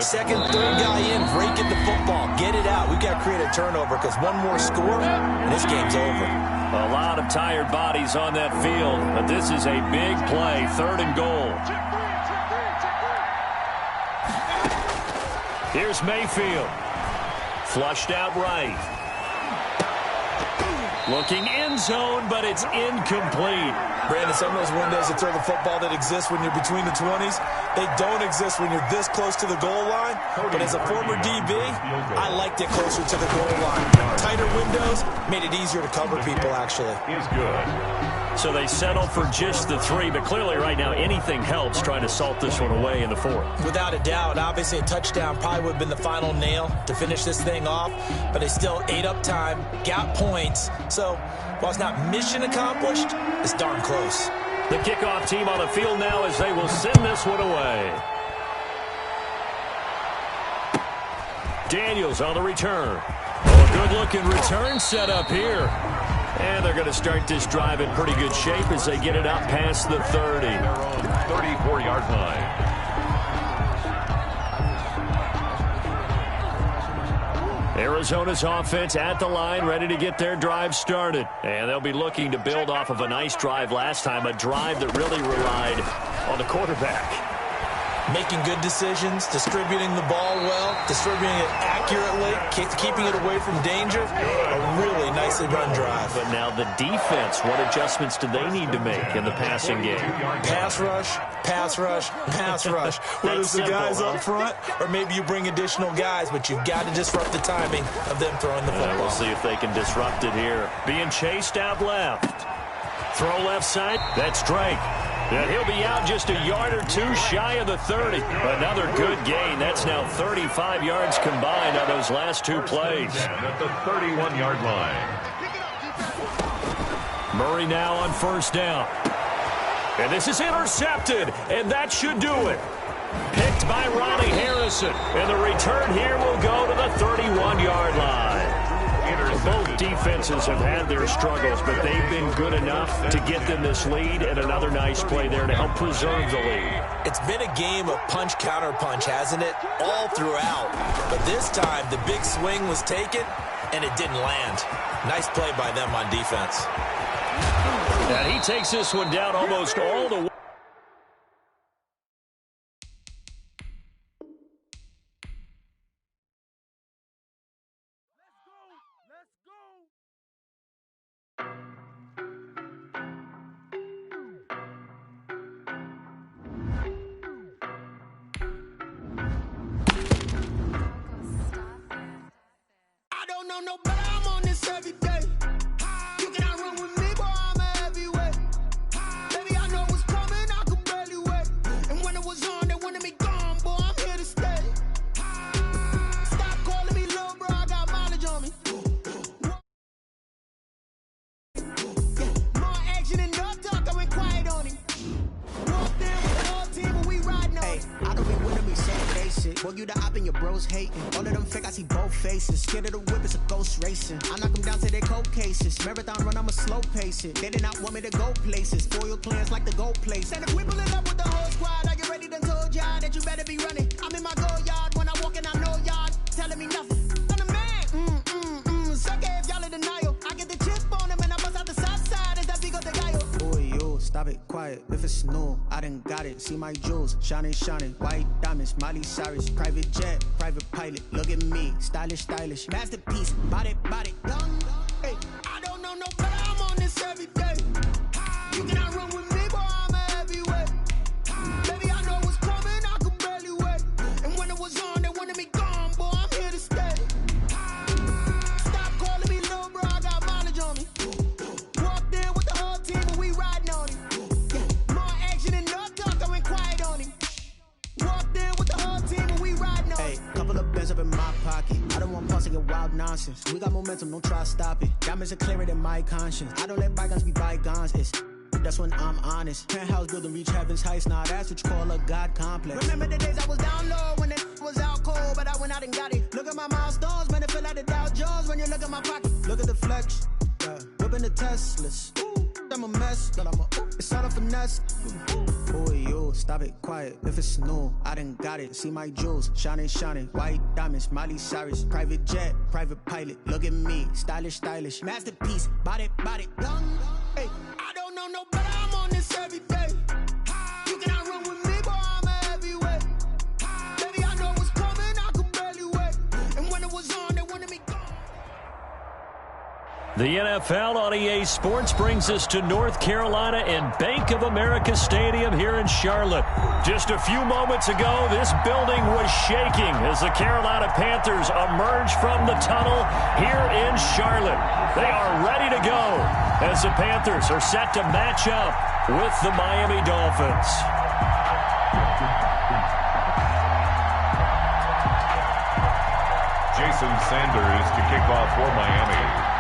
2nd, 3rd guy in, break at the football. Get it out. We've got to create a turnover because one more score, and this game's over. A lot of tired bodies on that field, but this is a big play, 3rd and goal. Here's Mayfield. Flushed out right. Looking end zone, but it's incomplete. Brandon, some of those windows that throw the football that exist when you're between the 20s, they don't exist when you're this close to the goal line. But as a former DB, I liked it closer to the goal line. Tighter windows made it easier to cover people, actually. Is good. So they settle for just the 3, but clearly right now anything helps trying to salt this one away in the 4th. Without a doubt, obviously a touchdown probably would have been the final nail to finish this thing off, but they still ate up time, got points. So while it's not mission accomplished, it's darn close. The kickoff team on the field now as they will send this one away. Daniels on the return. Oh, good-looking return set up here. And they're going to start this drive in pretty good shape as they get it up past the 30. 34-yard line. Arizona's offense at the line, ready to get their drive started. And they'll be looking to build off of a nice drive last time, a drive that really relied on the quarterback. Making good decisions, distributing the ball well, distributing it accurately, keeping it away from danger. A really nicely run drive. But now the defense, what adjustments do they need to make in the passing game? Pass rush, pass rush, pass rush. Whether it's the guys up front or maybe you bring additional guys, but you've got to disrupt the timing of them throwing the football. We'll see if they can disrupt it here. Being chased out left. Throw left side. That's Drake. And he'll be out just a yard or two shy of the 30. Another good gain. That's now 35 yards combined on those last two plays. At the 31-yard line. Murray now on first down. And this is intercepted, and that should do it. Picked by Ronnie Harrison. And the return here will go to the 31-yard line. Both defenses have had their struggles, but they've been good enough to get them this lead, and another nice play there to help preserve the lead. It's been a game of punch-counter-punch, hasn't it? All throughout. But this time, the big swing was taken, and it didn't land. Nice play by them on defense. And he takes this one down almost all the way. No, but I'm on this every day. You cannot run with me, boy, I'm a heavyweight. Baby, I know what's coming, I could barely wait. And when it was on, they wanted me gone, boy, I'm here to stay. Stop calling me little bro, I got mileage on me. More action and no talk, I went quiet on him. Walked in with the whole team, and we riding on him. Hey, I don't be winning me, so basic. Boy, you the op and your bros hating. All of them fake, I see both faces. Scared of the whip, it's a ghost racing. I knock them down to their cold cases. Marathon run, I'ma slow pace it. They did not want me to go places. Foil plans like the gold place. And if we pull it up with the whole squad, I get ready to told y'all that you better be running. I'm in my go yard. When I walk in, I know y'all telling me nothing. I'm the man. Suck it if y'all in denial. I get the chip on them and I bust out the south side. Is that big of the guy? Boy, yo, stop it, quiet. If it's new, I done got it. See my jewels, shining, white diamonds, Miley Cyrus, private jet, private pilot. Look at me, stylish, masterpiece, body, young. Hey, I don't know no better. I'm on this every day. You cannot run with me, boy, I'm a heavyweight. Baby, I know what's coming, I could barely wait. And when it was on, they wanted me gone, boy, I'm here to stay. Stop calling me little bro, I got mileage on me. Walked in with the whole team, and we riding on him. More action and no talk, I went quiet on him. Walked in with the whole team, and we riding on him. Hey, couple of bands up in my pocket. I don't want pulse to get wild nonsense. We got momentum, don't try to stop it. Diamonds are clearer than my conscience. I don't let bygones be bygones. That's when I'm honest. Penthouse building reach heaven's heights. Now that's what you call a God complex. Remember the days I was down low when it was out cold, but I went out and got it. Look at my milestones, man, it feel like the Dow Jones when you look at my pocket. Look at the flex, whipping the Teslas. I'm a mess, but it's all a finesse. Boy, yo, stop it, quiet. If it's new, I done got it. See my jewels, shining, white diamonds, Miley Cyrus, private jet, private pilot. Look at me, stylish, masterpiece, body, young. Hey, I don't know no better. I'm on this every day. You cannot run with me, boy, I'm a heavyweight. Baby, I know what's coming, I could barely wait. And when it was on, they wanted me gone. The NFL on EA Sports brings us to North Carolina and Bank of America Stadium here in Charlotte. Just a few moments ago, this building was shaking as the Carolina Panthers emerged from the tunnel here in Charlotte. They are ready to go as the Panthers are set to match up with the Miami Dolphins. Jason Sanders to kick off for Miami.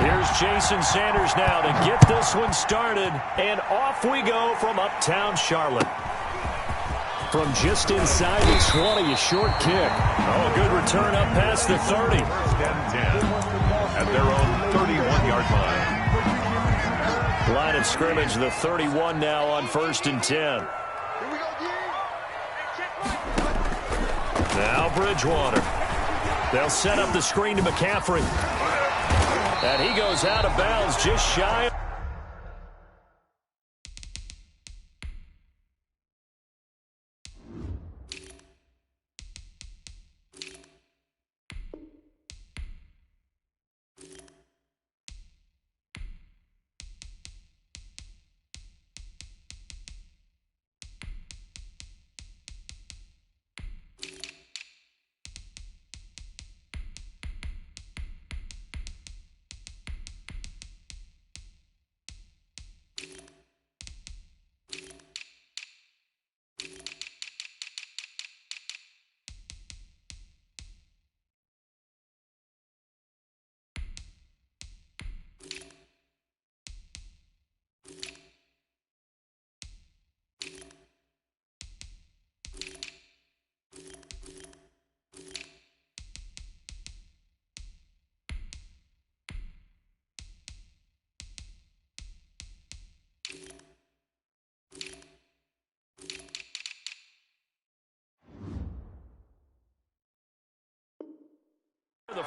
Here's Jason Sanders now to get this one started, and off we go from uptown Charlotte. From just inside the 20, a short kick. Oh, good return up past the 30. First and 10 at their own 31-yard line. Line of scrimmage, the 31 now on first and 10. Now Bridgewater. They'll set up the screen to McCaffrey. And he goes out of bounds just shy.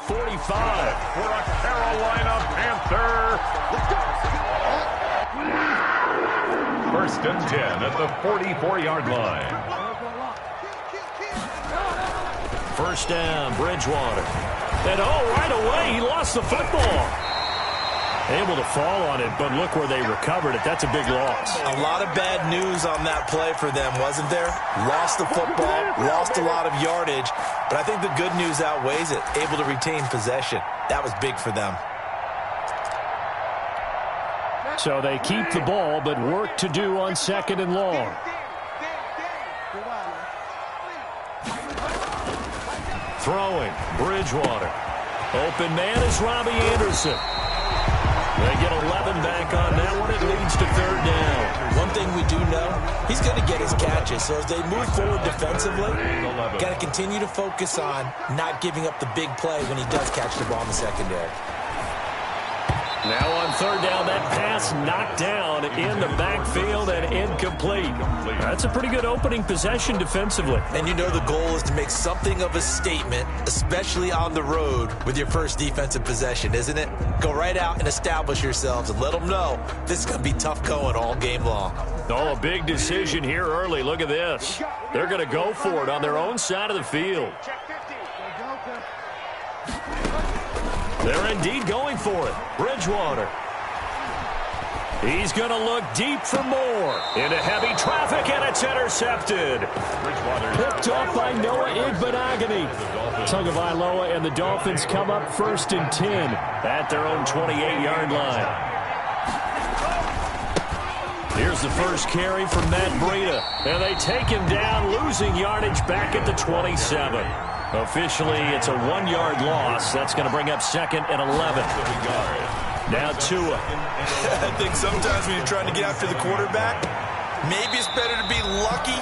45. For a Carolina Panther. First and 10 at the 44-yard line. First down, Bridgewater. And right away, he lost the football. Able to fall on it, but look where they recovered it. That's a big loss. A lot of bad news on that play for them, wasn't there? Lost the football, lost a lot of yardage, but I think the good news outweighs it. Able to retain possession. That was big for them. So they keep the ball, but work to do on second and long. Throwing, Bridgewater. Open man is Robbie Anderson. They get 11 back on that one. It leads to third down. One thing we do know, he's going to get his catches. So as they move forward defensively, got to continue to focus on not giving up the big play when he does catch the ball in the secondary. Now on third down, that pass knocked down in the backfield and incomplete. That's a pretty good opening possession defensively. And you know the goal is to make something of a statement, especially on the road with your first defensive possession, isn't it? Go right out and establish yourselves and let them know this is going to be tough going all game long. Oh, a big decision here early. Look at this. They're going to go for it on their own side of the field. They're indeed going for it. Bridgewater. He's going to look deep for more. Into heavy traffic, and it's intercepted. Picked up by Noah Igbenogany. Tagovailoa and the Dolphins come up first and 10 at their own 28-yard line. Here's the first carry from Matt Breida. And they take him down, losing yardage back at the 27. Officially, it's a 1-yard loss. That's going to bring up second and 11. Now Tua. I think sometimes when you're trying to get after the quarterback, maybe it's better to be lucky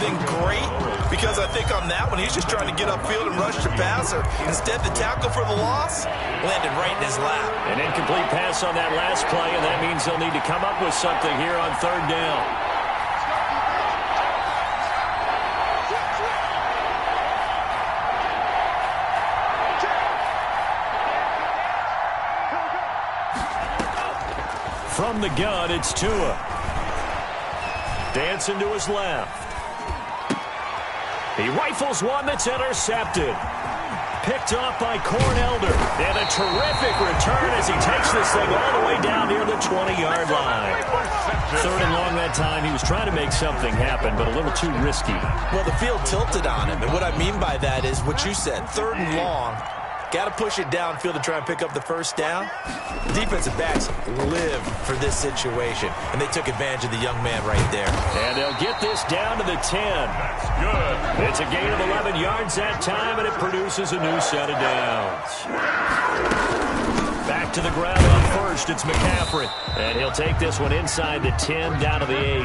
than great, because I think on that one, he's just trying to get upfield and rush the passer. Instead, the tackle for the loss landed right in his lap. An incomplete pass on that last play, and that means they'll need to come up with something here on third down. From the gun, it's Tua. Dancing to his left. He rifles one that's intercepted. Picked off by Cornelder. And a terrific return as he takes this thing all the way down near the 20-yard line. Third and long that time. He was trying to make something happen, but a little too risky. Well, the field tilted on him. And what I mean by that is what you said. Third and long. Got to push it downfield to try and pick up the first down. Defensive backs live for this situation, and they took advantage of the young man right there. And they'll get this down to the 10. That's good. It's a gain of 11 yards that time, and it produces a new set of downs. Back to the ground on first, it's McCaffrey. And he'll take this one inside the 10, down to the 8.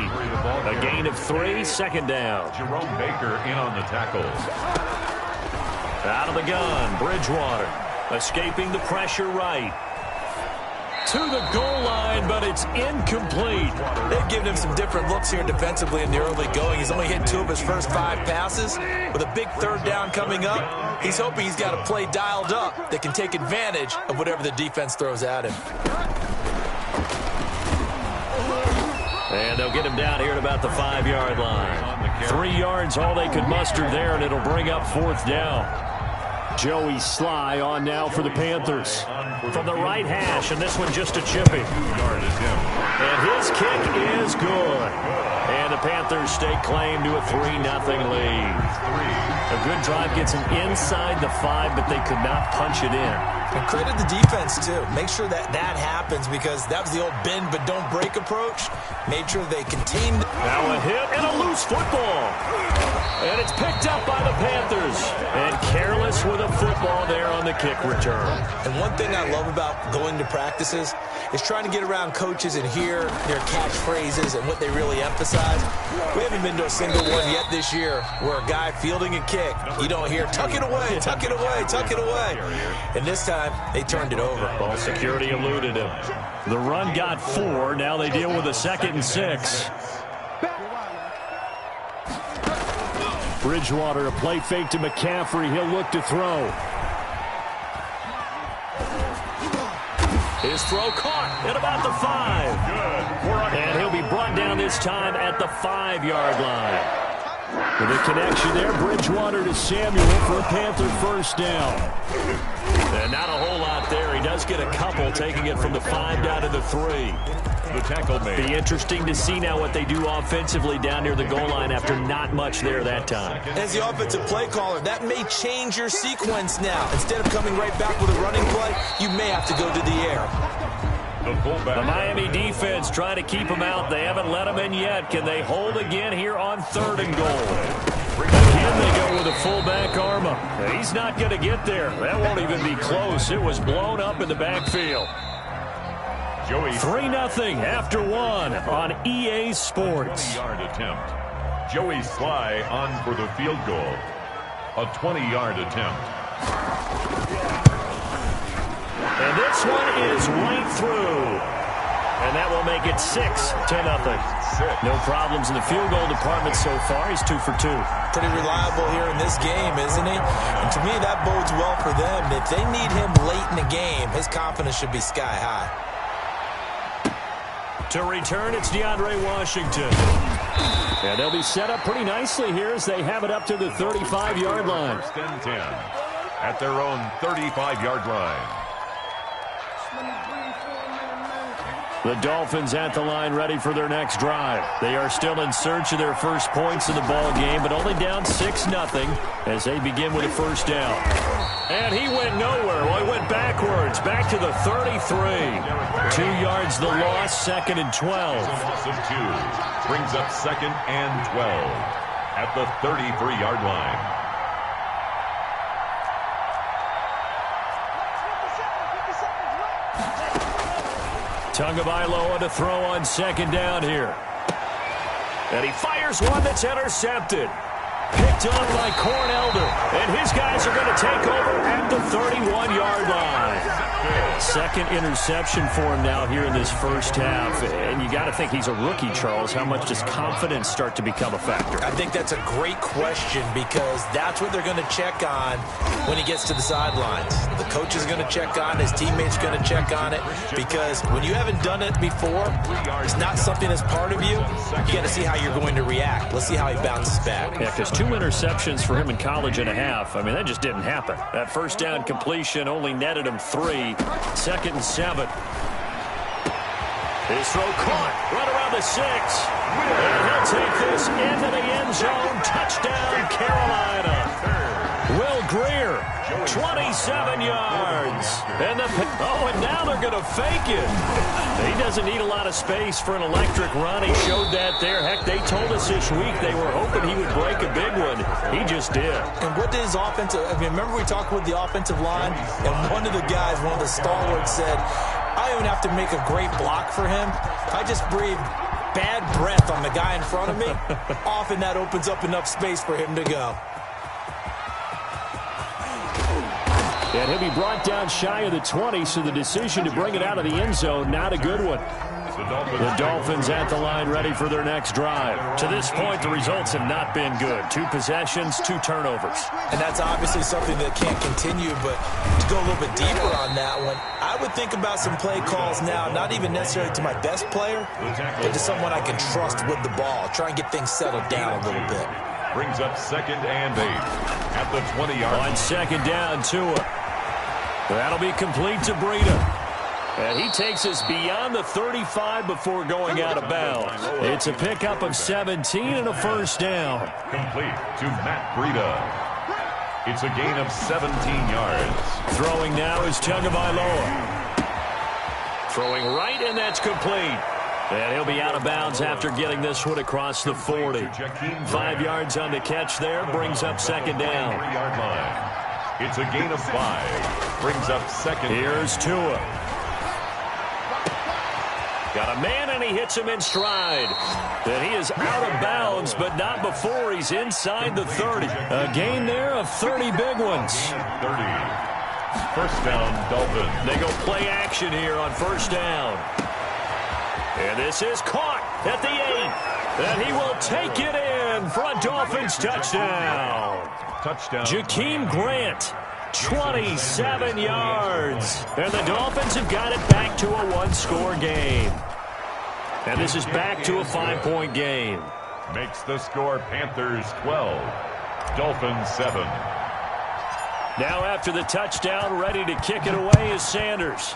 A gain of 3, second down. Jerome Baker in on the tackle. Out of the gun, Bridgewater. Escaping the pressure right. To the goal line, but it's incomplete. They've given him some different looks here defensively in the early going. He's only hit 2 of his first 5 passes. With a big third down coming up, he's hoping he's got a play dialed up that can take advantage of whatever the defense throws at him. And they'll get him down here at about the 5-yard line. 3 yards, all they could muster there, and it'll bring up fourth down. Joey Sly on now for the Panthers. From the right hash, and this one just a chipping. And his kick is good. And the Panthers stake claim to a 3-0 lead. A good drive gets them inside the 5, but they could not punch it in. And credit the defense, too. Make sure that happens, because that was the old bend but don't break approach. Made sure they contained. Now a hit and a loose football. And it's picked up by the Panthers. And careless with a football there on the kick return. And one thing I love about going to practices is trying to get around coaches and hear their catchphrases and what they really emphasize. We haven't been to a single one yet this year where a guy fielding a kick, you don't hear, tuck it away, tuck it away, tuck it away. And this time, they turned it over. Ball security eluded him. The run got 4. Now they deal with a 2nd and 6. Bridgewater, a play fake to McCaffrey. He'll look to throw. His throw caught at about the 5. And he'll be brought down this time at the 5-yard line. With a connection there, Bridgewater to Samuel for a Panther first down. And not a whole lot there. He does get a couple, taking it from the 5 down to the 3. The tackle made. Be interesting to see now what they do offensively down near the goal line after not much there that time. As the offensive play caller, that may change your sequence now. Instead of coming right back with a running play, you may have to go to the air. The Miami defense trying to keep him out. They haven't let him in yet. Can they hold again here on 3rd and goal? Again, they go with a fullback arm up. He's not going to get there. That won't even be close. It was blown up in the backfield. 3-0 after 1 on EA Sports. 20-yard attempt. Joey Sly on for the field goal. A 20-yard attempt. And this one is right through. And that will make it 6-0. No problems in the field goal department so far. He's 2 for 2. Pretty reliable here in this game, isn't he? And to me, that bodes well for them. If they need him late in the game, his confidence should be sky high. To return, it's DeAndre Washington. And they'll be set up pretty nicely here as they have it up to the 35-yard line. 1st and 10 at their own 35-yard line. The Dolphins at the line ready for their next drive. They are still in search of their first points in the ball game, but only down 6-0 as they begin with a first down. And he went nowhere. Well, he went backwards, back to the 33. 2 yards the loss, 2nd and 12. Loss of 2 brings up 2nd and 12 at the 33-yard line. Tagovailoa to throw on 2nd down here. And he fires one that's intercepted. Picked up by Cornelder. And his guys are going to take over at the 31-yard line. 2nd interception for him now here in this first half. And you got to think he's a rookie, Charles. How much does confidence start to become a factor? I think that's a great question because that's what they're going to check on when he gets to the sidelines. The coach is going to check on it. His teammates are going to check on it because when you haven't done it before, it's not something that's part of you. You got to see how you're going to react. Let's see how he bounces back. Yeah, because 2 interceptions for him in college and a half. I mean, that just didn't happen. That first down completion only netted him 3. 2nd and 7. His throw caught right around the 6. And he'll take this into the end zone. Touchdown, Carolina. Will Greer, 27 yards. And now they're going to fake it. He doesn't need a lot of space for an electric run. He showed that there. Heck, they told us this week they were hoping he would break a big one. He just did. And what did his offensive, remember we talked with the offensive line, and one of the guys, one of the stalwarts said, I don't even have to make a great block for him. I just breathe bad breath on the guy in front of me. Often that opens up enough space for him to go. And he'll be brought down shy of the 20, so the decision to bring it out of the end zone, not a good one. The Dolphins at the line ready for their next drive. To this point, the results have not been good. 2 possessions, 2 turnovers. And that's obviously something that can't continue, but to go a little bit deeper on that one, I would think about some play calls now, not even necessarily to my best player, but to someone I can trust with the ball. Try and get things settled down a little bit. Brings up 2nd and 8 at the 20-yard line. On 2nd down, Tua. That'll be complete to Breida. And he takes us beyond the 35 before going out of bounds. It's a pickup of 17 and a first down. Complete to Matt Breida. It's a gain of 17 yards. Throwing now is Tagovailoa. Throwing right, and that's complete. And he'll be out of bounds after getting this one across the 40. 5 yards on the catch there, brings up 2nd down. 3-yard line. It's a gain of 5. Brings up 2nd. Here's Tua. Got a man, and he hits him in stride. And he is out of bounds, but not before he's inside the 30. A gain there of 30 big ones. 30. First down, Dolphins. They go play action here on first down. And this is caught at the 8. And he will take it in for a Dolphins touchdown. Touchdown. Jakeem Grant, 27 yards. And the Dolphins have got it back to a one-score game. And this is back to a 5-point game. Makes the score Panthers 12, Dolphins 7. Now after the touchdown, ready to kick it away is Sanders.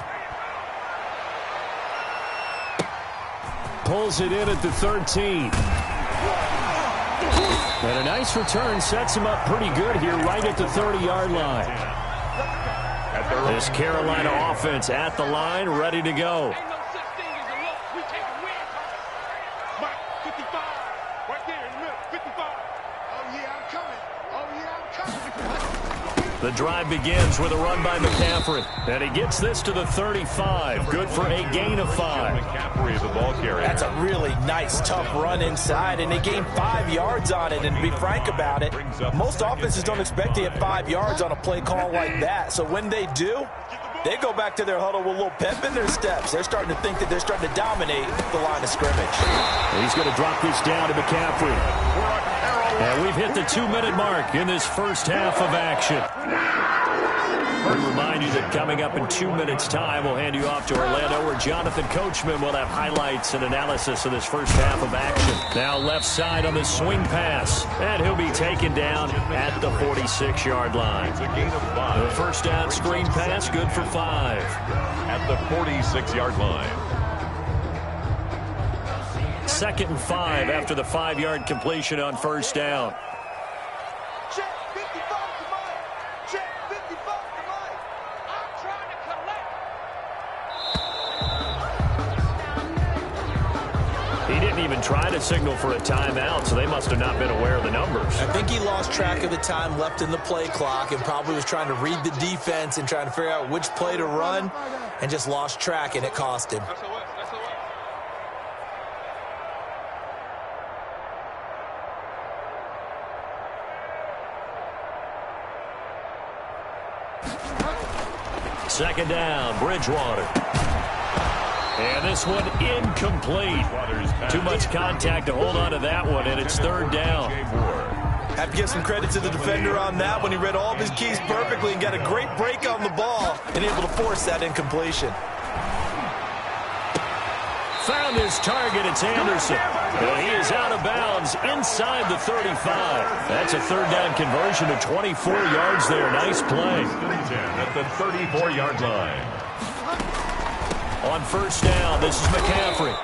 Pulls it in at the 13. And a nice return sets him up pretty good here right at the 30-yard line. This Carolina offense at the line, ready to go. The drive begins with a run by McCaffrey. And he gets this to the 35. Good for a gain of 5. McCaffrey, the ball carrier. That's a really nice, tough run inside, and they gained 5 yards on it. And to be frank about it, most offenses don't expect to get 5 yards on a play call like that. So when they do, they go back to their huddle with a little pep in their steps. They're starting to think that they're starting to dominate the line of scrimmage. He's going to drop this down to McCaffrey. And we've hit the 2-minute mark in this first half of action. We remind you that coming up in 2 minutes' time, we'll hand you off to Orlando, where Jonathan Coachman will have highlights and analysis of this first half of action. Now left side on the swing pass, and he'll be taken down at the 46-yard line. It's a gain of 5. The first down screen pass, good for 5. At the 46-yard line. 2nd and 5 after the 5-yard completion on first down. Check 55 to Mike. Check 55 to Mike. I'm trying to collect. He didn't even try to signal for a timeout, so they must have not been aware of the numbers. I think he lost track of the time left in the play clock and probably was trying to read the defense and trying to figure out which play to run and just lost track, and it cost him. Second down, Bridgewater. And this one incomplete. Too much contact to hold on to that one, and it's 3rd down. Have to give some credit to the defender on that one. He read all of his keys perfectly and got a great break on the ball and able to force that incompletion. Found his target, it's Anderson. Well, he is out of bounds inside the 35. That's a 3rd down conversion of 24 yards there. Nice play. At the 34-yard line. On first down, this is McCaffrey.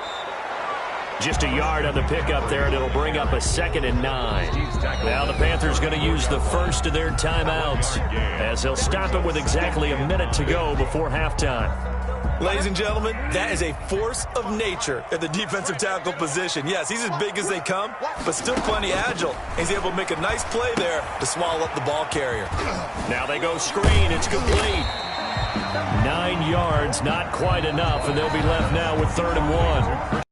Just a yard on the pickup there, and it'll bring up a 2nd and 9. Now the Panthers going to use the first of their timeouts, as they'll stop it with exactly a minute to go before halftime. Ladies and gentlemen, that is a force of nature at the defensive tackle position. Yes, he's as big as they come, but still plenty agile. He's able to make a nice play there to swallow up the ball carrier. Now they go screen. It's complete. 9 yards, not quite enough, and they'll be left now with 3rd and 1.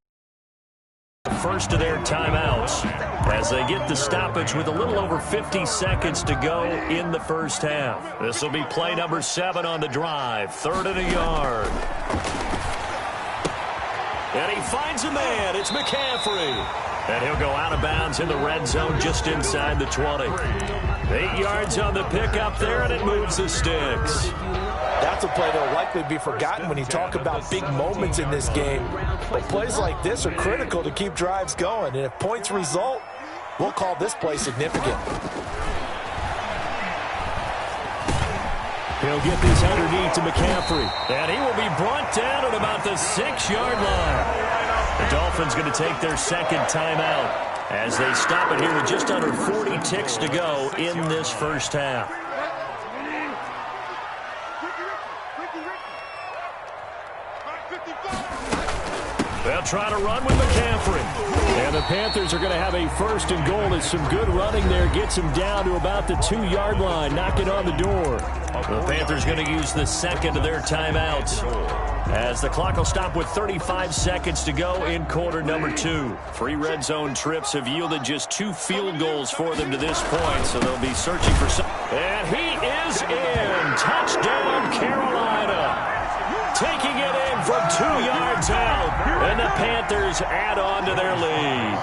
First of their timeouts as they get the stoppage with a little over 50 seconds to go in the first half. This will be play number 7 on the drive. 3rd and a yard. And he finds a man. It's McCaffrey. And he'll go out of bounds in the red zone just inside the 20. 8 yards on the pickup there, and it moves the sticks. That's a play that will likely be forgotten when you talk about big moments in this game. But plays like this are critical to keep drives going. And if points result, we'll call this play significant. He'll get this underneath to McCaffrey. And he will be brought down at about the 6-yard line. The Dolphins going to take their 2nd timeout as they stop it here with just under 40 ticks to go in this first half. They'll try to run with McCaffrey. And the Panthers are going to have a 1st and goal. As some good running there gets him down to about the 2-yard line, knocking on the door. The Panthers going to use the 2nd of their timeouts, as the clock will stop with 35 seconds to go in quarter number 2. 3 red zone trips have yielded just 2 field goals for them to this point, so they'll be searching for some. And he is in. Touchdown, Carolina. Taking it in from 2 yards out, and the Panthers add on to their lead.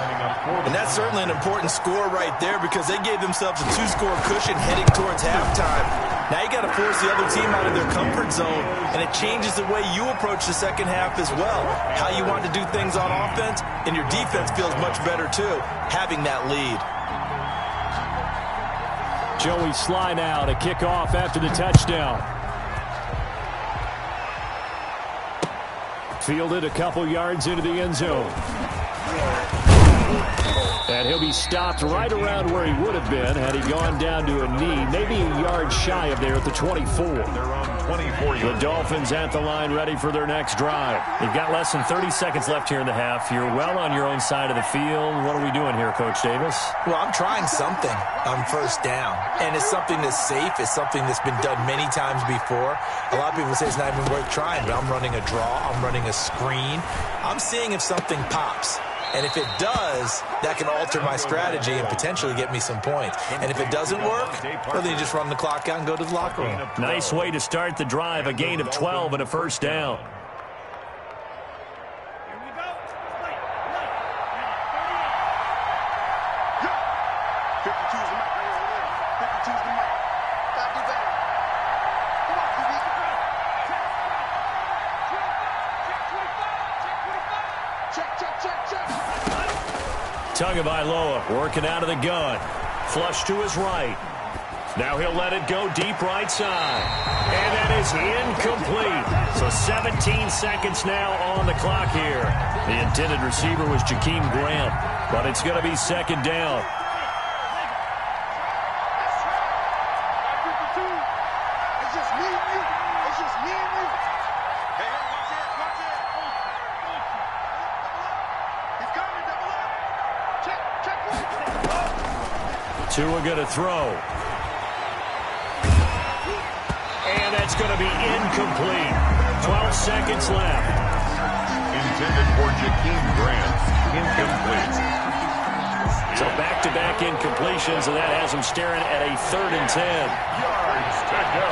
And that's certainly an important score right there, because they gave themselves a 2-score cushion heading towards halftime. Now you got to force the other team out of their comfort zone, and it changes the way you approach the second half as well. How you want to do things on offense, and your defense feels much better too, having that lead. Joey Sly now to kick off after the touchdown. Fielded a couple yards into the end zone. And he'll be stopped right around where he would have been had he gone down to a knee, maybe a yard shy of there at the 24. They're on 24 yards. The Dolphins at the line ready for their next drive. You've got less than 30 seconds left here in the half. You're well on your own side of the field. What are we doing here, Coach Davis? Well, I'm trying something on first down, and it's something that's safe. It's something that's been done many times before. A lot of people say it's not even worth trying, but I'm running a draw. I'm running a screen. I'm seeing if something pops. And if it does, that can alter my strategy and potentially get me some points. And if it doesn't work, well, then you just run the clock out and go to the locker room. Nice way to start the drive, a gain of 12 and a first down. Tagovailoa working out of the gun. Flush to his right. Now he'll let it go deep right side. And that is incomplete. So 17 seconds now on the clock here. The intended receiver was Jakeem Grant, but it's going to be second down. It's just me and you. It's just me and you. Hey, watch it, watch it. He's coming, double up. Check. Tua going to throw. And that's going to be incomplete. 12 seconds left. Intended for Jakeem Grant. Incomplete. So back-to-back incompletions, and that has him staring at a 3rd and 10. Yards to go.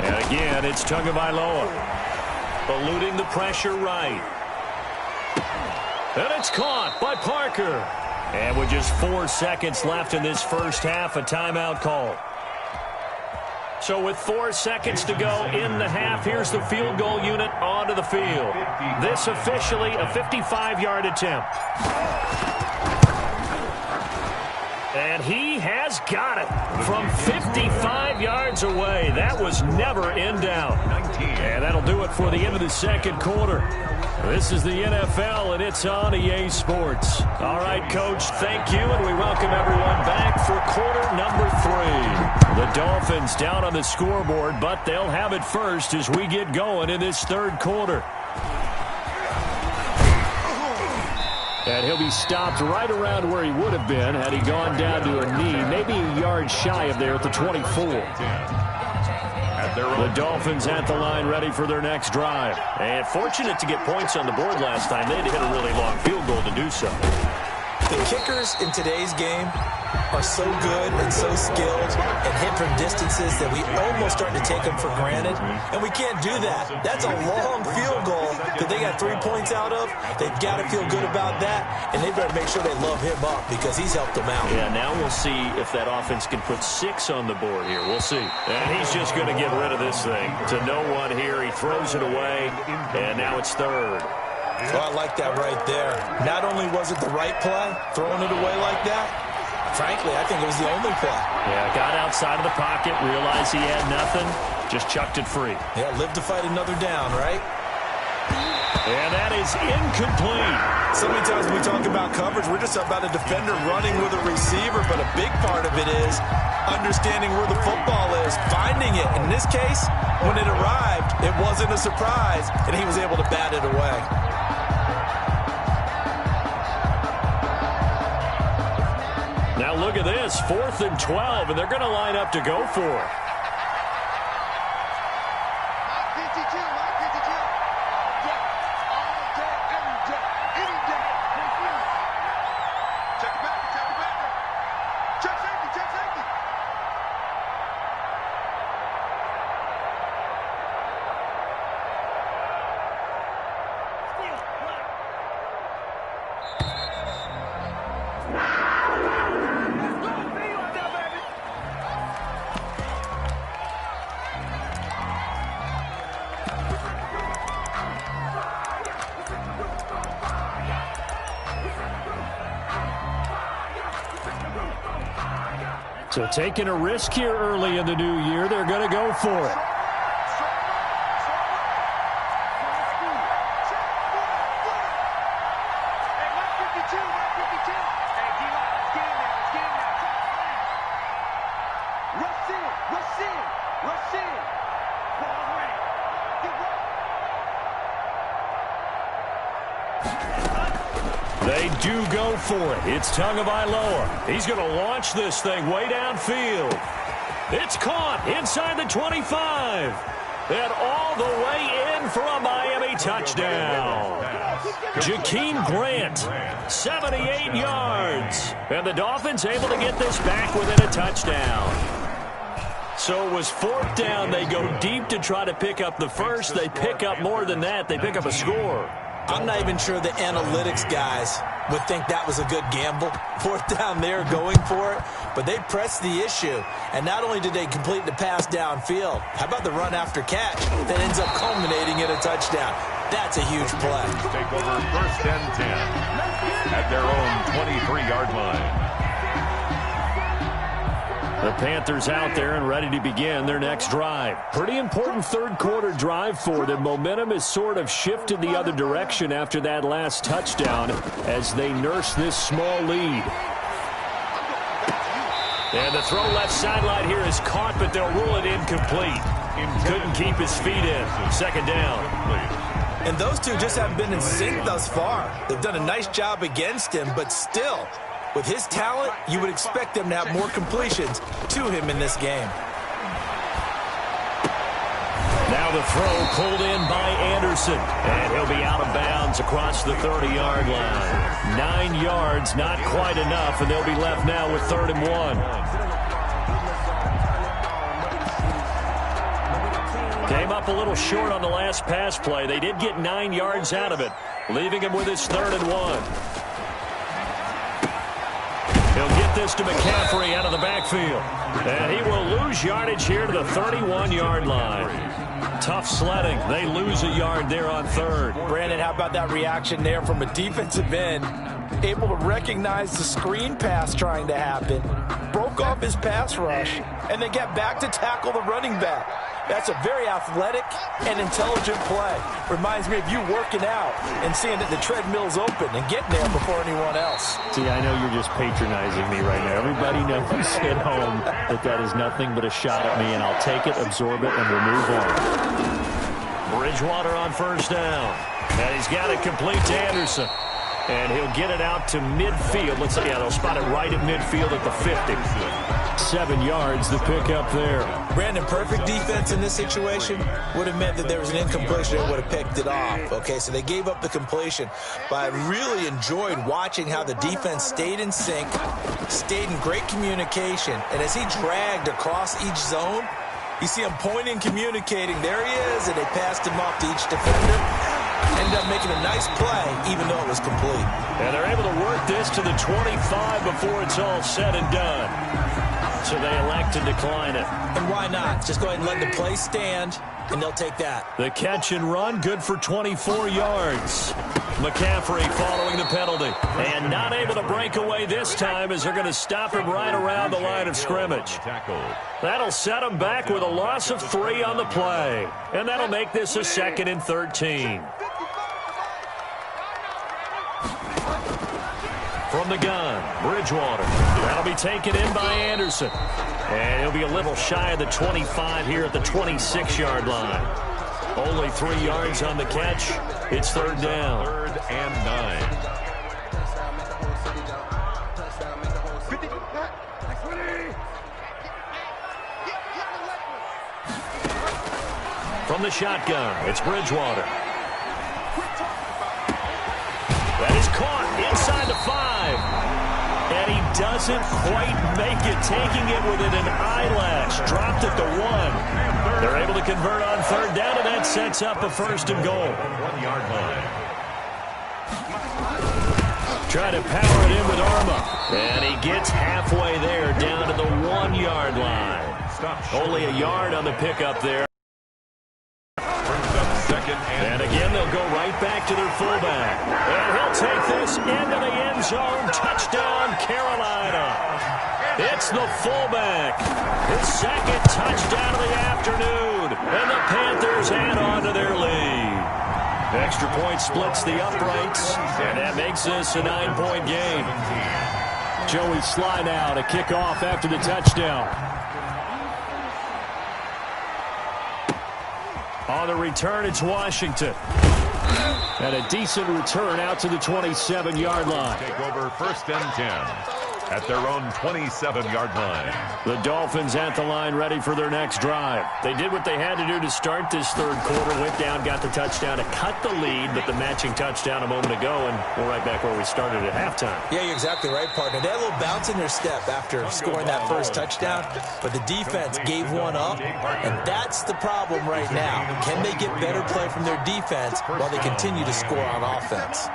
And again, it's Tagovailoa. Eluding the pressure right. And it's caught by Parker. And with just 4 seconds left in this first half, a timeout call. So with 4 seconds to go in the half, here's the field goal unit onto the field. This officially a 55-yard attempt. And he has got it from 55 yards away. That was never in doubt. And that'll do it for the end of the second quarter. This is the NFL, and it's on EA Sports. All right, Coach, thank you, and we welcome everyone back for quarter number 3. The Dolphins down on the scoreboard, but they'll have it first as we get going in this third quarter. And he'll be stopped right around where he would have been had he gone down to a knee, maybe a yard shy of there at the 24. The Dolphins at the line ready for their next drive. And fortunate to get points on the board last time. They had to hit a really long field goal to do so. The kickers in today's game are so good and so skilled and hit from distances that we almost start to take them for granted. And we can't do that. That's a long field goal that they got 3 points out of. They've got to feel good about that, and they better make sure they love him up because he's helped them out. Yeah, now we'll see if that offense can put 6 on the board here. We'll see. And he's just going to get rid of this thing. To no one here. He throws it away, and now it's third. So I like that right there. Not only was it the right play, throwing it away like that, frankly, I think it was the only play. Yeah, got outside of the pocket, realized he had nothing, just chucked it free. Yeah, live to fight another down, right? And that is incomplete. So many times when we talk about coverage, we're just about a defender running with a receiver, but a big part of it is understanding where the football is, finding it. In this case, when it arrived, it wasn't a surprise, and he was able to bat it away. Now look at this, 4th and 12, and they're going to line up to go for it. So taking a risk here early in the new year, they're going to go for it. They do go for it. It's Tagovailoa. He's going to launch this thing way downfield. It's caught inside the 25. And all the way in for a Miami touchdown. Jakeem Grant, 78 yards. And the Dolphins able to get this back within a touchdown. So it was 4th down. They go deep to try to pick up the first. They pick up more than that. They pick up a score. I'm not even sure the analytics guys would think that was a good gamble. 4th down there going for it, but they pressed the issue. And not only did they complete the pass downfield, how about the run after catch that ends up culminating in a touchdown? That's a huge play. Take over 1st and 10 at their own 23-yard line. The Panthers out there and ready to begin their next drive. Pretty important third-quarter drive for them. Momentum has sort of shifted the other direction after that last touchdown as they nurse this small lead. And the throw left sideline here is caught, but they'll rule it incomplete. Couldn't keep his feet in. 2nd down. And those two just haven't been in sync thus far. They've done a nice job against him, but still, with his talent, you would expect them to have more completions to him in this game. Now the throw pulled in by Anderson. And he'll be out of bounds across the 30-yard line. 9 yards, not quite enough, and they'll be left now with 3rd and 1. Came up a little short on the last pass play. They did get 9 yards out of it, leaving him with his 3rd and 1. He'll get this to McCaffrey out of the backfield. And he will lose yardage here to the 31-yard line. Tough sledding. They lose a yard there on 3rd. Brandon, how about that reaction there from a defensive end? Able to recognize the screen pass trying to happen. Broke off his pass rush. And then get back to tackle the running back. That's a very athletic and intelligent play. Reminds me of you working out and seeing that the treadmill's open and getting there before anyone else. See, I know you're just patronizing me right now. Everybody knows at home that is nothing but a shot at me, and I'll take it, absorb it, and we'll move on. Bridgewater on 1st down. And he's got it complete to Anderson. And he'll get it out to midfield. Let's see, they'll spot it right at midfield at the 50. 7 yards to pick up there. Brandon, perfect defense in this situation would have meant that there was an incompletion and would have picked it off. Okay, so they gave up the completion. But I really enjoyed watching how the defense stayed in sync, stayed in great communication. And as he dragged across each zone, you see him pointing, communicating. There he is, and they passed him off to each defender. Ended up making a nice play, even though it was complete. And they're able to work this to the 25 before it's all said and done. So they elect to decline it. And why not? Just go ahead and let the play stand, and they'll take that. The catch and run, good for 24 yards. McCaffrey following the penalty. And not able to break away this time as they're going to stop him right around the line of scrimmage. That'll set him back with a loss of 3 on the play. And that'll make this a 2nd and 13. From the gun, Bridgewater. That'll be taken in by Anderson. And he'll be a little shy of the 25 here at the 26-yard line. Only 3 yards on the catch. It's 3rd down. 3rd and 9. From the shotgun, it's Bridgewater. That is caught inside the 5. And he doesn't quite make it, taking it within an eyelash. Dropped at the 1. They're able to convert on 3rd down, and that sets up a 1st and goal. 1-yard line. Try to power it in with Arma. And he gets halfway there, down to the 1-yard line. Only a yard on the pickup there. And again, they'll go right back to their fullback. And he'll take this into the end zone. Touchdown, Carolina. It's It's the fullback. His second touchdown of the afternoon. And the Panthers add on to their lead. Extra point splits the uprights, and that makes this a 9-point game. Joey Sly now to kick off after the touchdown. On the return, it's Washington. And a decent return out to the 27-yard line. Take over 1st and 10 at their own 27-yard line. The Dolphins at the line ready for their next drive. They did what they had to do to start this third quarter. Went down, got the touchdown to cut the lead, but the matching touchdown a moment ago, and we're right back where we started at halftime. Yeah, you're exactly right, partner. They had a little bounce in their step after scoring that first touchdown, but the defense gave one up, and that's the problem right now. Can they get better play from their defense while they continue to score on offense?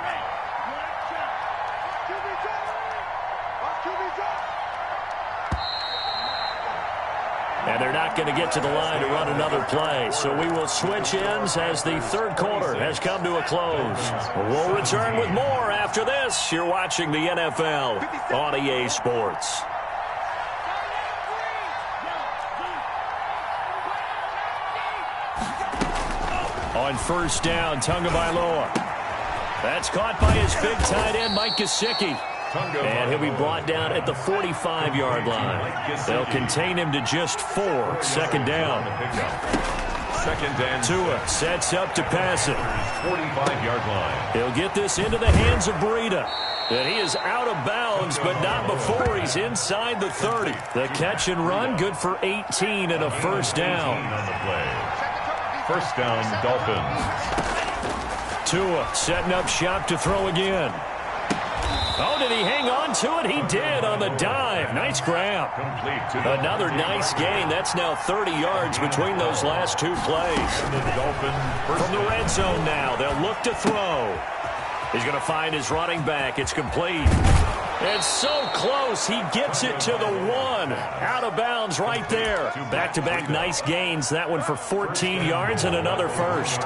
And they're not going to get to the line to run another play. So we will switch ends as the third quarter has come to a close. We'll return with more after this. You're watching the NFL on EA Sports. On first down, Tagovailoa. That's caught by his big tight end, Mike Gesicki. And he'll be brought down at the 45-yard line. They'll contain him to just 4. 2nd down. 2nd and Tua sets up to pass it. 45-yard line. He'll get this into the hands of Breida. And he is out of bounds, but not before he's inside the 30. The catch and run, good for 18 and a first down. On the play. First down, Dolphins. Tua setting up shop to throw again. Oh, did he hang on to it? He did on the dive. Nice grab. Another nice gain. That's now 30 yards between those last two plays. From the red zone now, they'll look to throw. He's going to find his running back. It's complete. It's so close. He gets it to the 1. Out of bounds right there. Back-to-back nice gains. That one for 14 yards and another first.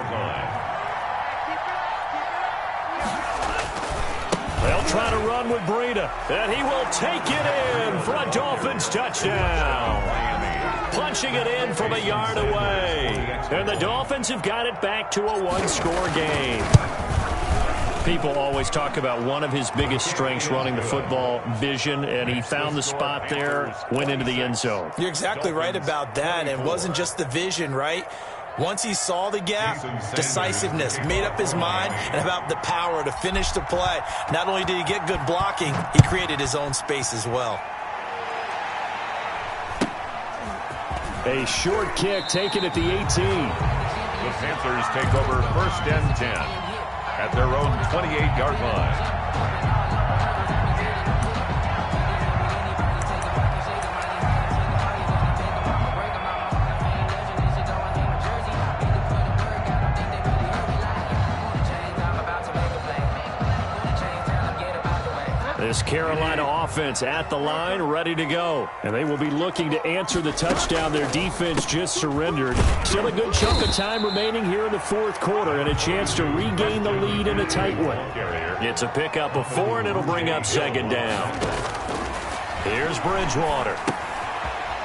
They'll try to run with Breida, and he will take it in for a Dolphins touchdown. Punching it in from a yard away. And the Dolphins have got it back to a one-score game. People always talk about one of his biggest strengths running the football, vision, and he found the spot there, went into the end zone. You're exactly right about that. It wasn't just the vision, right? Once he saw the gap, decisiveness, made up his mind, and about the power to finish the play. Not only did he get good blocking, he created his own space as well. A short kick taken at the 18. The Panthers take over 1st and 10 at their own 28-yard line. This Carolina offense at the line, ready to go. And they will be looking to answer the touchdown their defense just surrendered. Still a good chunk of time remaining here in the fourth quarter and a chance to regain the lead in a tight one. It's a pickup of 4, and it'll bring up 2nd down. Here's Bridgewater.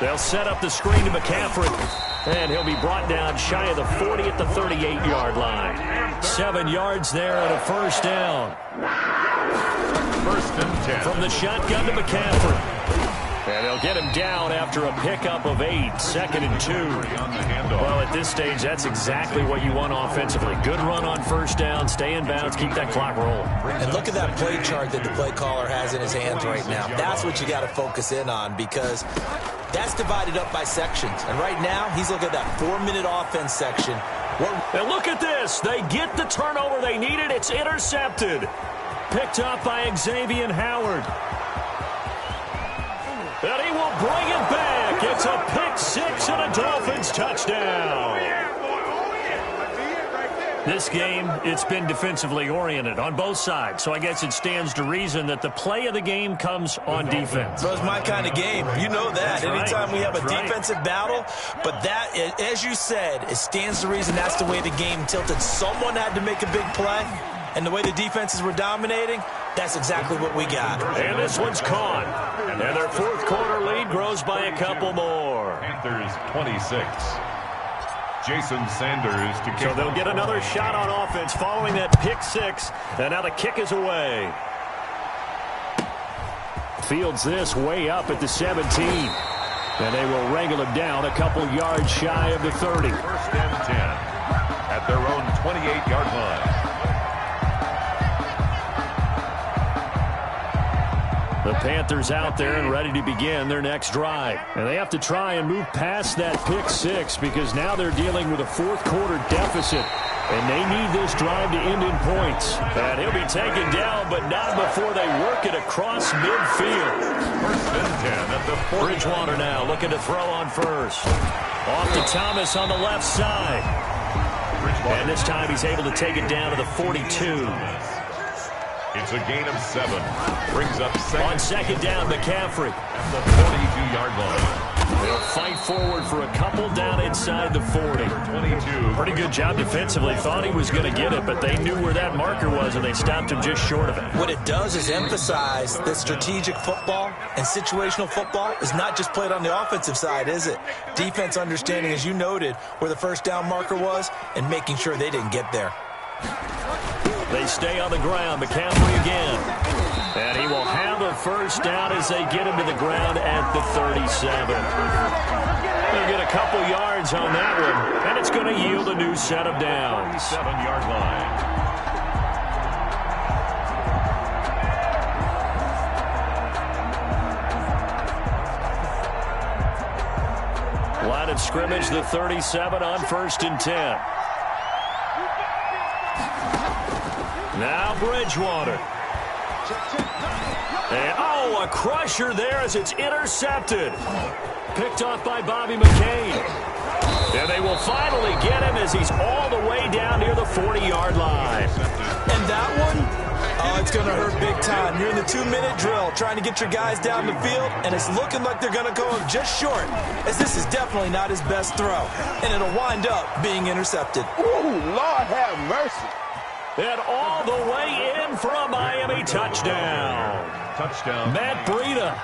They'll set up the screen to McCaffrey. And he'll be brought down shy of the 40 at the 38-yard line. 7 yards there and a first down. 1st and 10. From the shotgun to McCaffrey. And they'll get him down after a pickup of 8. 2nd and 2. Well, at this stage, that's exactly what you want offensively. Good run on first down, stay in bounds, keep that clock rolling. And look at that play chart that the play caller has in his hands right now. That's what you got to focus in on, because that's divided up by sections. And right now, he's looking at that 4-minute offense section. And look at this. They get the turnover they needed. It's intercepted. Picked up by Xavier Howard. And he will bring it back. It's a pick 6 and a Dolphins touchdown. This game, it's been defensively oriented on both sides. So I guess it stands to reason that the play of the game comes on defense. So it's my kind of game. You know that. Anytime we have a defensive battle, but that, as you said, it stands to reason that's the way the game tilted. Someone had to make a big play, and the way the defenses were dominating, that's exactly what we got. And this one's caught. And their fourth quarter lead couple more. Panthers 26. Jason Sanders to kick. So they'll get another shot on offense following that pick six. And now the kick is away. Fields this way up at the 17. And they will wrangle him down a couple yards shy of the 30. First and 10 at their own 28-yard line. The Panthers out there and ready to begin their next drive. And they have to try and move past that pick six because now they're dealing with a fourth-quarter deficit. And they need this drive to end in points. And he'll be taken down, but not before they work it across midfield. First and 10 at the 40. Bridgewater now looking to throw on first. Off to Thomas on the left side. And this time he's able to take it down to the 42. It's a gain of 7. Brings up second. On second down, McCaffrey. At the 42-yard line. They'll fight forward for a couple down inside the 40. 22. Pretty good job defensively. Thought he was going to get it, but they knew where that marker was, and they stopped him just short of it. What it does is emphasize that strategic football and situational football is not just played on the offensive side, is it? Defense understanding, as you noted, where the first down marker was and making sure they didn't get there. They stay on the ground. McCaffrey again. And he will have a first down as they get him to the ground at the 37. They'll get a couple yards on that one, and it's going to yield a new set of downs. 7-yard line. Line of scrimmage, the 37 on first and 10. Now Bridgewater. And, a crusher there as it's intercepted. Picked off by Bobby McCain. And they will finally get him as he's all the way down near the 40-yard line. And that one, it's going to hurt big time. You're in the 2-minute drill trying to get your guys down the field, and it's looking like they're going to go just short, as this is definitely not his best throw. And it'll wind up being intercepted. Ooh, Lord have mercy. And all the way in for a Miami touchdown. Touchdown. Matt Breida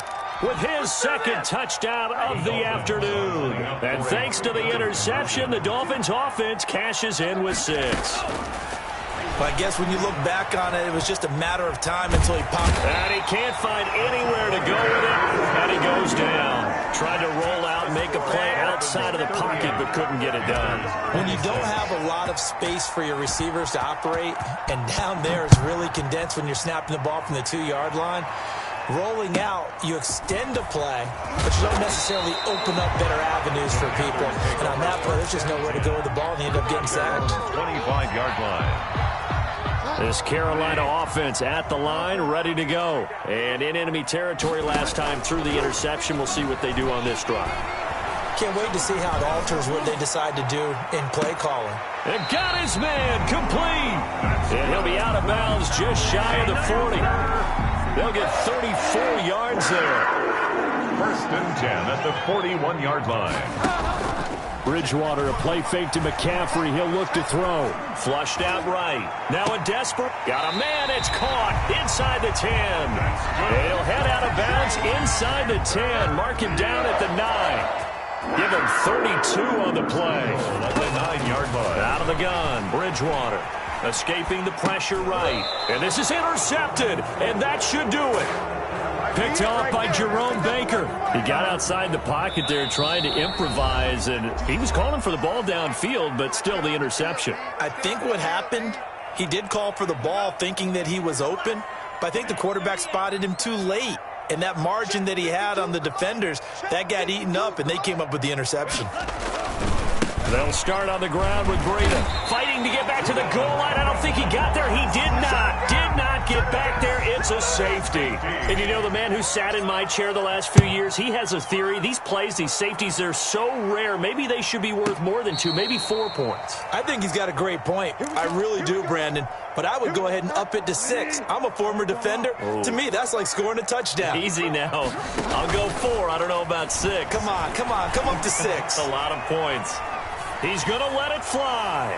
with his second touchdown of the afternoon. And thanks to the interception, the Dolphins offense cashes in with 6. But I guess when you look back on it, it was just a matter of time until he popped. And he can't find anywhere to go with it. And he goes down. Tried to roll out, make a play outside of the pocket, but couldn't get it done. When you don't have a lot of space for your receivers to operate, and down there is really condensed when you're snapping the ball from the 2-yard line, rolling out, you extend a play, but you don't necessarily open up better avenues for people. And on that play, there's just nowhere to go with the ball, and you end up getting sacked. 25-yard line. This Carolina offense at the line, ready to go. And in enemy territory last time through the interception. We'll see what they do on this drive. Can't wait to see how it alters what they decide to do in play calling. And got his man complete. And he'll be out of bounds just shy of the 40. They'll get 34 yards there. First and 10 at the 41-yard line. Bridgewater, a play fake to McCaffrey. He'll look to throw. Flushed out right. Now a desperate. Got a man. It's caught inside the 10. He'll head out of bounds inside the 10. Mark him down at the 9. Give him 32 on the play. At the 9-yard line. Out of the gun. Bridgewater escaping the pressure right. And this is intercepted. And that should do it. Picked off by Jerome Baker. He got outside the pocket there trying to improvise, and he was calling for the ball downfield, but still the interception. I think what happened, he did call for the ball thinking that he was open, but I think the quarterback spotted him too late. And that margin that he had on the defenders, that got eaten up, and they came up with the interception. They'll start on the ground with Breida. Fighting to get back to the goal line. I don't think he got there. He did not get back there. It's a safety. And you know, the man who sat in my chair the last few years, he has a theory. These plays, these safeties, they're so rare. Maybe they should be worth more than 2, maybe 4 points. I think he's got a great point. I really do, Brandon. But I would go ahead and up it to 6. I'm a former defender. Ooh. To me, that's like scoring a touchdown. Easy now. I'll go 4. I don't know about 6. Come on. Come up to 6. That's a lot of points. He's going to let it fly.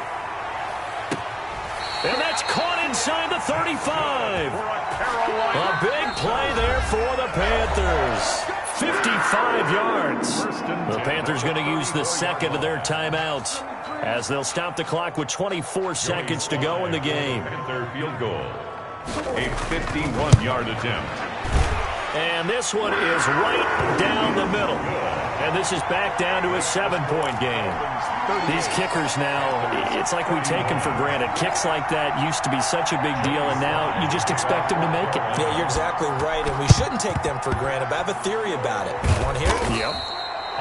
And that's caught inside the 35. A big play there for the Panthers. 55 yards. The Panthers going to use the second of their timeouts as they'll stop the clock with 24 seconds to go in the game. Panther field goal. A 51-yard attempt. And this one is right down the middle. And this is back down to a 7-point game. These kickers now, it's like we take them for granted. Kicks like that used to be such a big deal, and now you just expect them to make it. Yeah, you're exactly right, and we shouldn't take them for granted, but I have a theory about it. Want to hear it? Yep.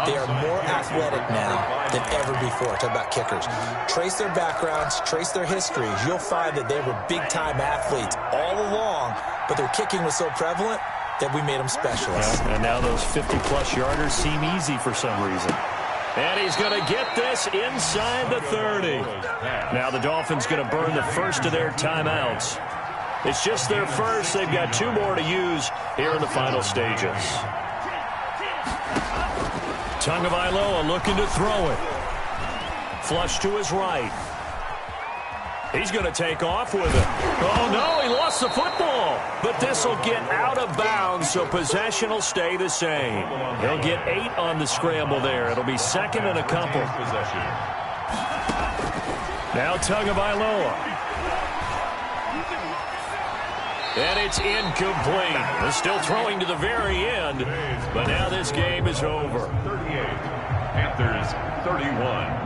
They are more athletic now than ever before. Talk about kickers. Trace their backgrounds, trace their histories. You'll find that they were big-time athletes all along, but their kicking was so prevalent that we made them specialists. Yeah, and now those 50-plus yarders seem easy for some reason. And he's going to get this inside the 30. Now the Dolphins going to burn the first of their timeouts. It's just their first. They've got 2 more to use here in the final stages. Tagovailoa looking to throw it. Flush to his right. He's going to take off with it. Oh, no, he lost the football. But this will get out of bounds, so possession will stay the same. He'll get 8 on the scramble there. It'll be second and a couple. Now Tagovailoa. And it's incomplete. They're still throwing to the very end, but now this game is over. 38. Panthers 31.